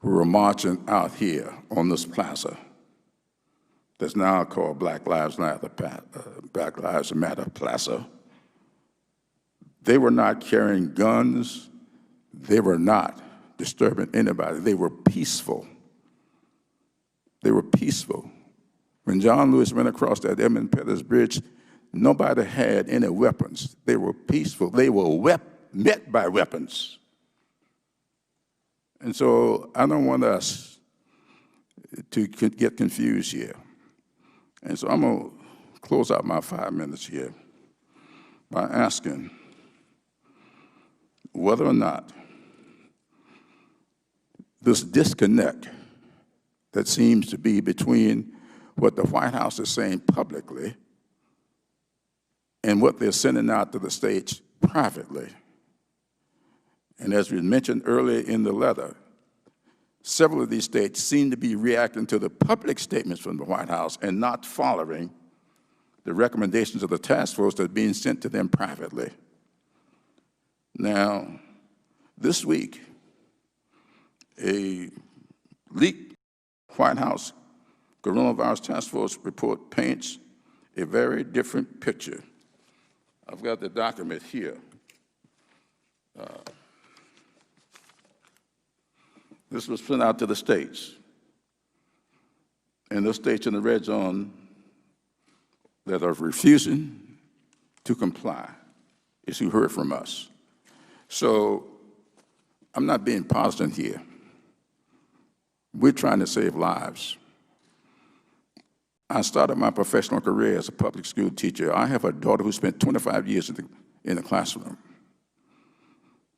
who were marching out here on this plaza that's now called Black Lives Matter Plaza, they were not carrying guns. They were not disturbing anybody. They were peaceful. They were peaceful. When John Lewis went across that Edmund Pettus Bridge, nobody had any weapons. They were peaceful. They were met by weapons. And so I don't want us to get confused here. And so I'm going to close out my 5 minutes here by asking whether or not this disconnect that seems to be between what the White House is saying publicly and what they're sending out to the states privately. And as we mentioned earlier in the letter, several of these states seem to be reacting to the public statements from the White House and not following the recommendations of the task force that are being sent to them privately. Now, this week, a leaked White House coronavirus task force report paints a very different picture. I've got the document here. This was sent out to the states. And those states in the red zone that are refusing to comply is who heard from us. So I'm not being partisan here. We're trying to save lives. I started my professional career as a public school teacher. I have a daughter who spent 25 years in the classroom.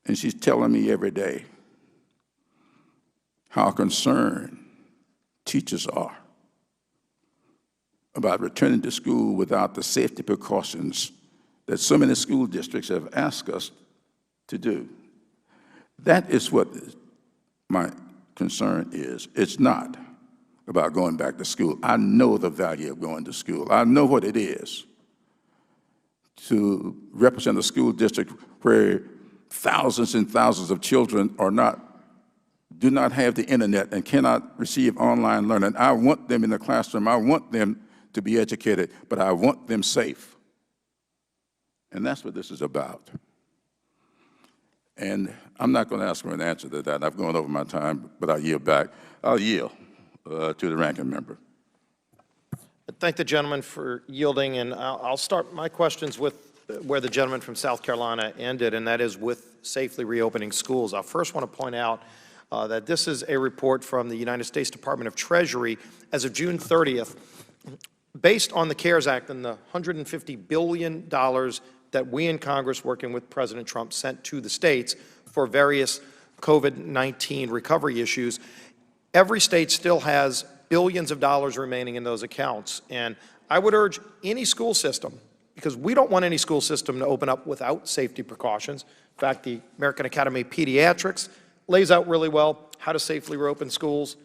And she's telling me every day how concerned teachers are about returning to school without the safety precautions that so many school districts have asked us to do. That is what my concern is. It's not about going back to school. I know the value of going to school. I know what it is to represent a school district where thousands and thousands of children do not have the internet and cannot receive online learning. I want them in the classroom. I want them to be educated, but I want them safe. And that's what this is about. And I'm not going to ask for an answer to that. I've gone over my time, but I'll yield back. I'll yield to the ranking member. I thank the gentleman for yielding, and I'll start my questions with where the gentleman from South Carolina ended, and that is with safely reopening schools. I first want to point out that this is a report from the United States Department of Treasury as of June 30th, based on the CARES Act and the $150 billion that we in Congress, working with President Trump, sent to the states for various COVID-19 recovery issues. Every state still has billions of dollars remaining in those accounts. And I would urge any school system, because we don't want any school system to open up without safety precautions. In fact, the American Academy of Pediatrics lays out really well how to safely reopen schools.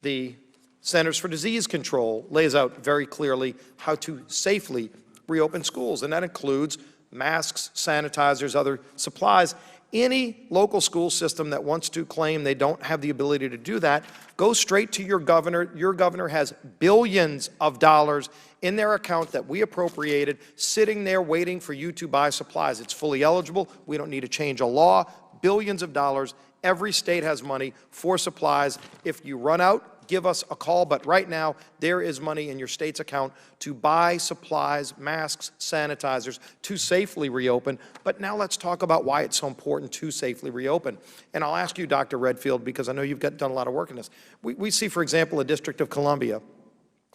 The Centers for Disease Control lays out very clearly how to safely reopen schools, and that includes masks, sanitizers, other supplies. Any local school system that wants to claim they don't have the ability to do that, go straight to your governor. Your governor has billions of dollars in their account that we appropriated, sitting there waiting for you to buy supplies. It's fully eligible. We don't need to change a law. Billions of dollars. Every state has money for supplies. If you run out, give us a call, but right now there is money in your state's account to buy supplies, masks, sanitizers to safely reopen. But now let's talk about why it's so important to safely reopen. And I'll ask you, Dr. Redfield, because I know you've done a lot of work in this. We see, for example, the District of Columbia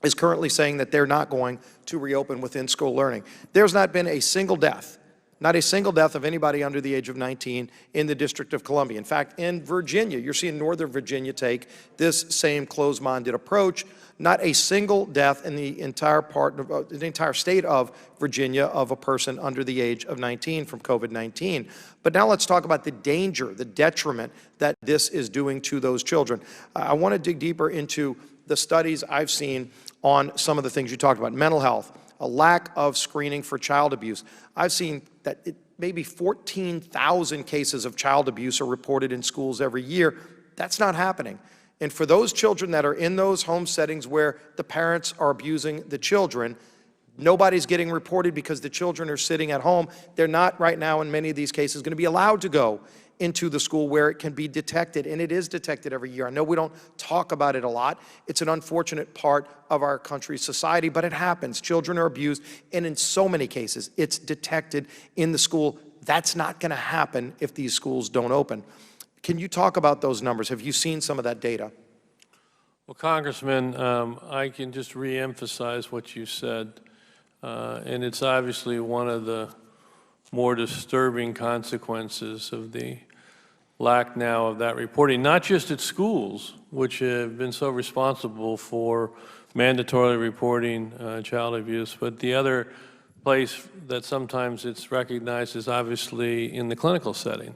is currently saying that they're not going to reopen within school learning. There's not been a single death. Not a single death of anybody under the age of 19 in the District of Columbia. In fact, in Virginia, you're seeing Northern Virginia take this same closed-minded approach. Not a single death in the entire state of Virginia of a person under the age of 19 from COVID-19. But now let's talk about the danger, the detriment that this is doing to those children. I want to dig deeper into the studies I've seen on some of the things you talked about. Mental health, a lack of screening for child abuse. I've seen that maybe 14,000 cases of child abuse are reported in schools every year. That's not happening. And for those children that are in those home settings where the parents are abusing the children, nobody's getting reported because the children are sitting at home. They're not right now, in many of these cases, going to be allowed to go into the school where it can be detected, and it is detected every year. I know we don't talk about it a lot. It's an unfortunate part of our country's society, but it happens. Children are abused, and in so many cases, it's detected in the school. That's not going to happen if these schools don't open. Can you talk about those numbers? Have you seen some of that data? Well, Congressman, I can just reemphasize what you said, and it's obviously one of the more disturbing consequences of the lack now of that reporting, not just at schools, which have been so responsible for mandatorily reporting child abuse, but the other place that sometimes it's recognized is obviously in the clinical setting.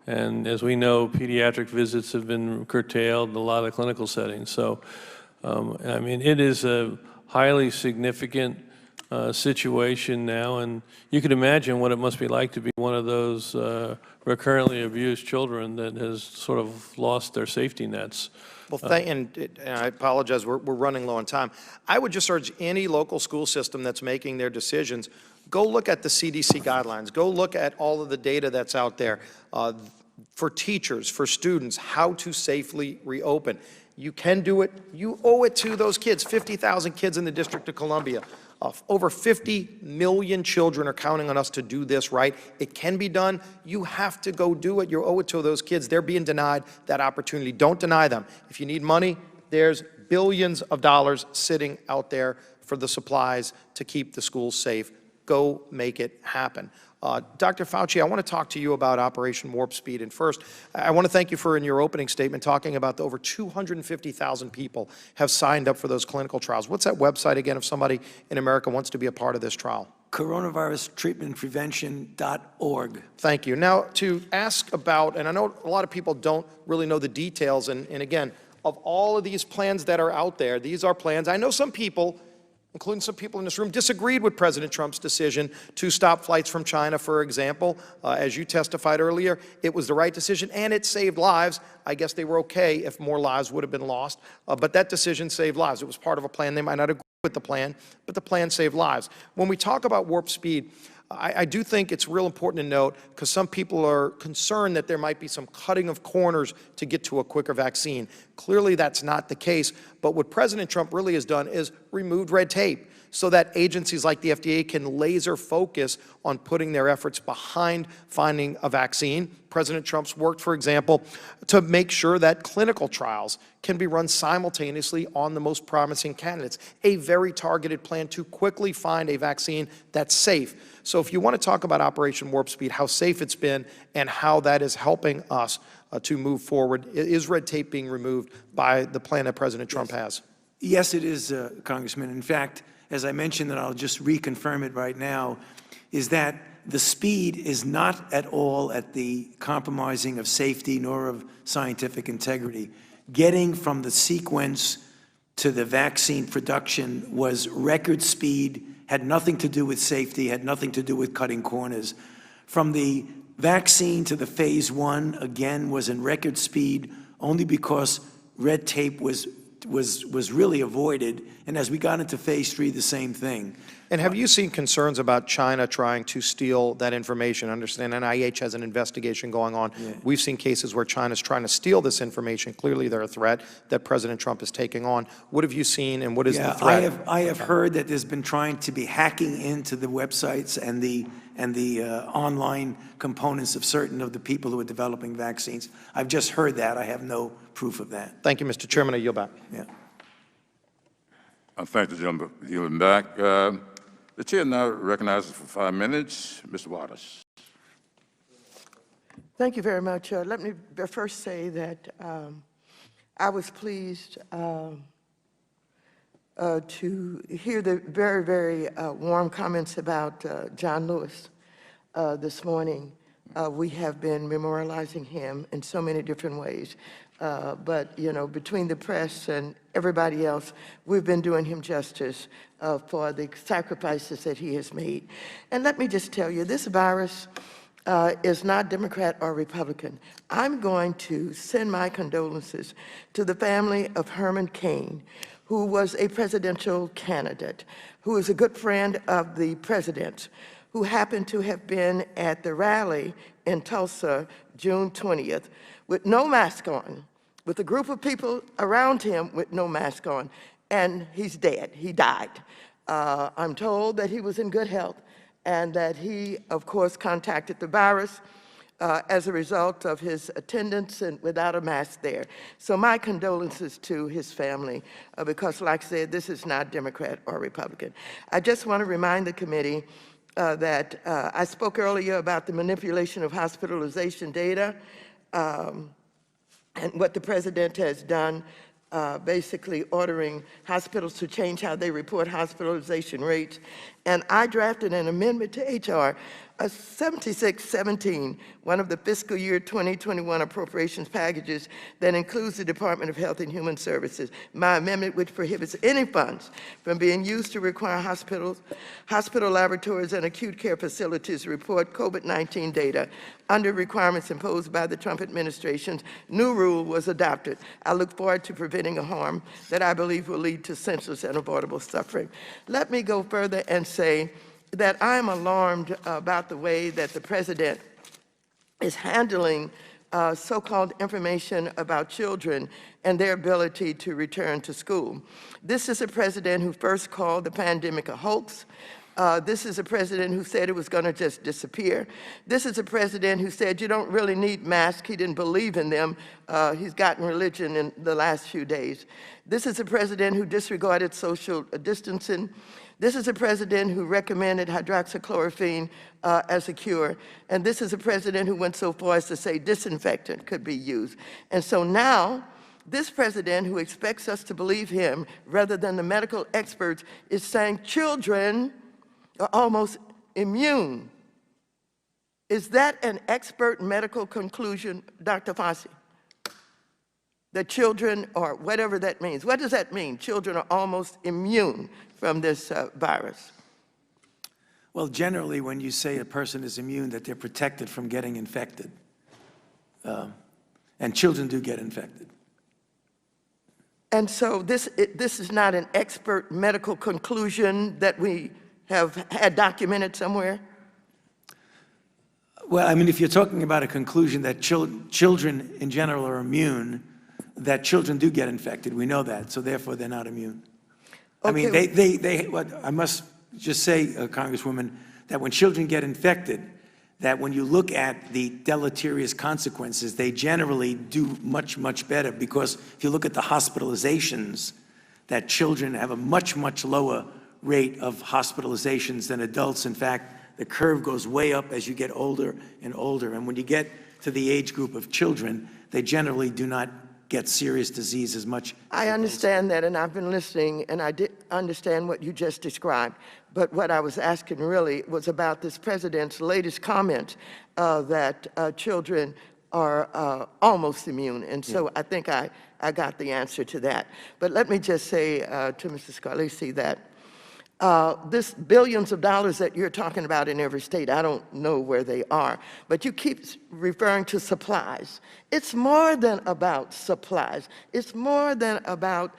And as we know, pediatric visits have been curtailed in a lot of clinical settings. So, I mean, it is a highly significant situation now, and you can imagine what it must be like to be one of those recurrently abused children that has sort of lost their safety nets. Well, and I apologize, we're running low on time. I would just urge any local school system that's making their decisions, go look at the CDC guidelines. Go look at all of the data that's out there for teachers, for students, how to safely reopen. You can do it. You owe it to those kids, 50,000 kids in the District of Columbia. Over 50 million children are counting on us to do this right. It can be done. You have to go do it. You owe it to those kids. They're being denied that opportunity. Don't deny them. If you need money, there's billions of dollars sitting out there for the supplies to keep the schools safe. Go make it happen. Dr. Fauci, I want to talk to you about Operation Warp Speed. And first, I want to thank you for, in your opening statement, talking about the over 250,000 people have signed up for those clinical trials. What's that website again if somebody in America wants to be a part of this trial? coronavirustreatmentprevention.org. Thank you. Now, to ask about, and I know a lot of people don't really know the details, and again, of all of these plans that are out there, these are plans. I know some people, including some people in this room, disagreed with President Trump's decision to stop flights from China, for example. As you testified earlier, it was the right decision, and it saved lives. I guess they were okay if more lives would have been lost, but that decision saved lives. It was part of a plan. They might not agree with the plan, but the plan saved lives. When we talk about warp speed, I do think it's real important to note, because some people are concerned that there might be some cutting of corners to get to a quicker vaccine. Clearly, that's not the case. But what President Trump really has done is removed red tape so that agencies like the FDA can laser focus on putting their efforts behind finding a vaccine. President Trump's worked, for example, to make sure that clinical trials can be run simultaneously on the most promising candidates, a very targeted plan to quickly find a vaccine that's safe. So if you want to talk about Operation Warp Speed, how safe it's been and how that is helping us to move forward, is red tape being removed by the plan that President Trump has? Yes, it is, Congressman. In fact, as I mentioned, and I'll just reconfirm it right now, is that the speed is not at all at the compromising of safety nor of scientific integrity. Getting from the sequence to the vaccine production was record speed, had nothing to do with safety, had nothing to do with cutting corners. From the vaccine to the phase 1, again, was in record speed only because red tape was really avoided. And as we got into phase 3, the same thing. And have you seen concerns about China trying to steal that information? I understand NIH has an investigation going on. Yeah. We've seen cases where China's trying to steal this information. Clearly, they're a threat that President Trump is taking on. What have you seen, and what is the threat? I have heard that there's been trying to be hacking into the websites and the online components of certain of the people who are developing vaccines. I've just heard that. I have no proof of that. Thank you, Mr. Chairman. I yield back. Yeah. I thank the gentleman for yielding back. The chair now recognizes for 5 minutes, Mr. Waters. Thank you very much. Let me first say that I was pleased to hear the very, very warm comments about John Lewis this morning. We have been memorializing him in so many different ways. But, you know, between the press and everybody else, we've been doing him justice for the sacrifices that he has made. And let me just tell you, this virus is not Democrat or Republican. I'm going to send my condolences to the family of Herman Cain, who was a presidential candidate, who is a good friend of the president, who happened to have been at the rally in Tulsa, June 20th, with no mask on, with a group of people around him with no mask on, and he's dead. He died. I'm told that he was in good health and that he, of course, contacted the virus as a result of his attendance and without a mask there. So my condolences to his family, because like I said, this is not Democrat or Republican. I just want to remind the committee I spoke earlier about the manipulation of hospitalization data and what the president has done, basically ordering hospitals to change how they report hospitalization rates. And I drafted an amendment to H.R. 7617, one of the fiscal year 2021 appropriations packages that includes the Department of Health and Human Services. My amendment, which prohibits any funds from being used to require hospitals, hospital laboratories, and acute care facilities to report COVID-19 data under requirements imposed by the Trump administration's new rule was adopted. I look forward to preventing a harm that I believe will lead to senseless and avoidable suffering. Let me go further and say that I'm alarmed about the way that the president is handling so-called information about children and their ability to return to school. This is a president who first called the pandemic a hoax. This is a president who said it was going to just disappear. This is a president who said you don't really need masks. He didn't believe in them. He's gotten religion in the last few days. This is a president who disregarded social distancing. This is a president who recommended hydroxychloroquine as a cure. And this is a president who went so far as to say disinfectant could be used. And so now, this president who expects us to believe him rather than the medical experts is saying children are almost immune. Is that an expert medical conclusion, Dr. Fauci? That children, or whatever that means. What does that mean? Children are almost immune from this virus. Well, generally, when you say a person is immune, that they're protected from getting infected. And children do get infected. And so this is not an expert medical conclusion that we have had documented somewhere? Well, I mean, if you're talking about a conclusion that children in general are immune, that children do get infected, we know that, so therefore they're not immune. Okay. I mean, what I must just say, Congresswoman, that when children get infected, that when you look at the deleterious consequences, they generally do much, much better, because if you look at the hospitalizations, that children have a much, much lower rate of hospitalizations than adults. In fact, the curve goes way up as you get older and older. And when you get to the age group of children, they generally do not get serious disease as much. I understand that, and I've been listening, and I did understand what you just described. But what I was asking really was about this president's latest comment that children are almost immune. And so I think I got the answer to that. But let me just say to Mr. Scalise that this billions of dollars that you're talking about in every state, I don't know where they are, but you keep referring to supplies. It's more than about supplies. It's more than about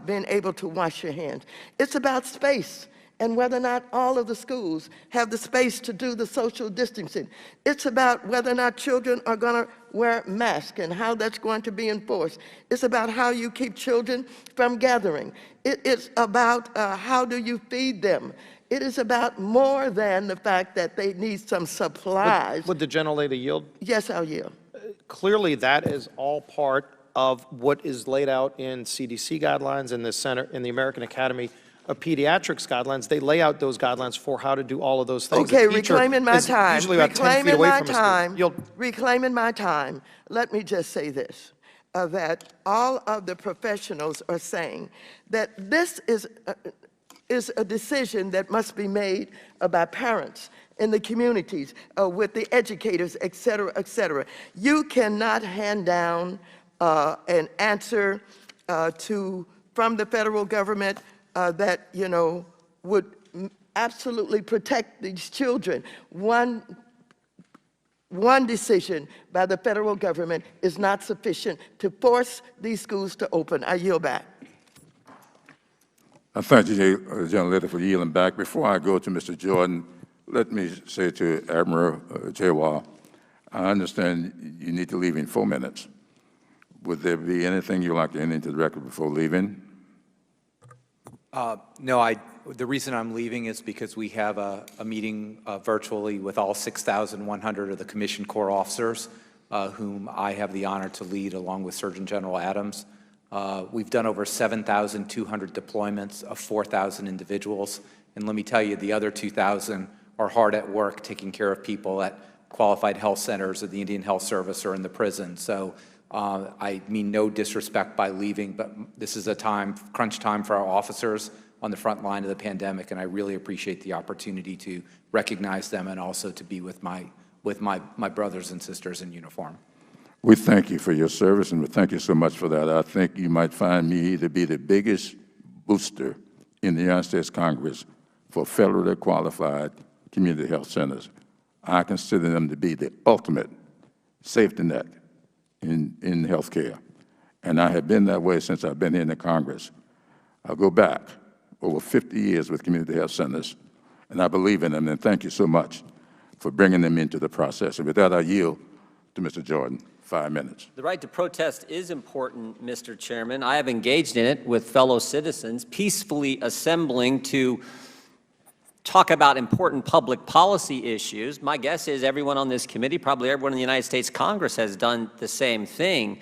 being able to wash your hands. It's about space and whether or not all of the schools have the space to do the social distancing. It's about whether or not children are going to wear masks and how that's going to be enforced. It's about how you keep children from gathering. It's about how do you feed them. It is about more than the fact that they need some supplies. Would the gentlelady yield? Yes, I'll yield. Clearly, that is all part of what is laid out in CDC guidelines and the Center in the American Academy of Pediatrics guidelines. They lay out those guidelines for how to do all of those things. Okay, reclaiming my time. Usually about 10 feet away from us. Reclaiming my time. Let me just say this, that all of the professionals are saying that this is a decision that must be made by parents in the communities, with the educators, et cetera, et cetera. You cannot hand down an answer from the federal government that, you know, would absolutely protect these children. One decision by the federal government is not sufficient to force these schools to open. I yield back. I thank you, gentlelady, for yielding back. Before I go to Mr. Jordan, let me say to Admiral Giroir, I understand you need to leave in 4 minutes. Would there be anything you'd like to enter into the record before leaving? No, the reason I'm leaving is because we have a meeting virtually with all 6,100 of the Commissioned Corps officers, whom I have the honor to lead along with Surgeon General Adams. We've done over 7,200 deployments of 4,000 individuals, and let me tell you, the other 2,000 are hard at work taking care of people at qualified health centers of the Indian Health Service or in the prison. So I mean no disrespect by leaving, but this is a crunch time for our officers on the front line of the pandemic, and I really appreciate the opportunity to recognize them and also to be with my brothers and sisters in uniform. We thank you for your service, and we thank you so much for that. I think you might find me to be the biggest booster in the United States Congress for federally qualified community health centers. I consider them to be the ultimate safety net in health care. And I have been that way since I've been here in the Congress. I'll go back over 50 years with community health centers, and I believe in them, and thank you so much for bringing them into the process. And with that, I yield to Mr. Jordan. 5 minutes. The right to protest is important, Mr. Chairman. I have engaged in it with fellow citizens, peacefully assembling to talk about important public policy issues. My guess is everyone on this committee, probably everyone in the United States Congress, has done the same thing.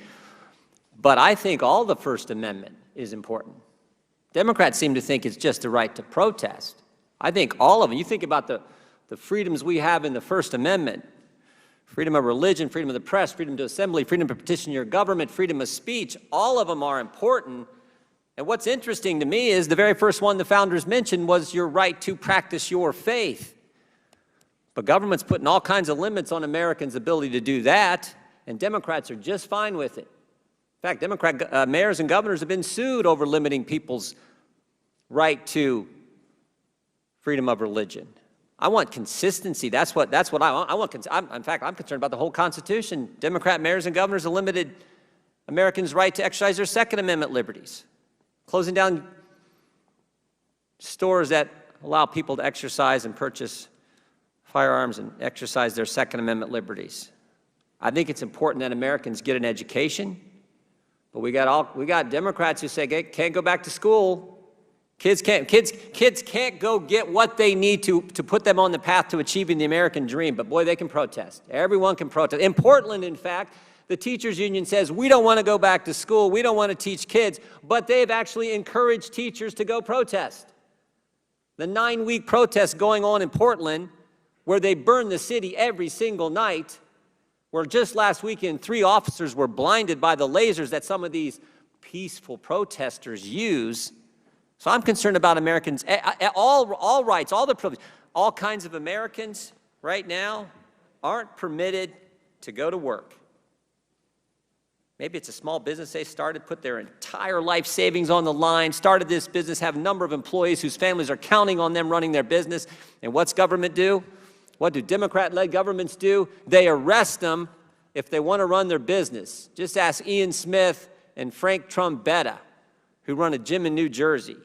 But I think all the First Amendment is important. Democrats seem to think it's just the right to protest. I think all of them. You think about the freedoms we have in the First Amendment: freedom of religion, freedom of the press, freedom to assembly, freedom to petition your government, freedom of speech. All of them are important. And what's interesting to me is the very first one the founders mentioned was your right to practice your faith. But government's putting all kinds of limits on Americans' ability to do that, and Democrats are just fine with it. In fact, Democrat mayors and governors have been sued over limiting people's right to freedom of religion. I want consistency. That's what I want. In fact, I'm concerned about the whole Constitution. Democrat mayors and governors have limited Americans' right to exercise their Second Amendment liberties, closing down stores that allow people to exercise and purchase firearms and exercise their Second Amendment liberties. I think it's important that Americans get an education, but we got Democrats who say can't go back to school. Kids can't go get what they need to put them on the path to achieving the American dream, but boy, they can protest. Everyone can protest. In Portland, in fact, the teachers union says, we don't want to go back to school, we don't want to teach kids, but they've actually encouraged teachers to go protest. The 9-week protest going on in Portland, where they burn the city every single night, where just last weekend 3 officers were blinded by the lasers that some of these peaceful protesters use. So I'm concerned about Americans, all rights, all the privileges. All kinds of Americans right now aren't permitted to go to work. Maybe it's a small business they started, put their entire life savings on the line, started this business, have a number of employees whose families are counting on them running their business. And what's government do? What do Democrat-led governments do? They arrest them if they want to run their business. Just ask Ian Smith and Frank Trombetta, who run a gym in New Jersey.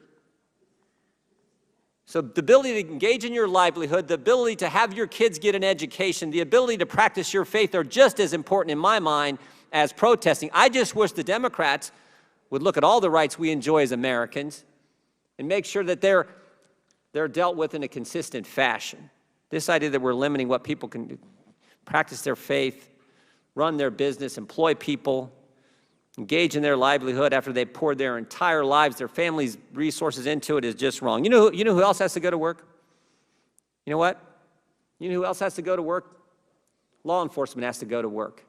So the ability to engage in your livelihood, the ability to have your kids get an education, the ability to practice your faith are just as important in my mind as protesting. I just wish the Democrats would look at all the rights we enjoy as Americans and make sure that they're dealt with in a consistent fashion. This idea that we're limiting what people can do, practice their faith, run their business, employ people, engage in their livelihood after they've poured their entire lives, their family's resources into it is just wrong. You know who else has to go to work? You know what? You know who else has to go to work? Law enforcement has to go to work.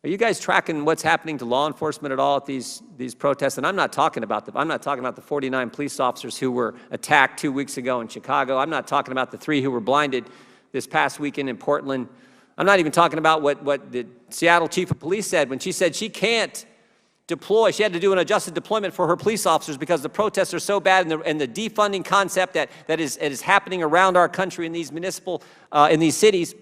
Are you guys tracking what's happening to law enforcement at all at these protests? And I'm not talking about the 49 police officers who were attacked 2 weeks ago in Chicago. I'm not talking about the 3 who were blinded this past weekend in Portland. I'm not even talking about what the Seattle chief of police said when she said she can't deploy. She had to do an adjusted deployment for her police officers because the protests are so bad, and the defunding concept that is happening around our country in these in these cities.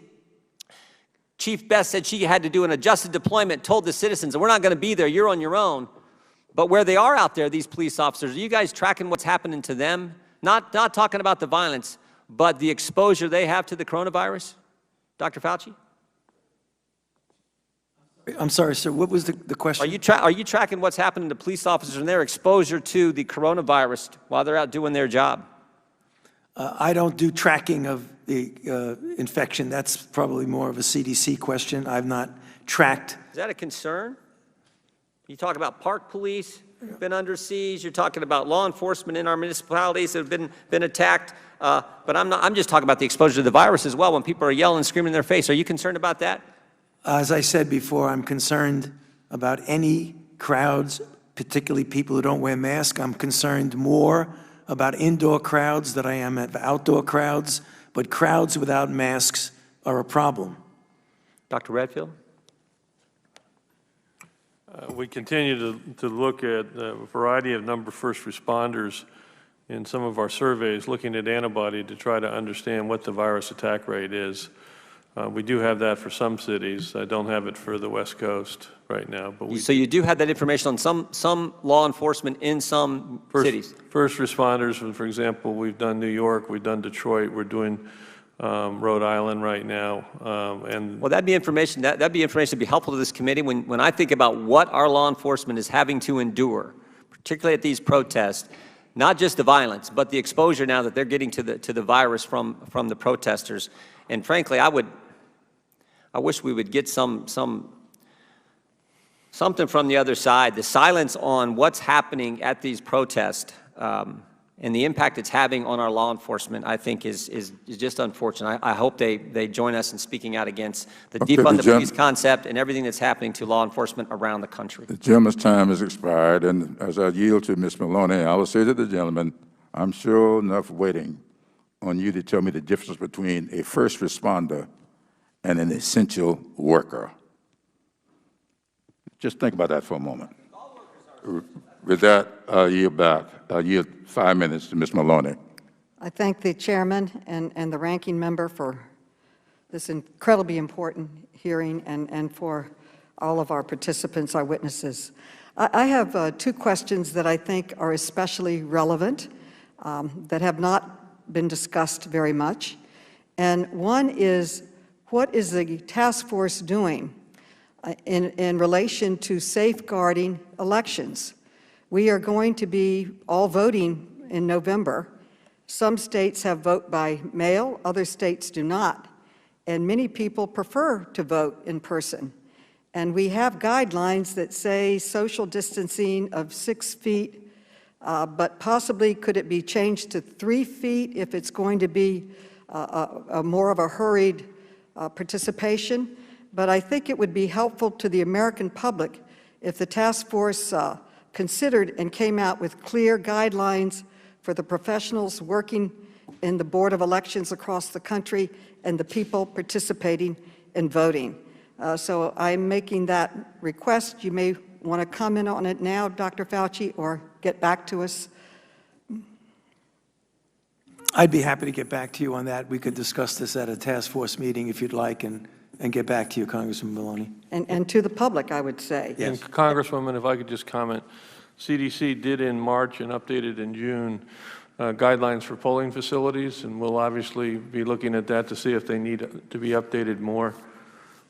Chief Best said she had to do an adjusted deployment, told the citizens, we're not going to be there, you're on your own. But where they are out there, these police officers, are you guys tracking what's happening to them? Not talking about the violence, but the exposure they have to the coronavirus? Dr. Fauci? I'm sorry, sir, what was the question? Are you tracking what's happening to police officers and their exposure to the coronavirus while they're out doing their job? I don't do tracking of the infection. That's probably more of a CDC question. I've not tracked. Is that a concern? You talk about park police, been under siege. You're talking about law enforcement in our municipalities that have been attacked. But I'm just talking about the exposure to the virus as well when people are yelling and screaming in their face. Are you concerned about that? As I said before, I'm concerned about any crowds, particularly people who don't wear masks. I'm concerned more about indoor crowds than I am at outdoor crowds, but crowds without masks are a problem. Dr. Redfield? We continue to look at a variety of number of first responders in some of our surveys, looking at antibody to try to understand what the virus attack rate is. We do have that for some cities. I don't have it for the West Coast right now. But So you do have that information on some law enforcement in some cities? First responders, for example, we've done New York, we've done Detroit, we're doing Rhode Island right now. Well, that'd be information that'd be helpful to this committee when I think about what our law enforcement is having to endure, particularly at these protests. Not just the violence, but the exposure now that they're getting to the virus from the protesters. And frankly, I wish we would get something from the other side. The silence on what's happening at these protests and the impact it's having on our law enforcement, I think, is just unfortunate. I hope they join us in speaking out against the defund the police concept and everything that's happening to law enforcement around the country. The gentleman's time has expired, and as I yield to Ms. Maloney, I will say to the gentleman, I'm sure enough waiting on you to tell me the difference between a first responder and an essential worker. Just think about that for a moment. With that, I'll yield back. I'll yield 5 minutes to Ms. Maloney. I thank the chairman and the ranking member for this incredibly important hearing and for all of our participants, our witnesses. I have 2 questions that I think are especially relevant that have not been discussed very much. And one is, what is the task force doing in relation to safeguarding elections? We are going to be all voting in November. Some states have vote by mail, other states do not. And many people prefer to vote in person. And we have guidelines that say social distancing of 6 feet, but possibly could it be changed to 3 feet if it's going to be more of a hurried participation. But I think it would be helpful to the American public if the task force considered and came out with clear guidelines for the professionals working in the Board of Elections across the country and the people participating in voting. So I'm making that request. You may want to comment on it now, Dr. Fauci, or get back to us. I'd be happy to get back to you on that. We could discuss this at a task force meeting if you'd like and get back to you, Congressman Maloney. And to the public, I would say. Yes. And Congresswoman, if I could just comment, CDC did in March and updated in June guidelines for polling facilities, and we'll obviously be looking at that to see if they need to be updated more.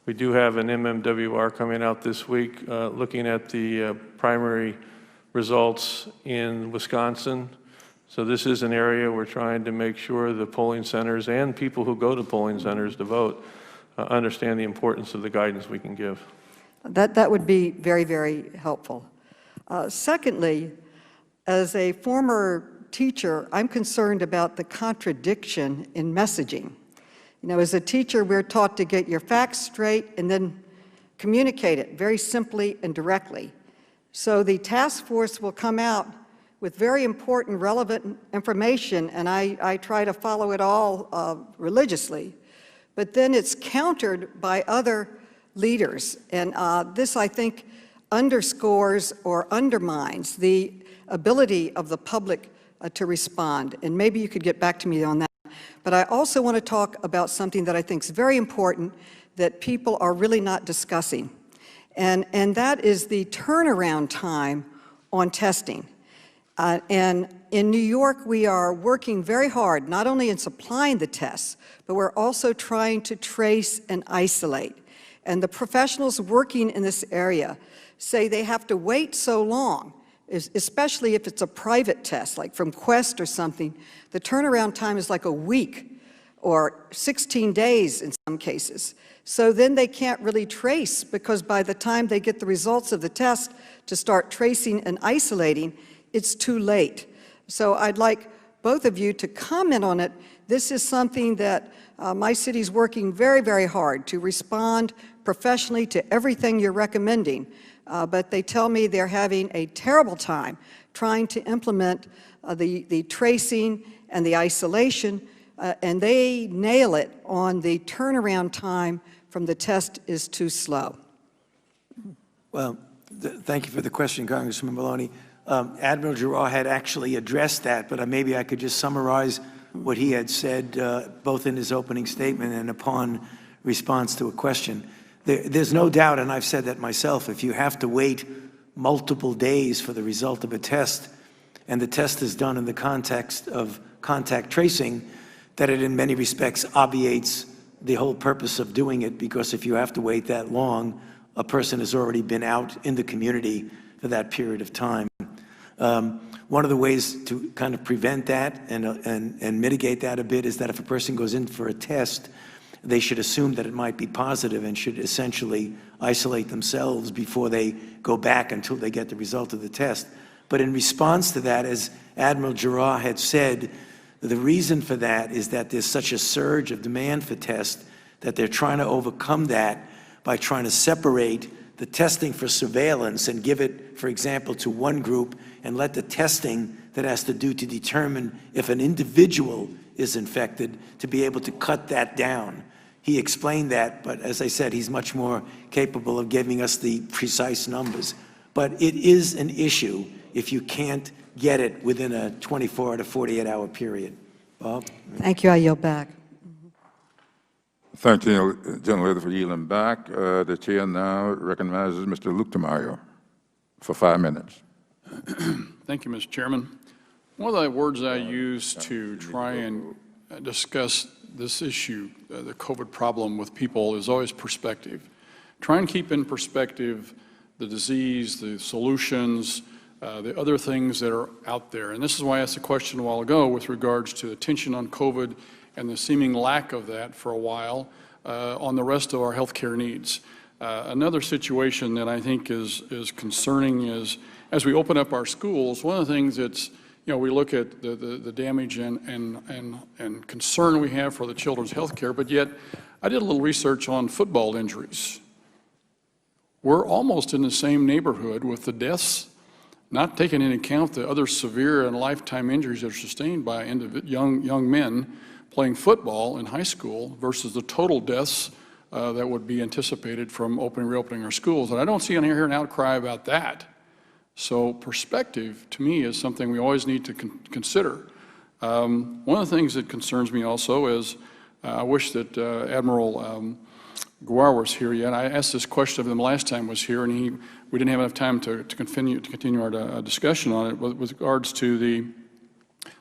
We do have an MMWR coming out this week looking at the primary results in Wisconsin. So this is an area we're trying to make sure the polling centers and people who go to polling centers to vote understand the importance of the guidance we can give. That would be very, very helpful. Secondly, as a former teacher, I'm concerned about the contradiction in messaging. You know, as a teacher, we're taught to get your facts straight and then communicate it very simply and directly. So the task force will come out with very important, relevant information, and I try to follow it all religiously. But then it's countered by other leaders. And this, I think, underscores or undermines the ability of the public to respond. And maybe you could get back to me on that. But I also want to talk about something that I think is very important that people are really not discussing. And that is the turnaround time on testing. And in New York, we are working very hard, not only in supplying the tests, but we're also trying to trace and isolate. And the professionals working in this area say they have to wait so long, especially if it's a private test, like from Quest or something. The turnaround time is like a week. or 16 days in some cases. So then they can't really trace, because by the time they get the results of the test to start tracing and isolating, it's too late. So I'd like both of you to comment on it. This is something that my city's working very, very hard to respond professionally to everything you're recommending, but they tell me they're having a terrible time trying to implement the tracing and the isolation, and they nail it on the turnaround time from the test is too slow. Well, thank you for the question, Congressman Maloney. Admiral Giroir had actually addressed that, but maybe I could just summarize what he had said both in his opening statement and upon response to a question. There's no doubt, and I've said that myself, if you have to wait multiple days for the result of a test, and the test is done in the context of contact tracing, that it in many respects obviates the whole purpose of doing it, because if you have to wait that long, a person has already been out in the community for that period of time. One of the ways to kind of prevent that and mitigate that a bit is that if a person goes in for a test, they should assume that it might be positive and should essentially isolate themselves before they go back until they get the result of the test. But in response to that, as Admiral Giroir had said, the reason for that is that there's such a surge of demand for tests that they're trying to overcome that by trying to separate the testing for surveillance and give it, for example, to one group, and let the testing that has to do to determine if an individual is infected to be able to cut that down. He explained that, but as I said, he's much more capable of giving us the precise numbers. But it is an issue if you can't get it within a 24 to 48-hour period. Bob? Thank you. I yield back. Thank you, General Leader, for yielding back. The chair now recognizes Mr. Luetkemeyer for 5 minutes. Thank you, Mr. Chairman. One of the words I use to try and discuss this issue, the COVID problem with people, is always perspective. Try and keep in perspective the disease, the solutions, the other things that are out there. And this is why I asked a question a while ago with regards to attention on COVID and the seeming lack of that for a while on the rest of our healthcare needs. Another situation that I think is concerning is, as we open up our schools, one of the things that's, we look at the damage and concern we have for the children's health care, but yet I did a little research on football injuries. We're almost in the same neighborhood with the deaths, not taking into account the other severe and lifetime injuries that are sustained by young men playing football in high school versus the total deaths that would be anticipated from reopening our schools. And I don't see on here an outcry about that. So perspective, to me, is something we always need to consider. One of the things that concerns me also is, I wish that Admiral Giroir was here yet. I asked this question of him last time he was here, and we didn't have enough time to continue our discussion on it with regards to the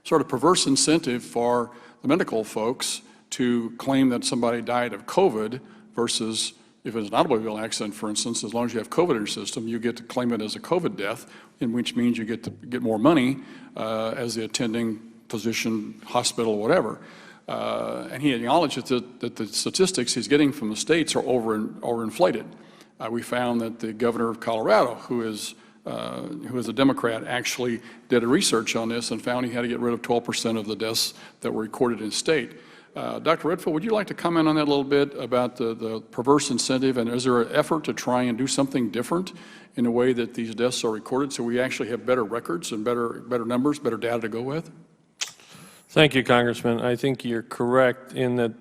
sort of perverse incentive for the medical folks to claim that somebody died of COVID versus if it's an automobile accident, for instance, as long as you have COVID in your system, you get to claim it as a COVID death, in which means you get to get more money as the attending physician, hospital, whatever. And he acknowledged that the statistics he's getting from the states are overinflated. We found that the governor of Colorado, who is a Democrat, actually did a research on this and found he had to get rid of 12% of the deaths that were recorded in state. Dr. Redfield, would you like to comment on that a little bit about the perverse incentive, and is there an effort to try and do something different in the way that these deaths are recorded so we actually have better records and better numbers, better data to go with? Thank you, Congressman. I think you're correct in that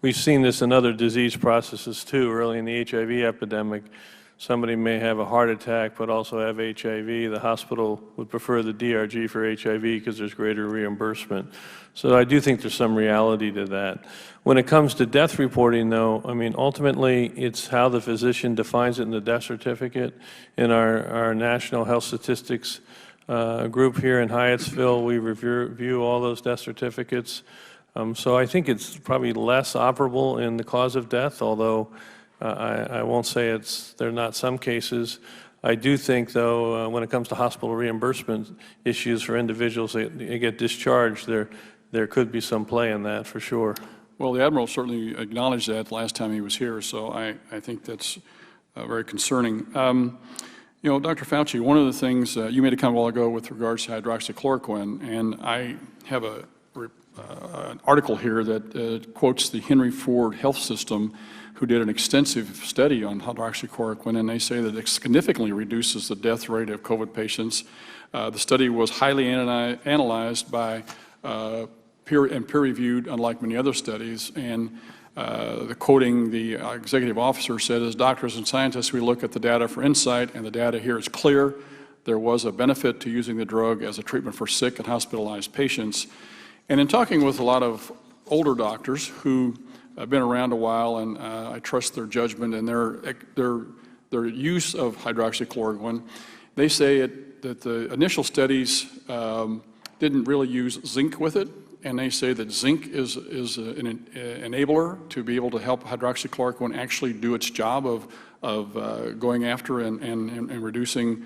we've seen this in other disease processes too. Early in the HIV epidemic, somebody may have a heart attack but also have HIV. The hospital would prefer the DRG for HIV because there's greater reimbursement. So I do think there's some reality to that. When it comes to death reporting, though, I mean, ultimately it's how the physician defines it in the death certificate. In our National Health Statistics group here in Hyattsville, we review all those death certificates. So I think it's probably less operable in the cause of death, although I won't say there are not some cases. I do think, though, when it comes to hospital reimbursement issues for individuals that get discharged, there could be some play in that for sure. Well, the Admiral certainly acknowledged that last time he was here, so I think that's very concerning. You know, Dr. Fauci, one of the things you made a comment a while ago with regards to hydroxychloroquine, and I have an article here that quotes the Henry Ford Health System, who did an extensive study on hydroxychloroquine, and they say that it significantly reduces the death rate of COVID patients. The study was highly analyzed by peer-reviewed, unlike many other studies, and quoting the executive officer said, as doctors and scientists, we look at the data for insight, and the data here is clear. There was a benefit to using the drug as a treatment for sick and hospitalized patients. And in talking with a lot of older doctors who have been around a while, and I trust their judgment and their use of hydroxychloroquine, they say that the initial studies didn't really use zinc with it, and they say that zinc is an enabler to be able to help hydroxychloroquine actually do its job of going after and reducing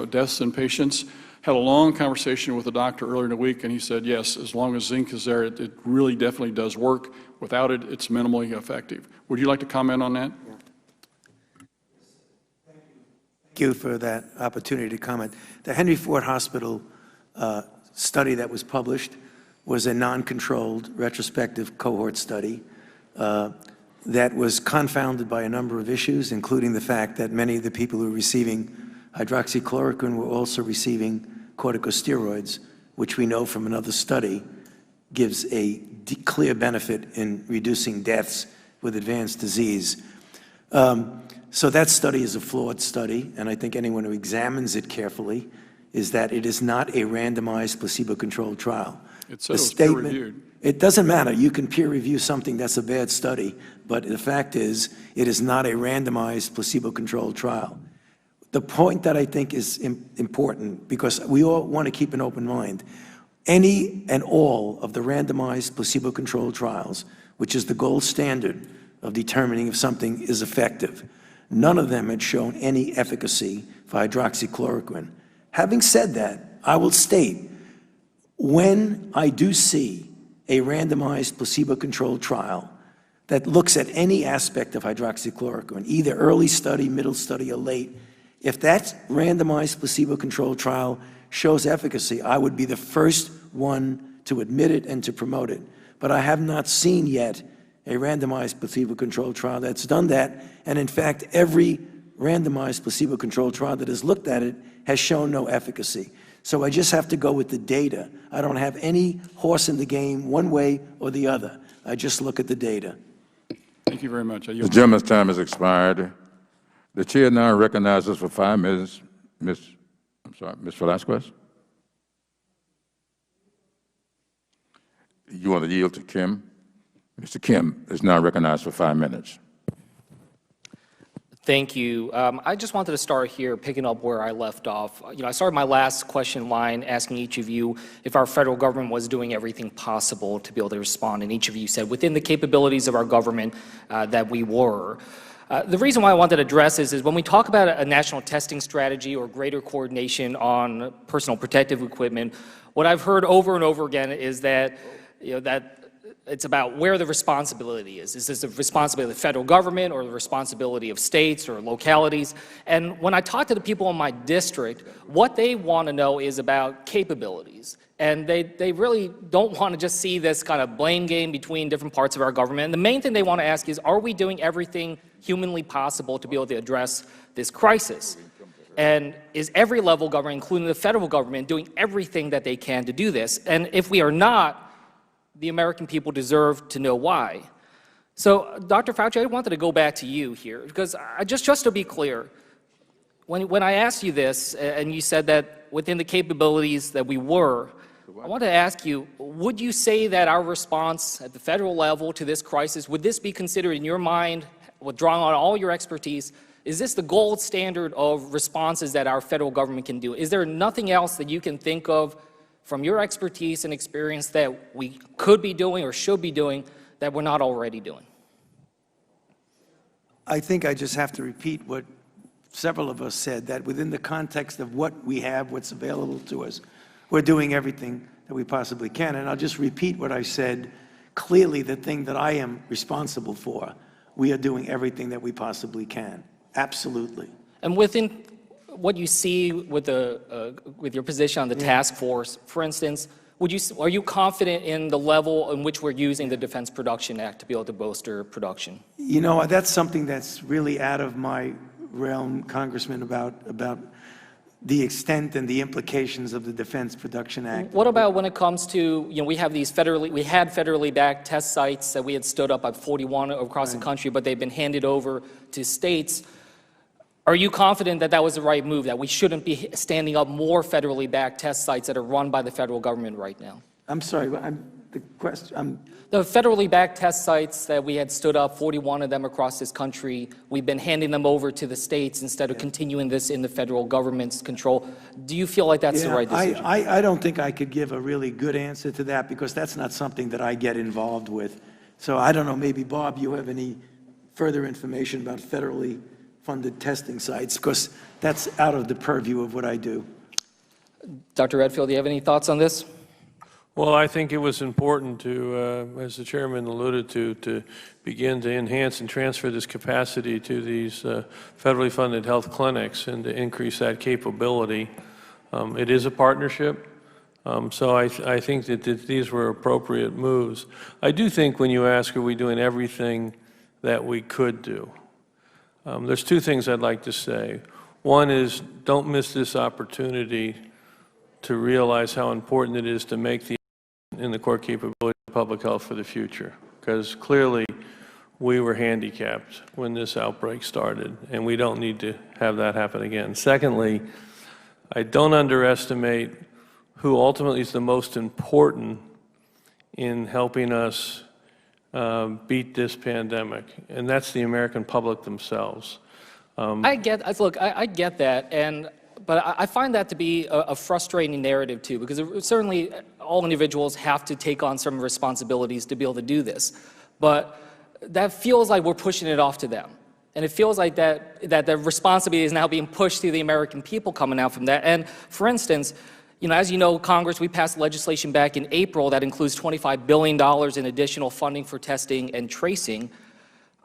deaths in patients. Had a long conversation with a doctor earlier in the week, and he said, yes, as long as zinc is there, it really definitely does work. Without it, it's minimally effective. Would you like to comment on that? Thank you for that opportunity to comment. The Henry Ford Hospital study that was published was a non-controlled retrospective cohort study that was confounded by a number of issues, including the fact that many of the people who were receiving hydroxychloroquine were also receiving corticosteroids, which we know from another study gives a clear benefit in reducing deaths with advanced disease. So that study is a flawed study, and I think anyone who examines it carefully is that it is not a randomized placebo-controlled trial. It said it was peer-reviewed. It doesn't matter. You can peer review something that's a bad study, but the fact is it is not a randomized placebo-controlled trial. The point that I think is important, because we all want to keep an open mind, any and all of the randomized placebo-controlled trials, which is the gold standard of determining if something is effective, none of them had shown any efficacy for hydroxychloroquine. Having said that, I will state, when I do see a randomized placebo-controlled trial that looks at any aspect of hydroxychloroquine, either early study, middle study, or late, if that randomized placebo-controlled trial shows efficacy, I would be the first one to admit it and to promote it. But I have not seen yet a randomized placebo-controlled trial that's done that, and in fact, every randomized placebo-controlled trial that has looked at it has shown no efficacy. So I just have to go with the data. I don't have any horse in the game one way or the other. I just look at the data. Thank you very much. The gentleman's time has expired. The chair now recognizes for 5 minutes Ms. Velasquez. You want to yield to Kim? Mr. Kim is now recognized for 5 minutes. Thank you. I just wanted to start here, picking up where I left off. I started my last question line asking each of you if our federal government was doing everything possible to be able to respond, and each of you said within the capabilities of our government that we were. The reason why I wanted to address this is when we talk about a national testing strategy or greater coordination on personal protective equipment, what I've heard over and over again is that, that it's about where the responsibility is. Is this the responsibility of the federal government or the responsibility of states or localities? And when I talk to the people in my district, what they want to know is about capabilities. And they really don't want to just see this kind of blame game between different parts of our government. And the main thing they want to ask is, are we doing everything humanly possible to be able to address this crisis? And is every level of government, including the federal government, doing everything that they can to do this? And if we are not, the American people deserve to know why. So, Dr. Fauci, I wanted to go back to you here, because just to be clear, when I asked you this, and you said that within the capabilities that we were, I want to ask you, would you say that our response at the federal level to this crisis, would this be considered in your mind, drawing on all your expertise, is this the gold standard of responses that our federal government can do? Is there nothing else that you can think of from your expertise and experience that we could be doing or should be doing that we're not already doing? I think I just have to repeat what several of us said, that within the context of what we have, what's available to us, we're doing everything that we possibly can. And I'll just repeat what I said clearly the thing that I am responsible for, we are doing everything that we possibly can. Absolutely. And within what you see with your position on the task force, for instance, are you confident in the level in which we're using the Defense Production Act to be able to bolster production? You know, that's something that's really out of my realm, Congressman, about the extent and the implications of the Defense Production Act. What about when it comes to, we have these we had federally backed test sites that we had stood up at 41 across the country, but they've been handed over to states. Are you confident that that was the right move, that we shouldn't be standing up more federally backed test sites that are run by the federal government right now? I'm sorry, The federally backed test sites that we had stood up, 41 of them across this country, we've been handing them over to the states instead of continuing this in the federal government's control. Do you feel like that's the right decision? I don't think I could give a really good answer to that because that's not something that I get involved with. So I don't know, maybe Bob, you have any further information about federally funded testing sites, because that's out of the purview of what I do. Dr. Redfield, do you have any thoughts on this? Well, I think it was important to, as the chairman alluded to begin to enhance and transfer this capacity to these federally funded health clinics and to increase that capability. It is a partnership, so I think that these were appropriate moves. I do think when you ask, are we doing everything that we could do? There's two things I'd like to say. One is, don't miss this opportunity to realize how important it is to make the in the core capability of public health for the future, because clearly we were handicapped when this outbreak started, and we don't need to have that happen again. Secondly, I don't underestimate who ultimately is the most important in helping us beat this pandemic, and that's the American public themselves. I get that, but I find that to be a frustrating narrative too, because certainly all individuals have to take on some responsibilities to be able to do this, but that feels like we're pushing it off to them. And it feels like that the responsibility is now being pushed to the American people coming out from that. And for instance, as you know, Congress, we passed legislation back in April that includes $25 billion in additional funding for testing and tracing.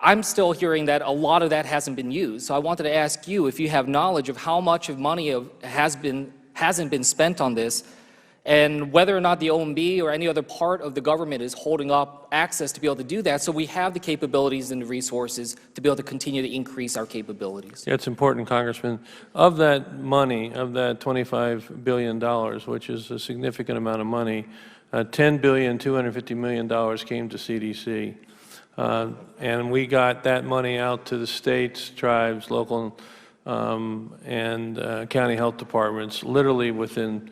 I'm still hearing that a lot of that hasn't been used. So I wanted to ask you if you have knowledge of how much of money hasn't been spent on this, and whether or not the OMB or any other part of the government is holding up access to be able to do that, so we have the capabilities and the resources to be able to continue to increase our capabilities. Yeah, it's important, Congressman. Of that money, of that $25 billion, which is a significant amount of money, $10.25 billion came to CDC. And we got that money out to the states, tribes, local and county health departments literally within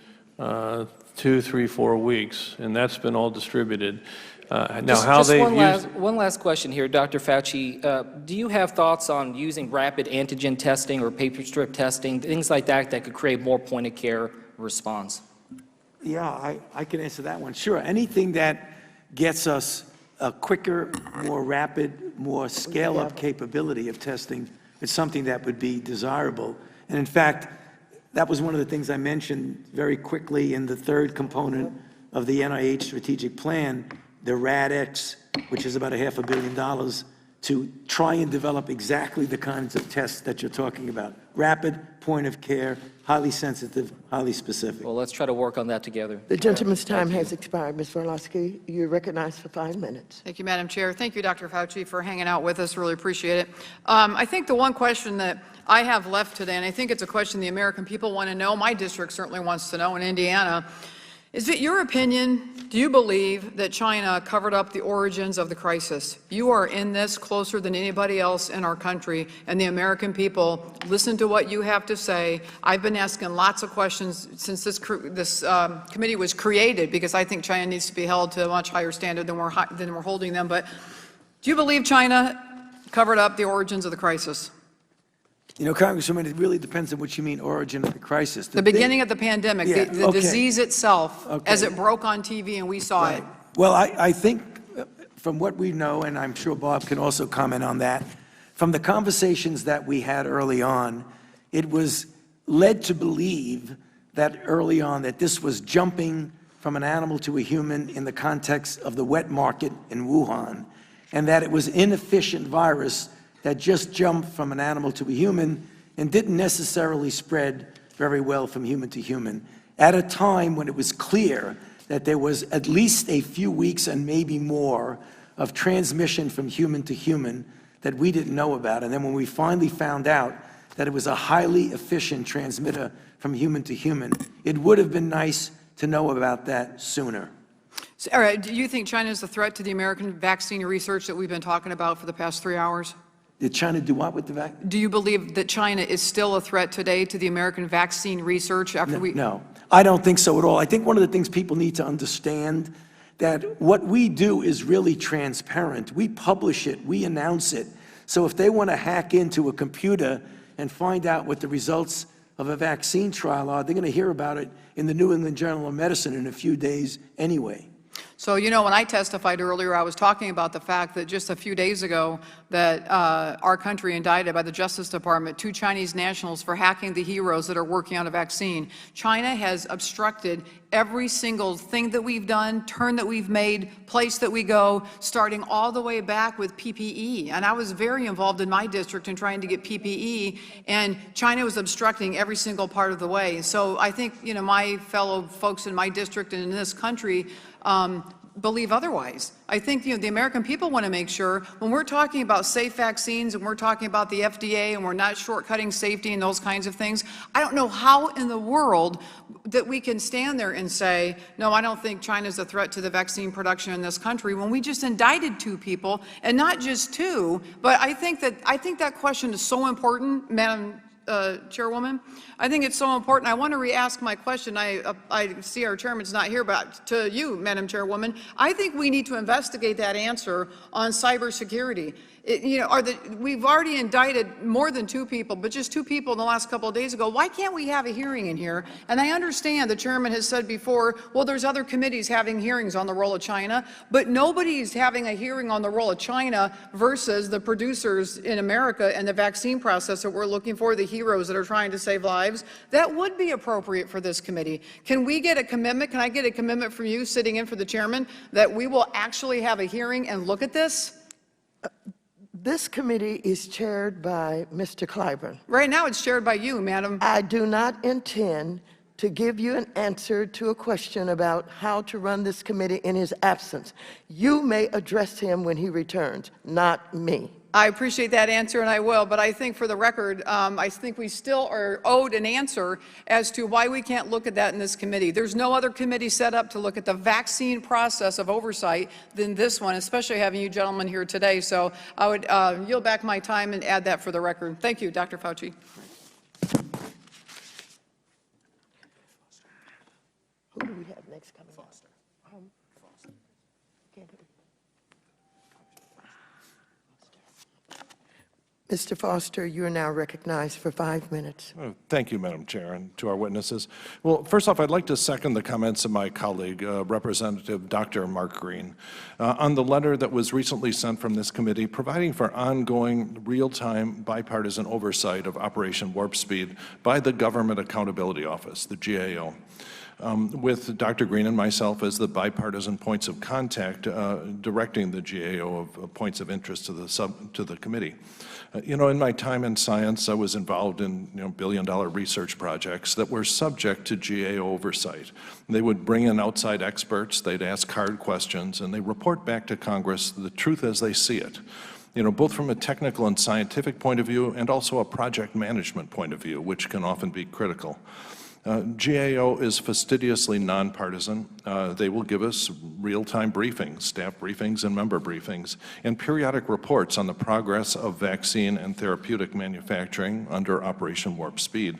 2, 3, 4 weeks, and that's been all distributed. One last question here, Dr. Fauci. Do you have thoughts on using rapid antigen testing or paper strip testing, things like that could create more point-of-care response? Yeah, I can answer that one. Sure, anything that gets us a quicker, more rapid, more scale-up capability of testing is something that would be desirable. And in fact, that was one of the things I mentioned very quickly in the third component of the NIH strategic plan, the RADx, which is about $500 million, to try and develop exactly the kinds of tests that you're talking about. Rapid, point of care, highly sensitive, highly specific. Well, let's try to work on that together. The gentleman's time has expired. Ms. Vorlosky, you're recognized for 5 minutes. Thank you, Madam Chair. Thank you, Dr. Fauci, for hanging out with us. Really appreciate it. I think the one question that I have left today, and I think it's a question the American people want to know, my district certainly wants to know in Indiana, is it your opinion, do you believe that China covered up the origins of the crisis? You are in this closer than anybody else in our country, and the American people listen to what you have to say. I've been asking lots of questions since this committee was created, because I think China needs to be held to a much higher standard than we're holding them. But do you believe China covered up the origins of the crisis? You know, Congresswoman, it really depends on what you mean, origin of the crisis. The beginning of the pandemic, the disease itself, as it broke on TV and we saw it. Well, I think from what we know, and I'm sure Bob can also comment on that, from the conversations that we had early on, it was led to believe that early on that this was jumping from an animal to a human in the context of the wet market in Wuhan, and that it was an inefficient virus that just jumped from an animal to a human and didn't necessarily spread very well from human to human, at a time when it was clear that there was at least a few weeks and maybe more of transmission from human to human that we didn't know about. And then when we finally found out that it was a highly efficient transmitter from human to human, it would have been nice to know about that sooner. So, all right, do you think China is a threat to the American vaccine research that we've been talking about for the past 3 hours? Did China do what with the vaccine? Do you believe that China is still a threat today to the American vaccine research after No, I don't think so at all. I think one of the things people need to understand that what we do is really transparent. We publish it, we announce it. So if they want to hack into a computer and find out what the results of a vaccine trial are, they're going to hear about it in the New England Journal of Medicine in a few days anyway. So, you know, when I testified earlier, I was talking about the fact that just a few days ago that our country indicted by the Justice Department 2 Chinese nationals for hacking the heroes that are working on a vaccine. China has obstructed every single thing that we've done, turn that we've made, place that we go, starting all the way back with PPE. And I was very involved in my district in trying to get PPE, and China was obstructing every single part of the way. So I think, you know, my fellow folks in my district and in this country believe otherwise. I think, you know, the American people want to make sure when we're talking about safe vaccines and we're talking about the FDA and we're not shortcutting safety and those kinds of things, I don't know how in the world that we can stand there and say, no, I don't think China's a threat to the vaccine production in this country when we just indicted 2 people, and not just 2, but I think that question is so important, Madam Chairwoman. I think it's so important. I want to re-ask my question. I see our chairman's not here, but to you, Madam Chairwoman, I think we need to investigate that answer on cybersecurity. You know, we've already indicted more than 2 people, but just 2 people in the last couple of days ago. Why can't we have a hearing in here? And I understand the chairman has said before, well, there's other committees having hearings on the role of China, but nobody's having a hearing on the role of China versus the producers in America and the vaccine process that we're looking for, the heroes that are trying to save lives. That would be appropriate for this committee. Can we get a commitment? Can I get a commitment from you sitting in for the chairman that we will actually have a hearing and look at this? This committee is chaired by Mr. Clyburn. Right now it's chaired by you, Madam. I do not intend to give you an answer to a question about how to run this committee in his absence. You may address him when he returns, not me. I appreciate that answer, and I will, but I think for the record, I think we still are owed an answer as to why we can't look at that in this committee. There's no other committee set up to look at the vaccine process of oversight than this one, especially having you gentlemen here today. So I would yield back my time and add that for the record. Thank you, Dr. Fauci. Who do we have next coming up? Mr. Foster, you are now recognized for 5 minutes. Thank you, Madam Chair, and to our witnesses. Well, first off, I'd like to second the comments of my colleague, Representative Dr. Mark Green, on the letter that was recently sent from this committee providing for ongoing real-time bipartisan oversight of Operation Warp Speed by the Government Accountability Office, the GAO. With Dr. Green and myself as the bipartisan points of contact, directing the GAO of points of interest to the committee. You know, in my time in science, I was involved in billion-dollar research projects that were subject to GAO oversight. They would bring in outside experts, they'd ask hard questions, and they report back to Congress the truth as they see it. You know, both from a technical and scientific point of view and also a project management point of view, which can often be critical. GAO is fastidiously nonpartisan. They will give us real-time briefings, staff briefings and member briefings, and periodic reports on the progress of vaccine and therapeutic manufacturing under Operation Warp Speed.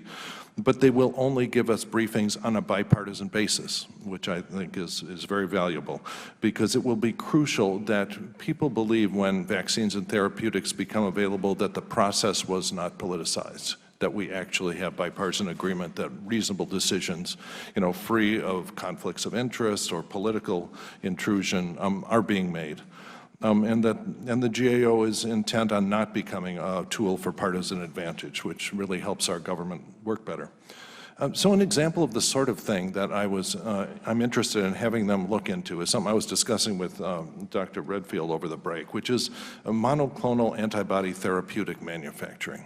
But they will only give us briefings on a bipartisan basis, which I think is very valuable, because it will be crucial that people believe when vaccines and therapeutics become available that the process was not politicized, that we actually have bipartisan agreement that reasonable decisions, free of conflicts of interest or political intrusion, are being made. And the GAO is intent on not becoming a tool for partisan advantage, which really helps our government work better. So an example of the sort of thing that I'm interested in having them look into is something I was discussing with Dr. Redfield over the break, which is a monoclonal antibody therapeutic manufacturing.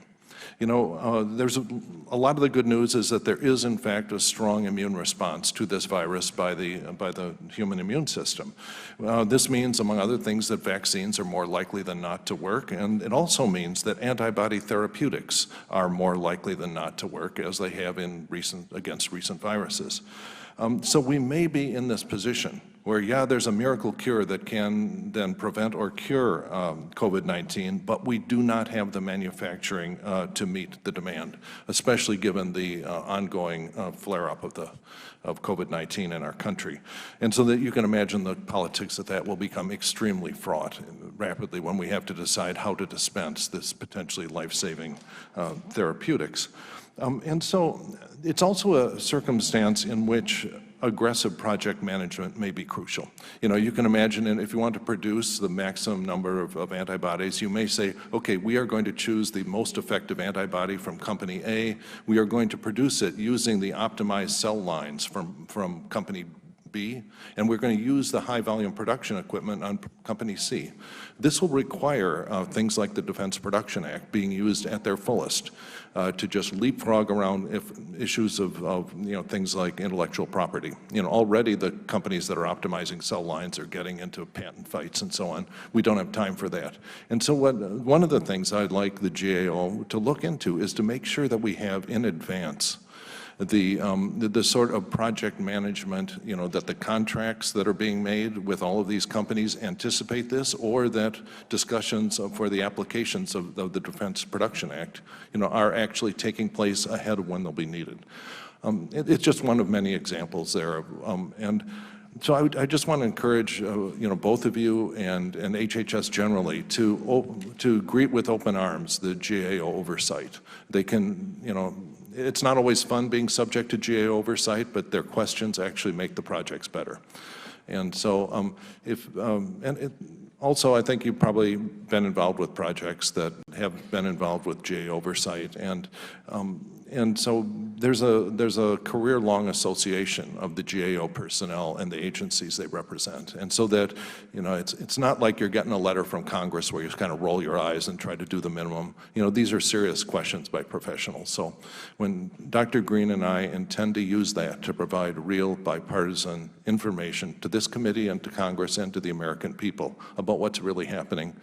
You know, there's a lot of the good news is that there is, in fact, a strong immune response to this virus by the human immune system. This means, among other things, that vaccines are more likely than not to work, and it also means that antibody therapeutics are more likely than not to work, as they have against recent viruses. So we may be in this position where, yeah, there's a miracle cure that can then prevent or cure COVID-19, but we do not have the manufacturing to meet the demand, especially given the ongoing flare-up of COVID-19 in our country. And so that you can imagine the politics of that will become extremely fraught rapidly when we have to decide how to dispense this potentially life-saving therapeutics. And so it's also a circumstance in which aggressive project management may be crucial. You know, you can imagine if you want to produce the maximum number of antibodies, you may say, okay, we are going to choose the most effective antibody from company A. We are going to produce it using the optimized cell lines from company B, and we're going to use the high volume production equipment on company C. This will require things like the Defense Production Act being used at their fullest to just leapfrog around issues of things like intellectual property. You know, already the companies that are optimizing cell lines are getting into patent fights and so on. We don't have time for that. And so one of the things I'd like the GAO to look into is to make sure that we have in advance the sort of project management, you know, that the contracts that are being made with all of these companies anticipate this, or that discussions for the applications of the Defense Production Act, you know, are actually taking place ahead of when they'll be needed. It's just one of many examples there. And so I just want to encourage, you know, both of you and HHS generally to greet with open arms the GAO oversight. They can, you know, it's not always fun being subject to GAO oversight, but their questions actually make the projects better. And so also, I think you've probably been involved with projects that have been involved with GAO oversight, and so there's a career-long association of the GAO personnel and the agencies they represent, and so that, you know, it's not like you're getting a letter from Congress where you just kind of roll your eyes and try to do the minimum. You know, these are serious questions by professionals. So when Dr. Green and I intend to use that to provide real bipartisan information to this committee and to Congress and to the American people about what's really happening,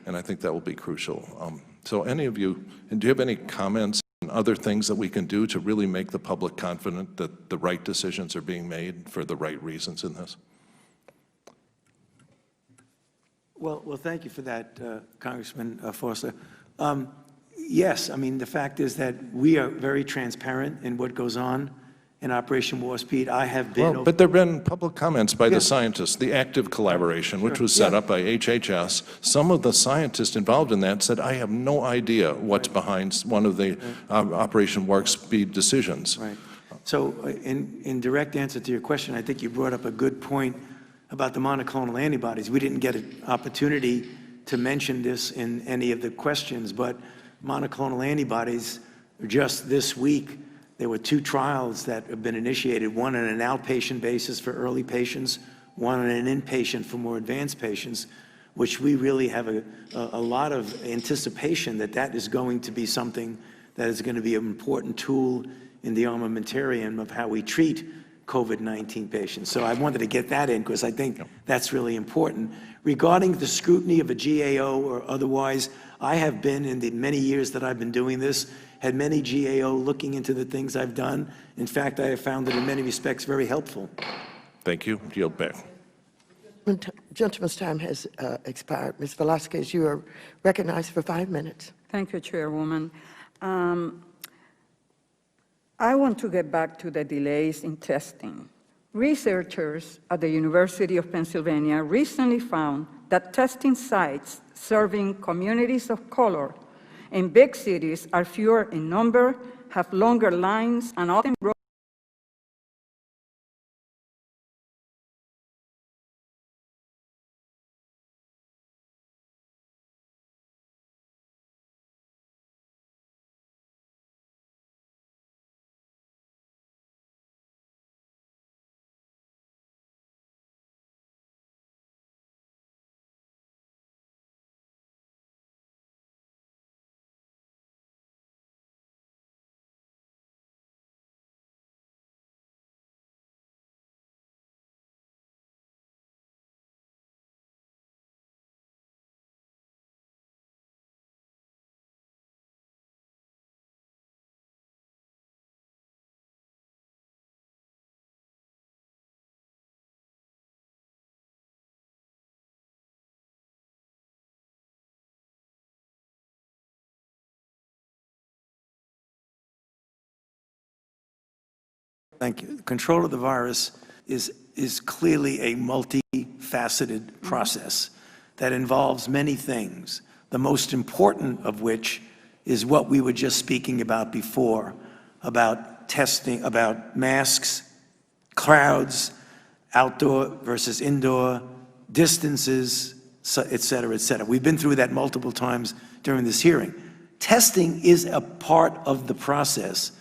and I think that will be crucial. So any of you, do you have any comments on other things that we can do to really make the public confident that the right decisions are being made for the right reasons in this? Well, thank you for that, Congressman Forster. Yes, I mean, the fact is that we are very transparent in what goes on in Operation Warp Speed. I have been... Well, but there have been public comments by the scientists, the active collaboration, which was set up by HHS. Some of the scientists involved in that said, I have no idea what's behind one of the Operation Warp Speed decisions. Right. So in direct answer to your question, I think you brought up a good point about the monoclonal antibodies. We didn't get an opportunity to mention this in any of the questions, but monoclonal antibodies, just this week, there were 2 trials that have been initiated, one on an outpatient basis for early patients, one on an inpatient for more advanced patients, which we really have a lot of anticipation that that is going to be something that is going to be an important tool in the armamentarium of how we treat COVID-19 patients. So I wanted to get that in because I think that's really important. Regarding the scrutiny of a GAO or otherwise, I have been, in the many years that I've been doing this, had many GAO looking into the things I've done. In fact, I have found it in many respects very helpful. Thank you. Yield back. Gentleman's time has expired. Ms. Velasquez, you are recognized for 5 minutes. Thank you, Chairwoman. I want to get back to the delays in testing. Researchers at the University of Pennsylvania recently found that testing sites serving communities of color in big cities are fewer in number, have longer lines, and often Thank you. Control of the virus is clearly a multifaceted process that involves many things, the most important of which is what we were just speaking about before, about testing, about masks, crowds, outdoor versus indoor, distances, et cetera, et cetera. We've been through that multiple times during this hearing. Testing is a part of the process,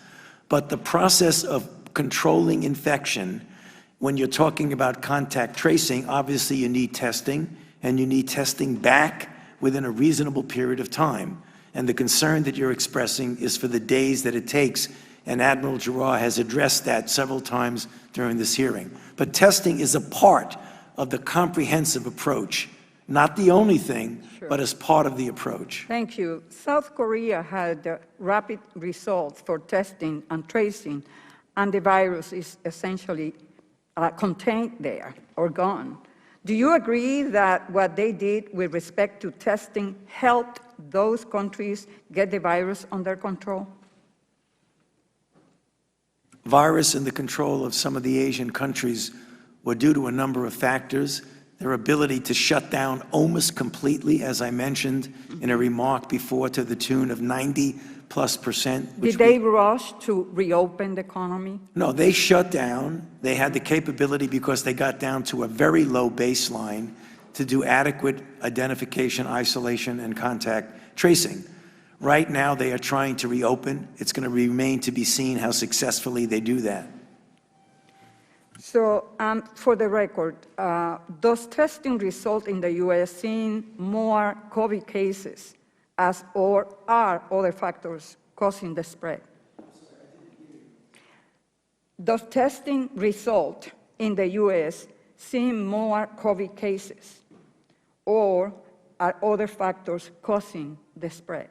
but the process of controlling infection, when you're talking about contact tracing, obviously you need testing, and you need testing back within a reasonable period of time. And the concern that you're expressing is for the days that it takes, and Admiral Giroir has addressed that several times during this hearing. But testing is a part of the comprehensive approach, not the only thing, but as part of the approach. Thank you. South Korea had rapid results for testing and tracing, and the virus is essentially contained there or gone. Do you agree that what they did with respect to testing helped those countries get the virus under control? Virus and the control of some of the Asian countries were due to a number of factors. Their ability to shut down almost completely, as I mentioned in a remark before, to the tune of 90+%. Did they rush to reopen the economy? No, they shut down. They had the capability because they got down to a very low baseline to do adequate identification, isolation, and contact tracing. Right now, they are trying to reopen. It's going to remain to be seen how successfully they do that. So, for the record, does testing result in the U.S. seeing more COVID cases or are other factors causing the spread? Does testing result in the U.S. seeing more COVID cases or are other factors causing the spread?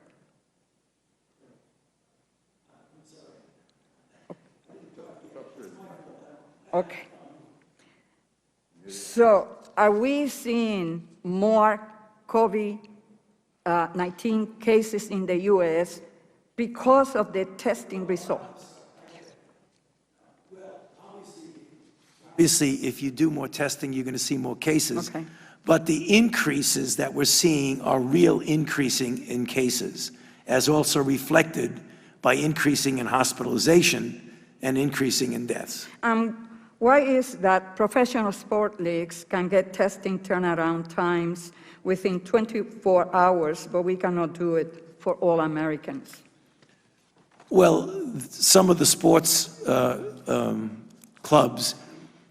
Okay. So, are we seeing more COVID-19 cases in the U.S. because of the testing results? Obviously, if you do more testing, you're going to see more cases. Okay. But the increases that we're seeing are real increasing in cases, as also reflected by increasing in hospitalization and increasing in deaths. Why is that professional sport leagues can get testing turnaround times within 24 hours, but we cannot do it for all Americans? Well, some of the sports clubs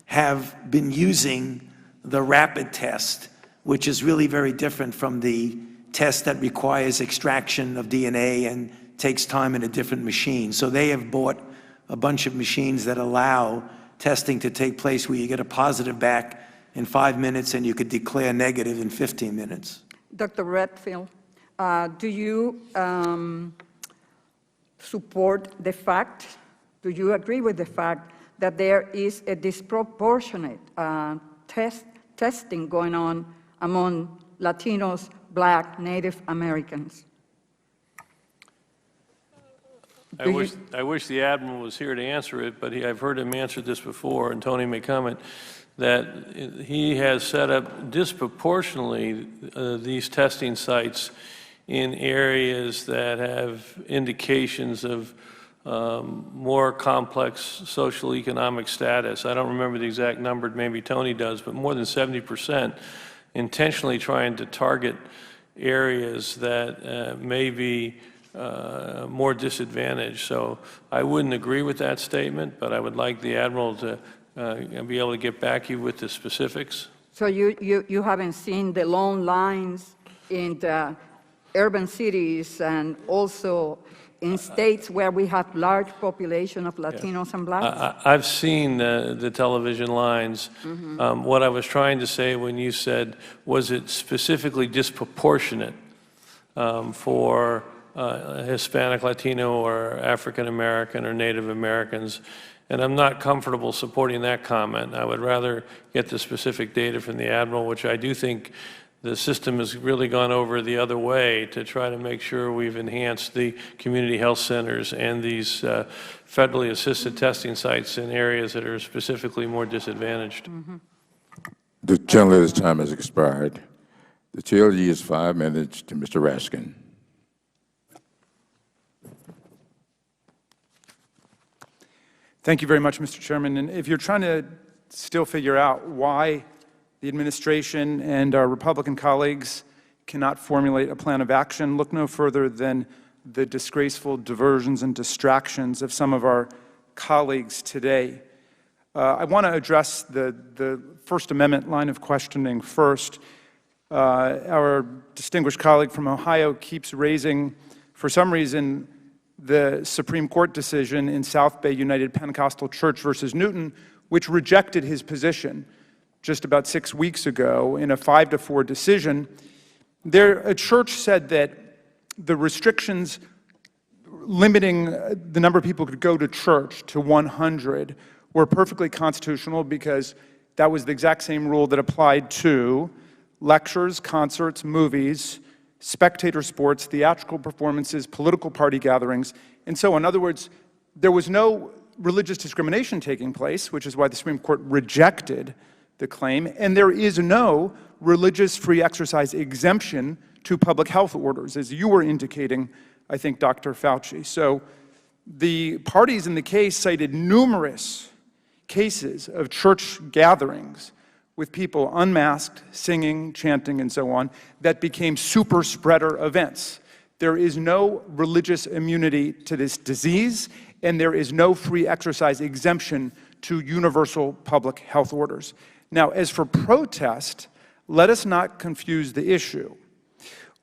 have been using the rapid test, which is really very different from the test that requires extraction of DNA and takes time in a different machine. So they have bought a bunch of machines that allow testing to take place where you get a positive back in 5 minutes and you could declare negative in 15 minutes. Dr. Redfield, do you support the fact, do you agree with the fact that there is a disproportionate testing going on among Latinos, Black, Native Americans? I wish the Admiral was here to answer it, but I've heard him answer this before, and Tony may comment, that he has set up disproportionately these testing sites in areas that have indications of more complex social economic status. I don't remember the exact number, maybe Tony does, but more than 70% intentionally trying to target areas that may be more disadvantaged. So I wouldn't agree with that statement, but I would like the Admiral to be able to get back to you with the specifics. So you haven't seen the long lines in the urban cities and also in states where we have large population of Latinos and Blacks? I've seen the television lines. What I was trying to say when you said, was it specifically disproportionate for Hispanic, Latino, or African American or Native Americans? And I'm not comfortable supporting that comment. I would rather get the specific data from the Admiral, which I do think the system has really gone over the other way to try to make sure we've enhanced the community health centers and these federally assisted testing sites in areas that are specifically more disadvantaged. The gentleman's time has expired. The chair yields 5 minutes to Mr. Raskin. Thank you very much, Mr. Chairman. And if you're trying to still figure out why the administration and our Republican colleagues cannot formulate a plan of action, look no further than the disgraceful diversions and distractions of some of our colleagues today. I want to address the First Amendment line of questioning first. Our distinguished colleague from Ohio keeps raising, for some reason, the Supreme Court decision in South Bay United Pentecostal Church versus Newton, which rejected his position just about 6 weeks ago in a 5-4 decision. A church said that the restrictions limiting the number of people who could go to church to 100 were perfectly constitutional because that was the exact same rule that applied to lectures, concerts, movies, spectator sports, theatrical performances, political party gatherings, and so on. In other words, there was no religious discrimination taking place, which is why the Supreme Court rejected the claim, and there is no religious free exercise exemption to public health orders, as you were indicating, I think, Dr. Fauci. So the parties in the case cited numerous cases of church gatherings with people unmasked, singing, chanting, and so on, that became super spreader events. There is no religious immunity to this disease, and there is no free exercise exemption to universal public health orders. Now, as for protest, let us not confuse the issue.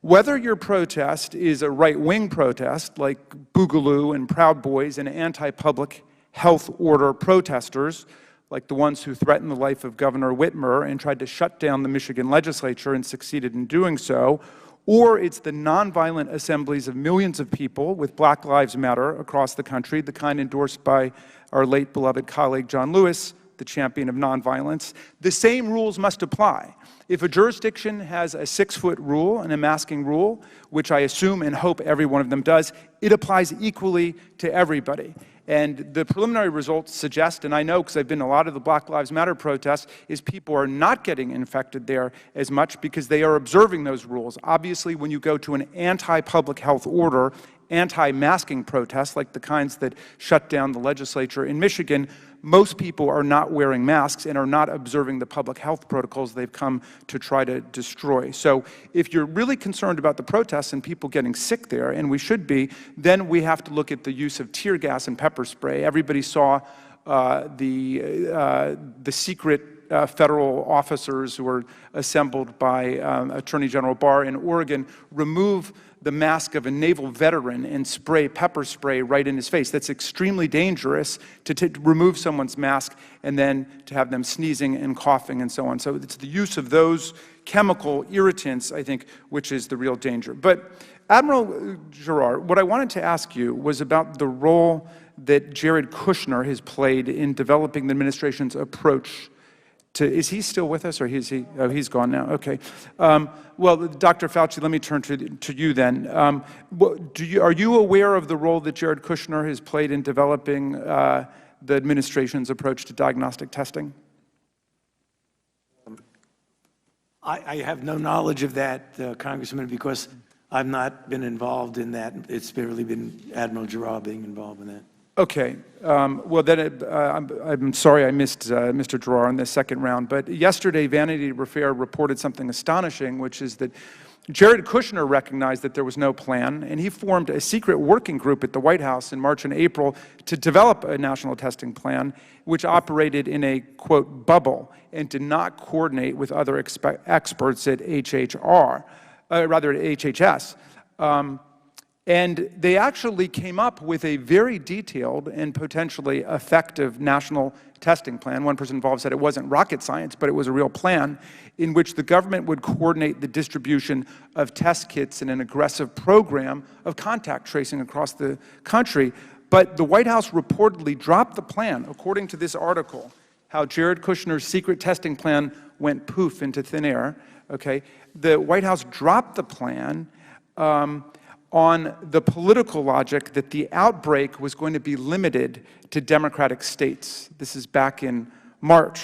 Whether your protest is a right-wing protest, like Boogaloo and Proud Boys and anti-public health order protesters, like the ones who threatened the life of Governor Whitmer and tried to shut down the Michigan legislature and succeeded in doing so, or it's the nonviolent assemblies of millions of people with Black Lives Matter across the country, the kind endorsed by our late beloved colleague John Lewis, the champion of nonviolence, the same rules must apply. If a jurisdiction has a 6-foot rule and a masking rule, which I assume and hope every one of them does, it applies equally to everybody. And the preliminary results suggest, and I know because I've been to a lot of the Black Lives Matter protests, is people are not getting infected there as much because they are observing those rules. Obviously, when you go to an anti-public health order, anti-masking protest, like the kinds that shut down the legislature in Michigan, most people are not wearing masks and are not observing the public health protocols they've come to try to destroy. So if you're really concerned about the protests and people getting sick there, and we should be, then we have to look at the use of tear gas and pepper spray. Everybody saw the secret federal officers who were assembled by Attorney General Barr in Oregon remove the mask of a naval veteran and spray pepper spray right in his face. That's extremely dangerous to remove someone's mask and then to have them sneezing and coughing and so on. So it's the use of those chemical irritants, I think, which is the real danger. But Admiral Giroir, what I wanted to ask you was about the role that Jared Kushner has played in developing the administration's approach to, is he still with us, or is he, oh, he's gone now, okay. Well, Dr. Fauci, let me turn to you then. Are you aware of the role that Jared Kushner has played in developing the administration's approach to diagnostic testing? I have no knowledge of that, Congressman, because I've not been involved in that. It's really been Admiral Giroir being involved in that. Okay. Well, then I'm sorry I missed Mr. Giroir in the second round, but yesterday Vanity Fair reported something astonishing, which is that Jared Kushner recognized that there was no plan, and he formed a secret working group at the White House in March and April to develop a national testing plan, which operated in a, quote, bubble and did not coordinate with other experts at HHS. And they actually came up with a very detailed and potentially effective national testing plan. One person involved said it wasn't rocket science, but it was a real plan in which the government would coordinate the distribution of test kits in an aggressive program of contact tracing across the country. But the White House reportedly dropped the plan, according to this article, how Jared Kushner's secret testing plan went poof into thin air. okay? The White House dropped the plan on the political logic that the outbreak was going to be limited to Democratic states. This is back in March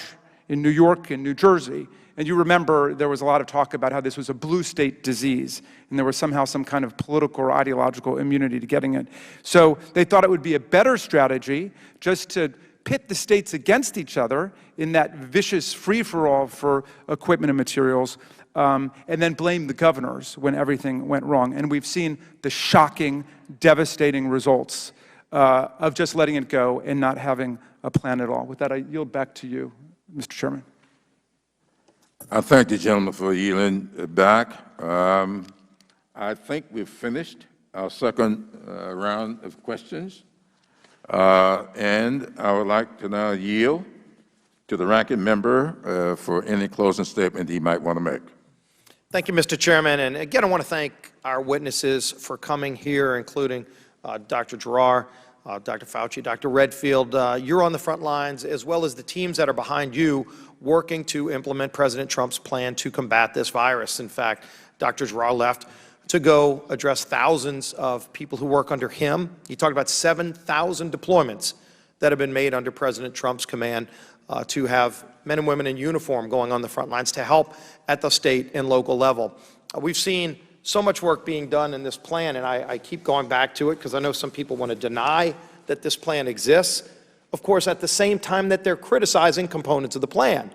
in New York and New Jersey. And you remember there was a lot of talk about how this was a blue state disease, and there was somehow some kind of political or ideological immunity to getting it. So they thought it would be a better strategy just to pit the states against each other in that vicious free-for-all for equipment and materials, and then blame the governors when everything went wrong. And we've seen the shocking, devastating results of just letting it go and not having a plan at all. With that, I yield back to you, Mr. Chairman. I thank the gentleman for yielding back. I think we've finished our second round of questions. And I would like to now yield to the ranking member for any closing statement he might want to make. Thank you, Mr. Chairman. And again, I want to thank our witnesses for coming here, including Dr. Giroir, Dr. Fauci, Dr. Redfield. You're on the front lines, as well as the teams that are behind you, working to implement President Trump's plan to combat this virus. In fact, Dr. Giroir left to go address thousands of people who work under him. He talked about 7,000 deployments that have been made under President Trump's command to have men and women in uniform going on the front lines to help at the state and local level. We've seen so much work being done in this plan, and I keep going back to it because I know some people want to deny that this plan exists. Of course, at the same time that they're criticizing components of the plan.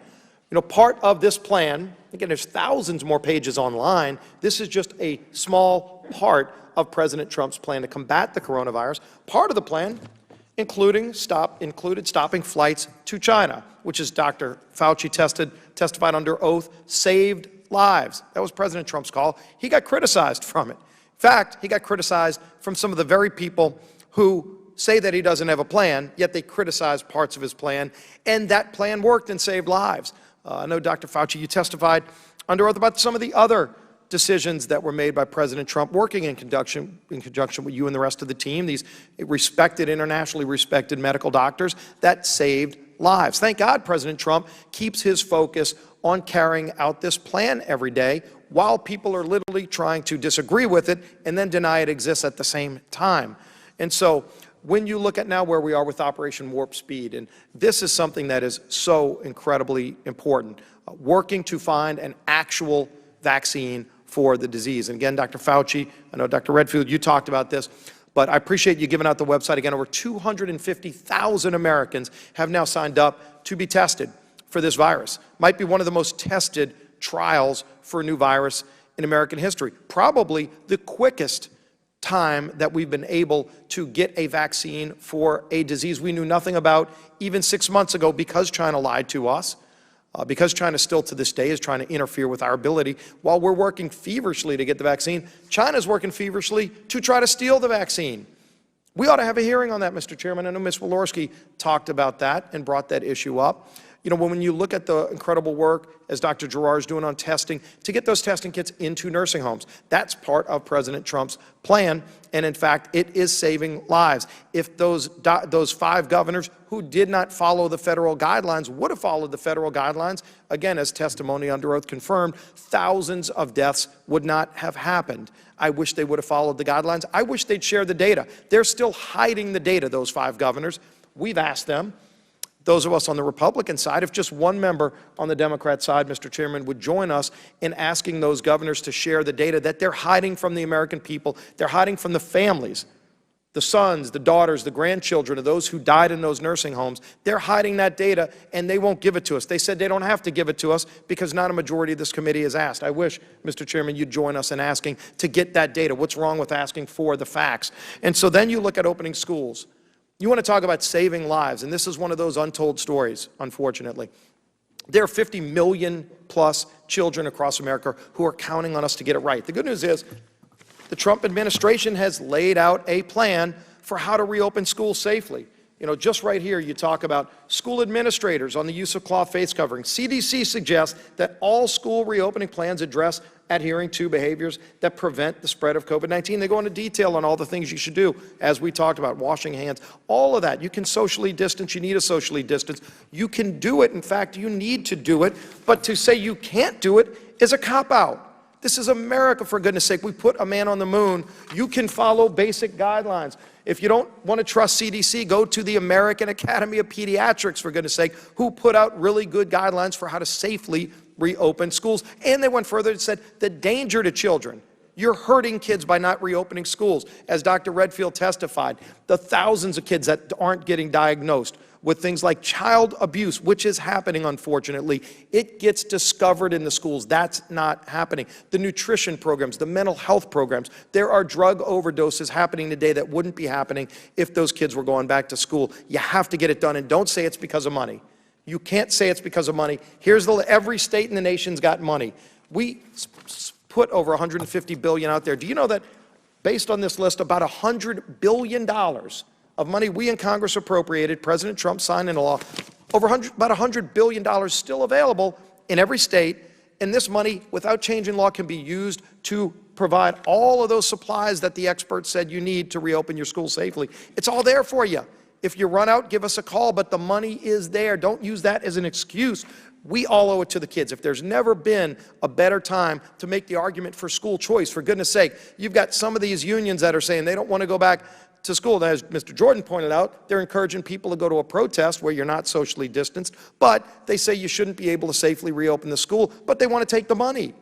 You know, part of this plan, again, there's thousands more pages online. This is just a small part of President Trump's plan to combat the coronavirus. Part of the plan included stopping flights to China, which, as Dr. Fauci testified under oath, saved lives. That was President Trump's call. He got criticized from it. In fact, he got criticized from some of the very people who say that he doesn't have a plan, yet they criticize parts of his plan, and that plan worked and saved lives. I know, Dr. Fauci, you testified under oath about some of the other decisions that were made by President Trump, working in conjunction with you and the rest of the team, these respected, internationally respected medical doctors that saved lives. Thank God President Trump keeps his focus on carrying out this plan every day while people are literally trying to disagree with it and then deny it exists at the same time. And so when you look at now where we are with Operation Warp Speed, and this is something that is so incredibly important, working to find an actual vaccine for the disease. And again, Dr. Fauci, I know Dr. Redfield, you talked about this, but I appreciate you giving out the website. Again, over 250,000 Americans have now signed up to be tested for this virus. Might be one of the most tested trials for a new virus in American history. Probably the quickest time that we've been able to get a vaccine for a disease we knew nothing about even 6 months ago because China lied to us, because China still to this day is trying to interfere with our ability. While we're working feverishly to get the vaccine, China's working feverishly to try to steal the vaccine. We ought to have a hearing on that, Mr. Chairman. I know Ms. Walorski talked about that and brought that issue up. You know, when you look at the incredible work, as Dr. Giroir is doing on testing, to get those testing kits into nursing homes, that's part of President Trump's plan, and in fact, it is saving lives. If those 5 governors who did not follow the federal guidelines would have followed the federal guidelines, again, as testimony under oath confirmed, thousands of deaths would not have happened. I wish they would have followed the guidelines. I wish they'd share the data. They're still hiding the data, those 5 governors. We've asked them. Those of us on the Republican side, if just one member on the Democrat side, Mr. Chairman, would join us in asking those governors to share the data that they're hiding from the American people, they're hiding from the families, the sons, the daughters, the grandchildren of those who died in those nursing homes. They're hiding that data, and they won't give it to us. They said they don't have to give it to us because not a majority of this committee has asked. I wish, Mr. Chairman, you'd join us in asking to get that data. What's wrong with asking for the facts? And so then you look at opening schools. You want to talk about saving lives, and this is one of those untold stories, unfortunately. There are 50 million plus children across America who are counting on us to get it right. The good news is the Trump administration has laid out a plan for how to reopen schools safely. You know, just right here, you talk about school administrators on the use of cloth face coverings. CDC suggests that all school reopening plans address adhering to behaviors that prevent the spread of COVID-19. They go into detail on all the things you should do, as we talked about, washing hands, all of that. You can socially distance. You need a socially distance. You can do it. In fact, you need to do it. But to say you can't do it is a cop-out. This is America, for goodness sake. We put a man on the moon. You can follow basic guidelines. If you don't want to trust CDC, go to the American Academy of Pediatrics, for goodness sake, who put out really good guidelines for how to safely reopen schools. And they went further and said the danger to children. You're hurting kids by not reopening schools. As Dr. Redfield testified, the thousands of kids that aren't getting diagnosed with things like child abuse, which is happening, unfortunately, it gets discovered in the schools. That's not happening. The nutrition programs, the mental health programs, there are drug overdoses happening today that wouldn't be happening if those kids were going back to school. You have to get it done, and don't say it's because of money. You can't say it's because of money. Every state in the nation's got money. We put over $150 billion out there. Do you know that, based on this list, about $100 billion of money we in Congress appropriated, President Trump signed into law, about $100 billion still available in every state, and this money, without changing law, can be used to provide all of those supplies that the experts said you need to reopen your school safely. It's all there for you. If you run out, give us a call, but the money is there. Don't use that as an excuse. We all owe it to the kids. If there's never been a better time to make the argument for school choice, for goodness sake, you've got some of these unions that are saying they don't want to go back to school. And as Mr. Jordan pointed out, they're encouraging people to go to a protest where you're not socially distanced, but they say you shouldn't be able to safely reopen the school, but they want to take the money.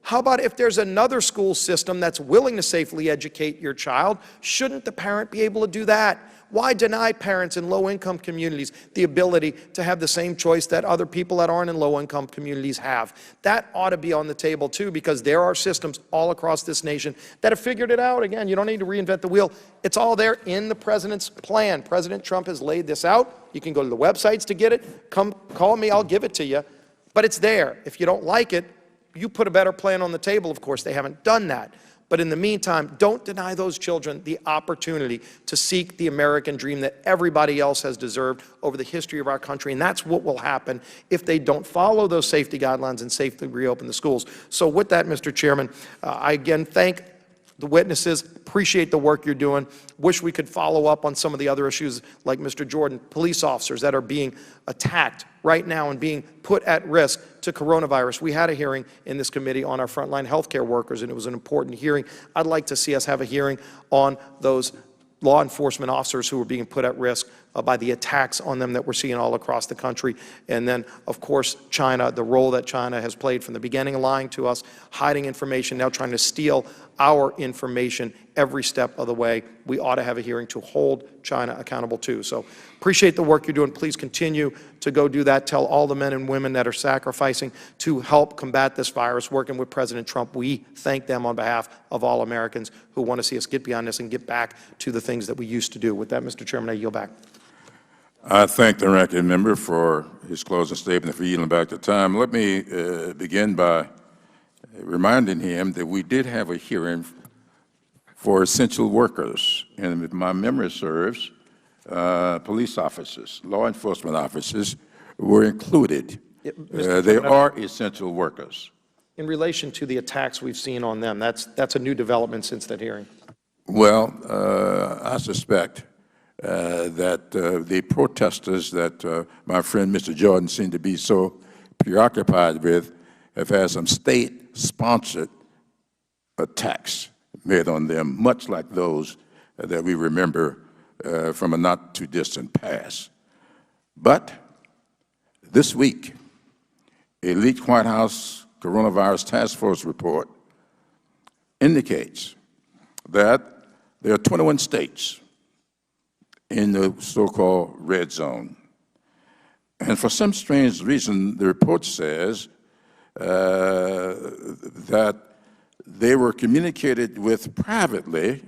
How about if there's another school system that's willing to safely educate your child? Shouldn't the parent be able to do that? Why deny parents in low-income communities the ability to have the same choice that other people that aren't in low-income communities have? That ought to be on the table, too, because there are systems all across this nation that have figured it out. Again, you don't need to reinvent the wheel. It's all there in the president's plan. President Trump has laid this out. You can go to the websites to get it. Come call me, I'll give it to you. But it's there. If you don't like it, you put a better plan on the table. Of course, they haven't done that. But in the meantime, don't deny those children the opportunity to seek the American dream that everybody else has deserved over the history of our country. And that's what will happen if they don't follow those safety guidelines and safely reopen the schools. So with that, Mr. Chairman, I again thank the witnesses, appreciate the work you're doing. Wish we could follow up on some of the other issues like Mr. Jordan, police officers that are being attacked right now and being put at risk to coronavirus. We had a hearing in this committee on our frontline healthcare workers, and it was an important hearing. I'd like to see us have a hearing on those law enforcement officers who are being put at risk by the attacks on them that we're seeing all across the country. And then, of course, China, the role that China has played from the beginning, lying to us, hiding information, now trying to steal our information every step of the way. We ought to have a hearing to hold China accountable too. So appreciate the work you're doing. Please continue to go do that. Tell all the men and women that are sacrificing to help combat this virus, working with President Trump. We thank them on behalf of all Americans who want to see us get beyond this and get back to the things that we used to do. With that, Mr. Chairman, I yield back. I thank the ranking member for his closing statement, for yielding back the time. Let me begin by reminding him that we did have a hearing for essential workers, and if my memory serves, police officers, law enforcement officers were included. They are essential workers. In relation to the attacks we've seen on them, that's a new development since that hearing. Well, I suspect that the protesters that my friend Mr. Jordan seemed to be so preoccupied with have had some state-sponsored attacks made on them, much like those that we remember from a not-too-distant past. But this week, a leaked White House coronavirus task force report indicates that there are 21 states in the so-called red zone. And for some strange reason, the report says that they were communicated with privately,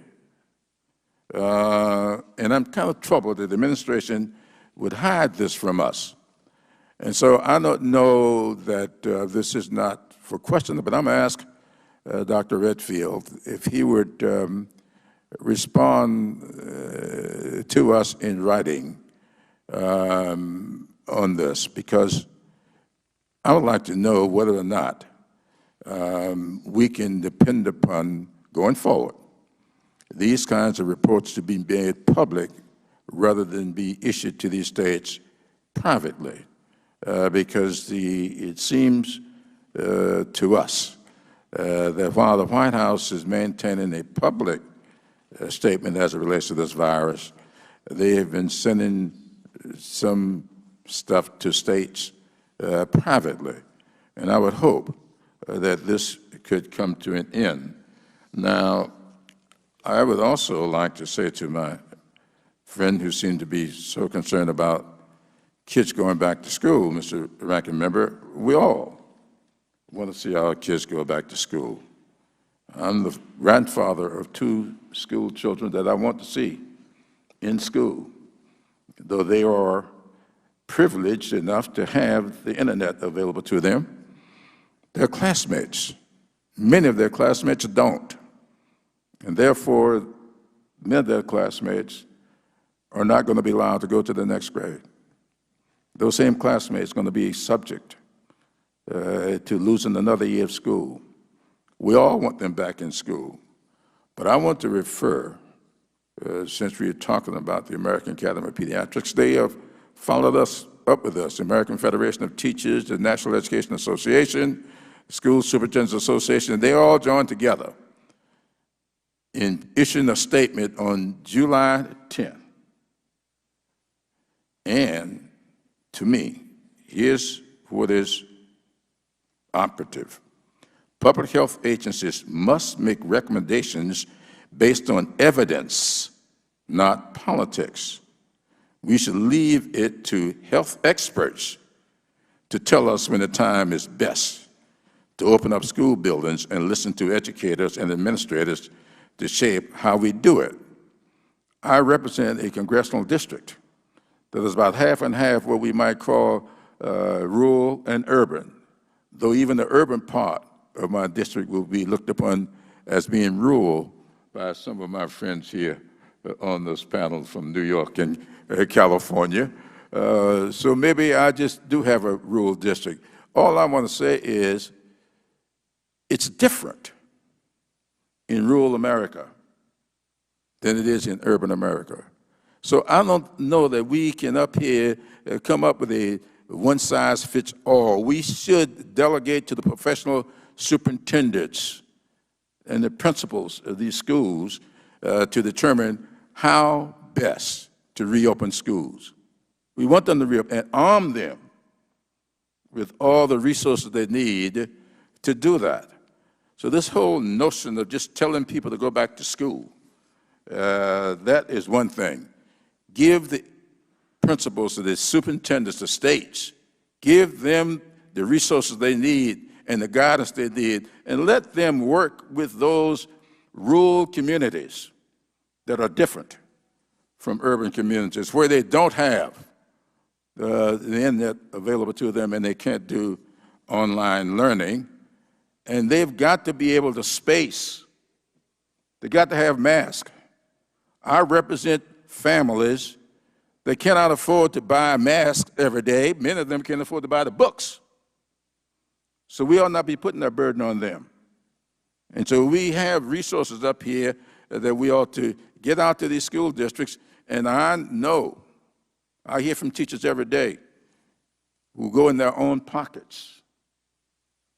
and I'm kind of troubled that the administration would hide this from us. And so I don't know that this is not for question, but I'm going to ask Dr. Redfield if he would respond to us in writing on this, because I would like to know whether or not we can depend upon, going forward, these kinds of reports to be made public rather than be issued to these states privately, because it seems to us that while the White House is maintaining a public statement as it relates to this virus, they have been sending some stuff to states privately. And I would hope that this could come to an end. Now, I would also like to say to my friend who seemed to be so concerned about kids going back to school, Mr. Ranking Member, we all want to see our kids go back to school. I'm the grandfather of 2 school children that I want to see in school, though they are privileged enough to have the internet available to them. Their classmates, many of their classmates don't, and therefore many of their classmates are not going to be allowed to go to the next grade. Those same classmates are going to be subject to losing another year of school. We all want them back in school, but I want to refer, since we are talking about the American Academy of Pediatrics, they have followed us up with us, the American Federation of Teachers, the National Education Association, School Superintendents Association, they all joined together in issuing a statement on July 10th. And to me, here's what is operative. Public health agencies must make recommendations based on evidence, not politics. We should leave it to health experts to tell us when the time is best to open up school buildings and listen to educators and administrators to shape how we do it. I represent a congressional district that is about half and half what we might call rural and urban, though even the urban part of my district will be looked upon as being rural by some of my friends here on this panel from New York and California. So maybe I just do have a rural district. All I want to say is it's different in rural America than it is in urban America. So I don't know that we can up here come up with a one-size-fits-all. We should delegate to the professional superintendents and the principals of these schools to determine how best to reopen schools. We want them to reopen and arm them with all the resources they need to do that. So this whole notion of just telling people to go back to school, that is one thing. Give the principals, the superintendents, the states, give them the resources they need and the guidance they need, and let them work with those rural communities that are different from urban communities, where they don't have the internet available to them and they can't do online learning. And they've got to be able to space. They've got to have masks. I represent families that cannot afford to buy masks every day. Many of them can't afford to buy the books. So we ought not be putting that burden on them. And so we have resources up here that we ought to get out to these school districts. And I know, I hear from teachers every day who go in their own pockets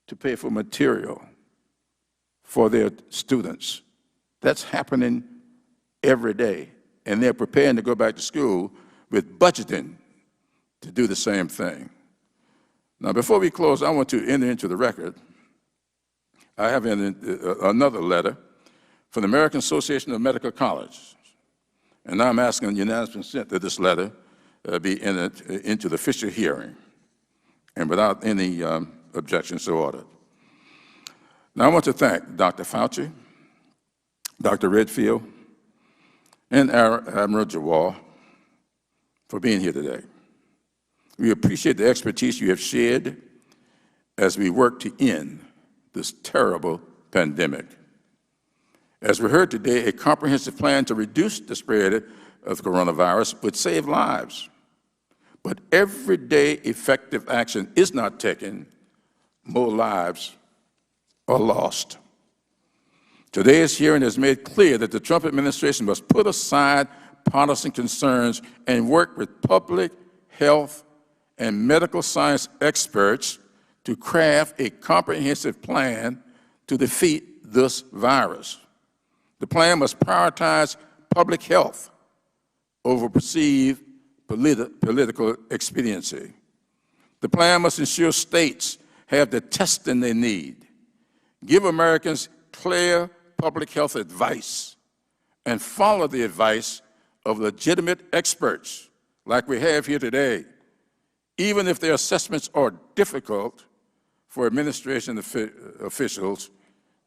to pay for material for their students. That's happening every day. And they're preparing to go back to school with budgeting to do the same thing. Now, before we close, I want to enter into the record. I have another letter from the American Association of Medical Colleges, and I'm asking unanimous consent that this letter be entered into the official hearing, and without any objection, so ordered. Now, I want to thank Dr. Fauci, Dr. Redfield, and Admiral Giroir for being here today. We appreciate the expertise you have shared as we work to end this terrible pandemic. As we heard today, a comprehensive plan to reduce the spread of coronavirus would save lives. But everyday effective action is not taken, more lives are lost. Today's hearing has made clear that the Trump administration must put aside partisan concerns and work with public health and medical science experts to craft a comprehensive plan to defeat this virus. The plan must prioritize public health over perceived political expediency. The plan must ensure states have the testing they need, give Americans clear public health advice, and follow the advice of legitimate experts like we have here today, even if their assessments are difficult for administration officials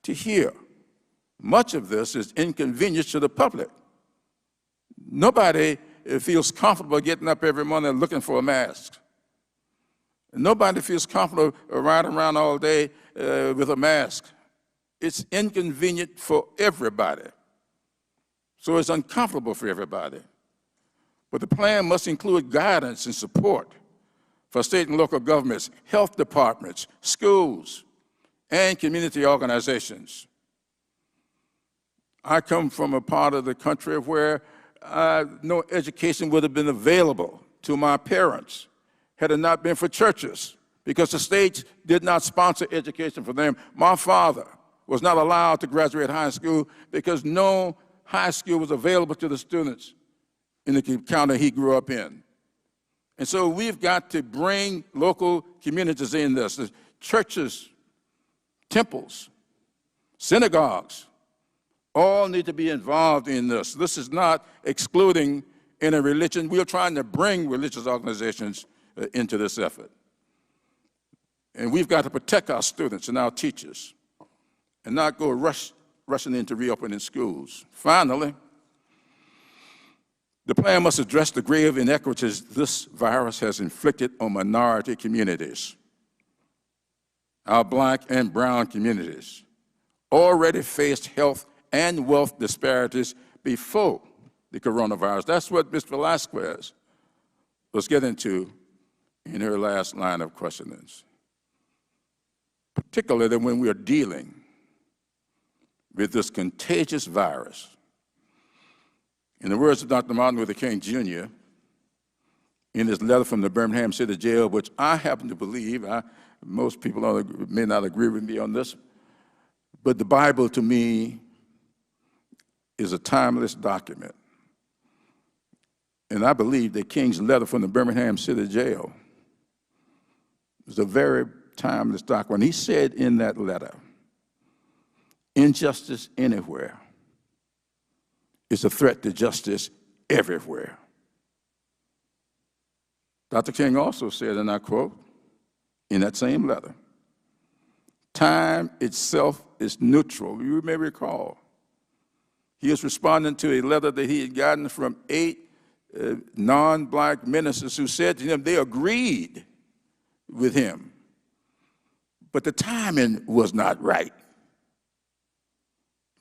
to hear. Much of this is inconvenience to the public. Nobody feels comfortable getting up every morning and looking for a mask. Nobody feels comfortable riding around all day with a mask. It's inconvenient for everybody. So it's uncomfortable for everybody. But the plan must include guidance and support for state and local governments, health departments, schools, and community organizations. I come from a part of the country where no education would have been available to my parents had it not been for churches, because the states did not sponsor education for them. My father was not allowed to graduate high school because no high school was available to the students in the county he grew up in. And so we've got to bring local communities in this. The churches, temples, synagogues, all need to be involved in this. This is not excluding any religion. We are trying to bring religious organizations into this effort. And we've got to protect our students and our teachers and not go rushing into reopening schools. Finally, the plan must address the grave inequities this virus has inflicted on minority communities. Our black and brown communities already faced health and wealth disparities before the coronavirus. That's what Ms. Velasquez was getting to in her last line of questionings, particularly when we are dealing with this contagious virus. In the words of Dr. Martin Luther King, Jr., in his letter from the Birmingham City Jail, which I happen to believe, most people may not agree with me on this, but the Bible to me is a timeless document. And I believe that King's letter from the Birmingham City Jail is a very timeless document. He said in that letter, injustice anywhere is a threat to justice everywhere. Dr. King also said, and I quote, in that same letter, time itself is neutral. You may recall, he was responding to a letter that he had gotten from 8 non-black ministers who said to him they agreed with him, but the timing was not right.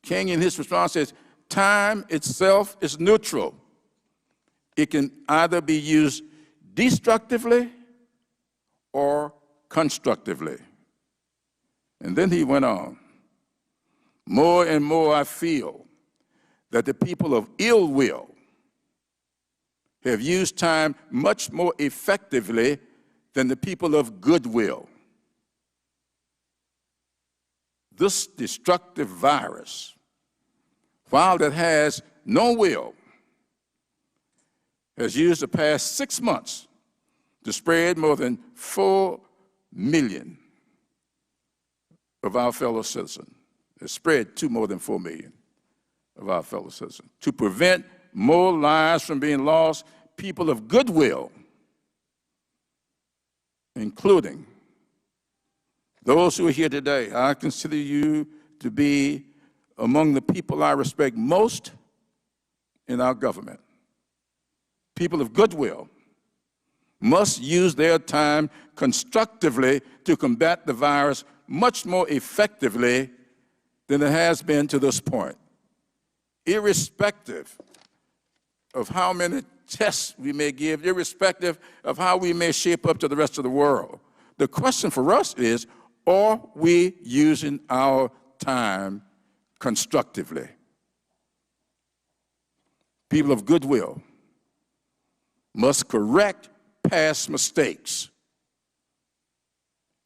King in his response says, time itself is neutral. It can either be used destructively or constructively. And then he went on, more and more I feel that the people of ill will have used time much more effectively than the people of goodwill. This destructive virus, while it has no will, has used the past 6 months to spread more than 4 million of our fellow citizens. It's spread to more than 4 million of our fellow citizens. To prevent more lives from being lost, people of goodwill, including those who are here today, I consider you to be among the people I respect most in our government. People of goodwill must use their time constructively to combat the virus much more effectively than it has been to this point, irrespective of how many tests we may give, irrespective of how we may shape up to the rest of the world. The question for us is, are we using our time constructively? People of goodwill must correct past mistakes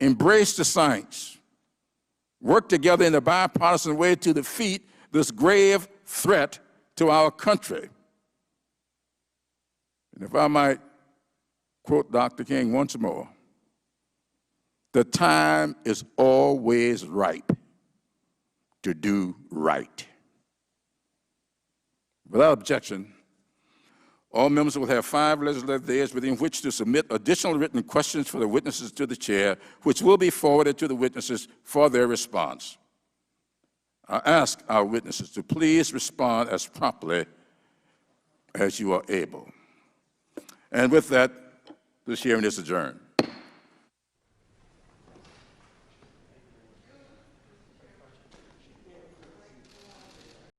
embrace the science, work together in a bipartisan way to defeat this grave threat to our country. And if I might quote Dr. King once more, the time is always ripe to do right. Without objection, all members will have 5 legislative days within which to submit additional written questions for the witnesses to the chair, which will be forwarded to the witnesses for their response. I ask our witnesses to please respond as promptly as you are able. And with that, this hearing is adjourned.